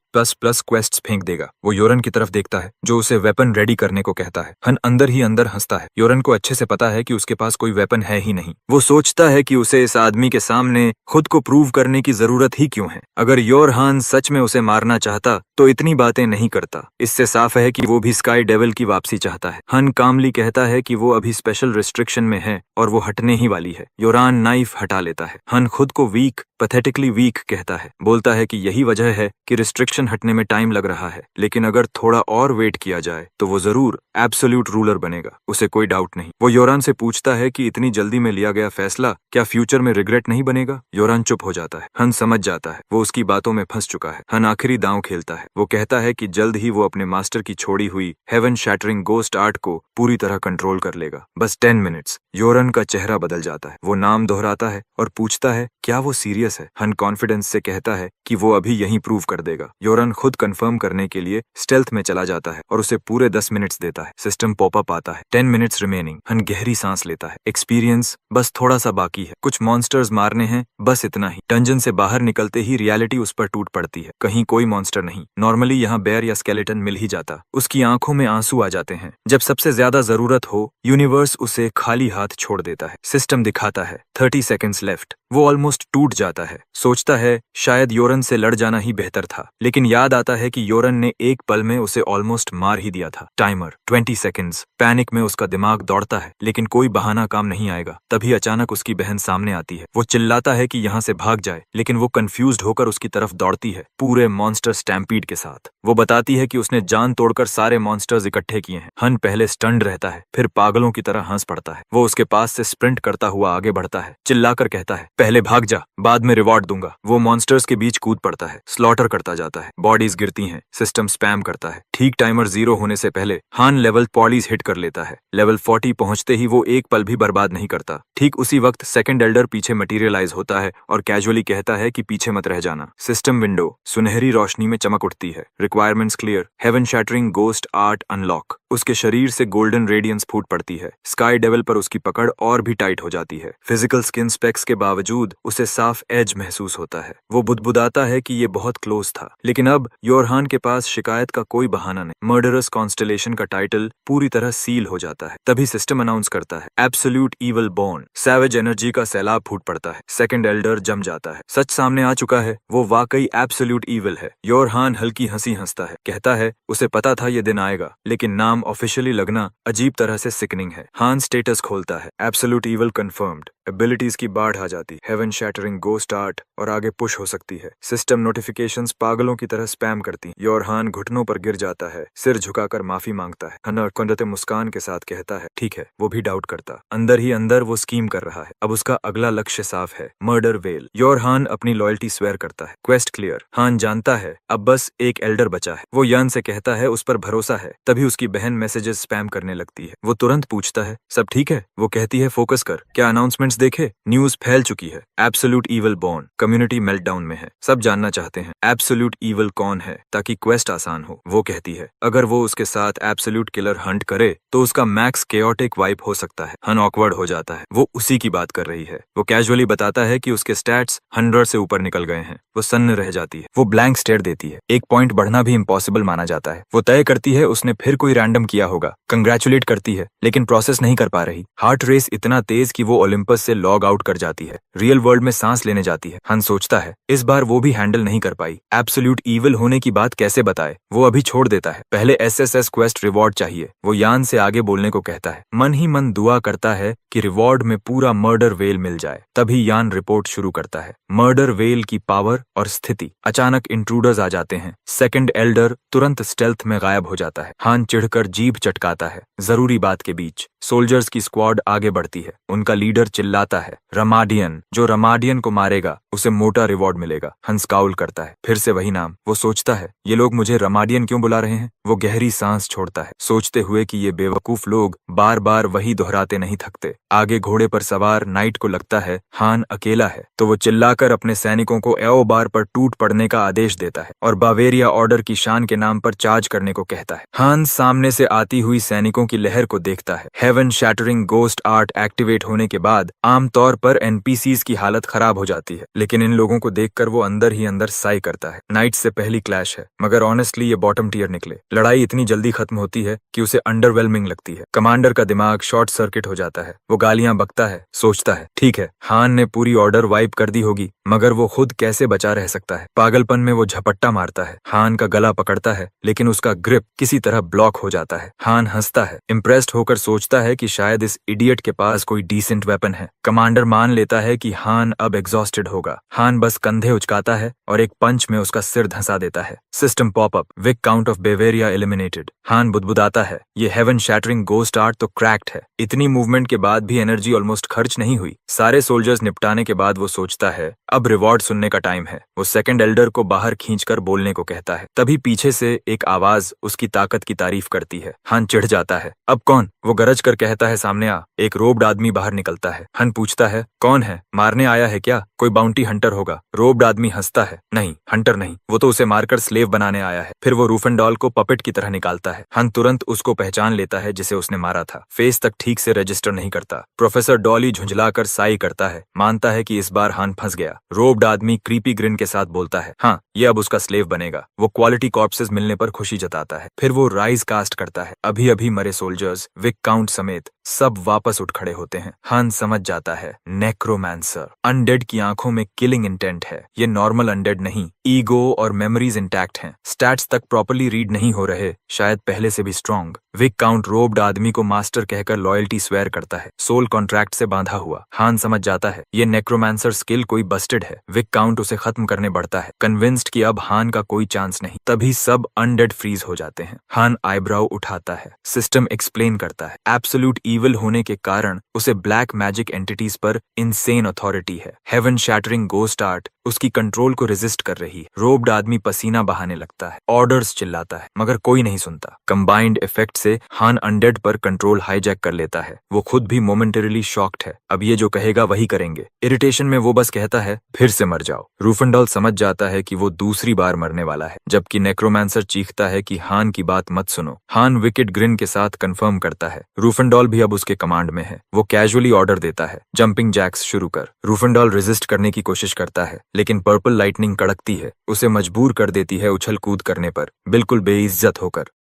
क्वेस्ट्स फेंक देगा। वो योरन की तरफ देखता है जो उसे वेपन रेडी करने को कहता है। हन अंदर ही अंदर हंसता है। योरन को अच्छे से पता है कि उसके पास कोई वेपन है ही नहीं। वो सोचता है कि उसे इस आदमी के सामने खुद को प्रूव करने की जरूरत ही क्यों है। अगर योरहान सच में उसे मारना चाहता तो इतनी बातें नहीं करता। इससे साफ है कि वो भी स्काई डेविल की वापसी चाहता है। हन कामली कहता है कि वो अभी स्पेशल रिस्ट्रिक्शन में है और वो हटने ही वाली है। योरान नाइफ हटा लेता है। हन खुद को वीक, पैथेटिकली वीक कहता है। बोलता है कि यही वजह है कि रिस्ट्रिक्शन हटने में टाइम लग रहा है, लेकिन अगर थोड़ा और वेट किया जाए तो वो जरूर एब्सोल्यूट रूलर बनेगा, उसे कोई डाउट नहीं। वो योरान से पूछता है कि इतनी जल्दी में लिया गया फैसला क्या फ्यूचर में रिग्रेट नहीं बनेगा। योरान चुप हो जाता है। हन समझ जाता है वो उसकी बातों में फंस चुका है। हन आखिरी दांव खेलता है। वो कहता है कि जल्द ही वो अपने मास्टर की छोड़ी हुई हेवन शैटरिंग गोस्ट आर्ट को पूरी तरह कंट्रोल कर लेगा। बस 10 मिनट्स। योरन का चेहरा बदल जाता है। वो नाम दोहराता है और पूछता है क्या वो सीरियस है। हन कॉन्फिडेंस से कहता है कि वो अभी यहीं प्रूव कर देगा। योरन खुद कंफर्म करने के लिए स्टेल्थ में चला जाता है और उसे पूरे 10 मिनट्स देता है। सिस्टम पॉपअप आता है। 10 मिनट्स रिमेनिंग। हन गहरी सांस लेता है। एक्सपीरियंस बस थोड़ा सा बाकी है। कुछ मॉन्स्टर्स मारने हैं, बस इतना ही। डंजन से बाहर निकलते ही रियलिटी उस पर टूट पड़ती है। कहीं कोई मॉन्स्टर नहीं। नॉर्मली यहाँ बेयर या स्केलेटन मिल ही जाता। उसकी आंखों में आंसू आ जाते हैं। जब सबसे ज्यादा जरूरत हो, यूनिवर्स उसे खाली हाथ छोड़ देता है। सिस्टम दिखाता है 30 सेकेंड्स लेफ्ट। वो ऑलमोस्ट टूट जाता है। सोचता है शायद योरन से लड़ जाना ही बेहतर था, लेकिन याद आता है कि योरन ने एक पल में उसे ऑलमोस्ट मार ही दिया था। Timer 20 seconds. पैनिक में उसका दिमाग दौड़ता है, लेकिन कोई बहाना काम नहीं आएगा। तभी अचानक उसकी बहन सामने आती है। वो चिल्लाता है कि यहाँ से भाग जाए, लेकिन वो कंफ्यूज्ड होकर उसकी तरफ दौड़ती है, पूरे मॉन्स्टर स्टैम्पीड के साथ। वो बताती है कि उसने जान तोड़कर सारे मॉन्स्टर्स इकट्ठे किए हैं। हन पहले स्टन्ड रहता है, फिर पागलों की तरह हंस पड़ता है। वो उसके पास से स्प्रिंट करता हुआ आगे बढ़ता है, चिल्लाकर कहता है पहले भाग जा, बाद में रिवॉर्ड दूंगा। वो मॉन्स्टर्स के बीच कूद पड़ता है, स्लॉटर करता जाता है। बॉडीज गिरती हैं, सिस्टम स्पैम करता है। ठीक टाइमर 0 होने से पहले हान लेवल पॉलीज हिट कर लेता है। लेवल 40 पहुंचते ही वो एक पल भी बर्बाद नहीं करता। ठीक उसी वक्त सेकंड एल्डर पीछे मटेरियलाइज होता है और कैजुअली कहता है कि पीछे मत रह जाना। सिस्टम विंडो सुनहरी रोशनी में चमक उठती है। Requirements clear. Heaven shattering ghost art unlock. उसके शरीर से गोल्डन रेडियंस फूट पड़ती है। स्काई डेविल पर उसकी पकड़ और भी टाइट हो जाती है। फिजिकल स्किन स्पेक्स के बावजूद उसे साफ एज महसूस होता है। वो बुदबुदाता है कि ये बहुत क्लोज था, लेकिन अब योरहान के पास शिकायत का कोई बहाना नहीं। मर्डरस कॉन्स्टलेशन का टाइटल पूरी तरह सील हो जाता है। तभी सिस्टम अनाउंस करता है absolute evil born. Savage energy का सैलाब फूट पड़ता है। सेकंड एल्डर जम जाता है। सच सामने आ चुका है, वो वाकई एब्सोल्यूट ईविल है। योरहान हल्की हंसी हंसता है, कहता है उसे पता था ये दिन आएगा, लेकिन नाम ऑफिशियली लगना अजीब तरह से सिकनिंग है। हान स्टेटस खोलता है, एब्सोल्यूट ईविल कंफर्म्ड। एबिलिटीज की बाढ़ आ जाती, हेवन शैटरिंग गोस्ट आर्ट और आगे पुश हो सकती है। सिस्टम नोटिफिकेशंस पागलों की तरह स्पैम करती। योरहान घुटनों पर गिर जाता है, सिर झुकाकर माफी मांगता है। हनर कुंदते मुस्कान के साथ कहता है ठीक है। वो भी डाउट करता, अंदर ही अंदर वो स्कीम कर रहा है। अब उसका अगला लक्ष्य साफ है, मर्डर वेल। योरहान अपनी लॉयल्टी स्वेयर करता है। Quest clear. हान जानता है अब बस एक एल्डर बचा है। वो यान से कहता है उस पर भरोसा है। तभी उसकी बहन मैसेजेस स्पैम करने लगती है। वो तुरंत पूछता है सब ठीक है। वो कहती है फोकस कर, क्या अनाउंसमेंट्स देखे? न्यूज फैल चुकी है। Absolute evil born. Community meltdown में है। सब जानना चाहते हैं एब्सोल्यूट ईविल कौन है, ताकि क्वेस्ट आसान हो। वो कहती है अगर वो उसके साथ एब्सोल्यूट किलर हंट करे तो उसका मैक्स केओटिक वाइप हो सकता है। हन ऑकवर्ड हो जाता है, वो उसी की बात कर रही है। वो कैजुअली बताता है कि उसके स्टैट्स 100 से ऊपर निकल गए हैं। वो सन्न रह जाती है। वो ब्लैंक स्टेयर देती है। एक पॉइंट बढ़ना भी इम्पॉसिबल माना जाता है। वो तय करती है उसने फिर कोई रैंडम किया होगा। कंग्रेचुलेट करती है, लेकिन प्रोसेस नहीं कर पा रही। हार्ट रेस इतना तेज कि वो ओलंपस से लॉग आउट कर जाती है। रियल वर्ल्ड में सांस लेने जाती है। हन सोचता है इस बार वो भी हैंडल नहीं कर पाई। एब्सोल्यूट ईविल होने की बात कैसे बताए। वो अभी छोड़ देता है। पहले एसएसएस क्वेस्ट रिवॉर्ड चाहिए। वो यान से आगे बोलने को कहता है। मन ही मन दुआ करता है कि रिवॉर्ड में पूरा मर्डर वेल मिल जाए। तभी यान रिपोर्ट शुरू करता है। मर्डर वेल की पावर और स्थिति। अचानक इंट्रूडर्स आ जाते हैं। सेकंड एल्डर तुरंत स्टेल्थ में गायब हो जाता है। हान चिढ़कर जीभ चटकाता है। जरूरी बात के बीच सोल्जर्स की स्क्वाड आगे बढ़ती है। उनका लीडर चिल्लाता है रमाडियन। जो रमाडियन को मारेगा उसे मोटा रिवॉर्ड मिलेगा। हंस काउल करता है, फिर से वही नाम। वो सोचता है ये लोग मुझे रमाडियन क्यों बुला रहे हैं। वो गहरी सांस छोड़ता है, सोचते हुए कि ये बेवकूफ लोग बार बार वही दोहराते नहीं थकते। आगे घोड़े पर सवार नाइट को लगता है हान अकेला है, तो वो चिल्लाकर अपने सैनिकों को एओ बार पर टूट पड़ने का आदेश देता है और बावेरिया ऑर्डर की शान के नाम पर चार्ज करने को कहता है। हान सामने से आती हुई सैनिकों की लहर को देखता है। Heaven heaven shattering ghost art activate होने के बाद आमतौर पर एनपीसीज की हालत खराब हो जाती है, लेकिन इन लोगों को देखकर वो अंदर ही अंदर साई करता है। नाइट से पहली क्लैश है, मगर ऑनेस्टली ये बॉटम टियर निकले। लड़ाई इतनी जल्दी खत्म होती है कि उसे अंडरवेलमिंग लगती है। कमांडर का दिमाग शॉर्ट सर्किट हो जाता है। वो गालियां बकता है, सोचता है ठीक है हान ने पूरी ऑर्डर वाइप कर दी होगी, मगर वो खुद कैसे बचा रह सकता है। पागलपन में वो झपट्टा मारता है, हान का गला पकड़ता है, लेकिन उसका ग्रिप किसी तरह ब्लॉक हो जाता है। हान हंसता है, इम्प्रेस्ड होकर सोचता है कि शायद इस इडियट के पास कोई डिसेंट वेपन है। कमांडर मान लेता है कि हान अब एग्जॉस्टेड होगा। हान बस कंधे उचकाता है और एक पंच में उसका सिर धंसा देता है। System popup, weak count of Bavaria eliminated. Han बुदबुदाता है, ये हेवन शैटरिंग गोस्ट आर्ट तो क्रैक्ड है। इतनी मूवमेंट के बाद भी एनर्जी ऑलमोस्ट खर्च नहीं हुई। सारे सोल्जर्स निपटाने के बाद वो सोचता है अब रिवॉर्ड सुनने का टाइम है। वो सेकंड एल्डर को बाहर खींचकर बोलने को कहता है। तभी पीछे से एक आवाज उसकी ताकत की तारीफ करती है। हान चिढ़ जाता है, अब कौन? वो गरज कर कहता है, सामने आ। एक रोब्ड आदमी बाहर निकलता है। हन पूछता है, कौन है? मारने आया है क्या? कोई बाउंटी हंटर होगा। रोब्ड आदमी हंसता है, नहीं हंटर नहीं, वो तो उसे मारकर स्लेव बनाने आया है। फिर वो रूफेंडॉल को पपेट की तरह निकालता है। हन तुरंत उसको पहचान लेता है जिसे उसने मारा था। फेस तक ठीक से रजिस्टर नहीं करता। प्रोफेसर डॉली झुंझलाकर साई करता है, मानता है कि इस बार हान फंस गया। रोब्ड आदमी क्रीपी ग्रिन के साथ बोलता है, हाँ ये अब उसका स्लेव बनेगा। वो क्वालिटी कॉर्प्सेस मिलने पर खुशी जताता है। फिर वो राइज कास्ट करता है। अभी अभी मरे सोल्जर्स, विक काउंट समेत सब वापस उठ खड़े होते हैं। हान समझ जाता है, नेक्रोमैंसर। अनडेड की आंखों में किलिंग इंटेंट है। ये नॉर्मल अनडेड नहीं, ईगो और मेमोरीज इंटैक्ट हैं। स्टैट्स तक प्रॉपर्ली रीड नहीं हो रहे, शायद पहले से भी स्ट्रॉन्ग। विक काउंट रोब्ड आदमी को मास्टर कहकर लॉयल्टी स्वेयर करता है, सोल कॉन्ट्रैक्ट से बांधा हुआ। हान समझ जाता है ये नेक्रोमैंसर स्किल कोई बस्टेड है। विक काउंट उसे खत्म करने बढ़ता है, कन्विंस्ड कि अब हान का कोई चांस नहीं। तभी सब अनडेड फ्रीज हो जाते हैं। हान आईब्राउ उठाता है, सिस्टम एक्सप्लेन करता है, एब्सोल्यूट ईविल होने के कारण उसे ब्लैक मैजिक एंटिटीज पर इनसेन अथॉरिटी है। हेवन शैटरिंग गोस्ट आर्ट उसकी कंट्रोल को रेजिस्ट कर रही है। रोब्ड आदमी पसीना बहाने लगता है, ऑर्डर्स चिल्लाता है, मगर कोई नहीं सुनता। कंबाइंड इफेक्ट से हान अनडेड पर कंट्रोल हाईजैक कर लेता है। वो खुद भी मोमेंटरीली शॉक्ड है। अब ये जो कहेगा वही करेंगे। इरिटेशन में वो बस कहता है, फिर से मर जाओ। रूफेंडॉल समझ जाता है कि वो दूसरी बार मरने वाला है, जबकि नेक्रोमैंसर चीखता है कि हान की बात मत सुनो। हान विकेट ग्रिन के साथ कंफर्म करता है, रूफेंडॉल भी अब उसके कमांड में है। वो कैजुअली ऑर्डर देता है, जंपिंग जैक्स शुरू कर। रूफेंडॉल रेजिस्ट करने की कोशिश करता है, लेकिन पर्पल लाइटनिंग कड़कती है, उसे मजबूर कर देती है उछल कूद करने पर, बिल्कुल बेइज्जत होकर।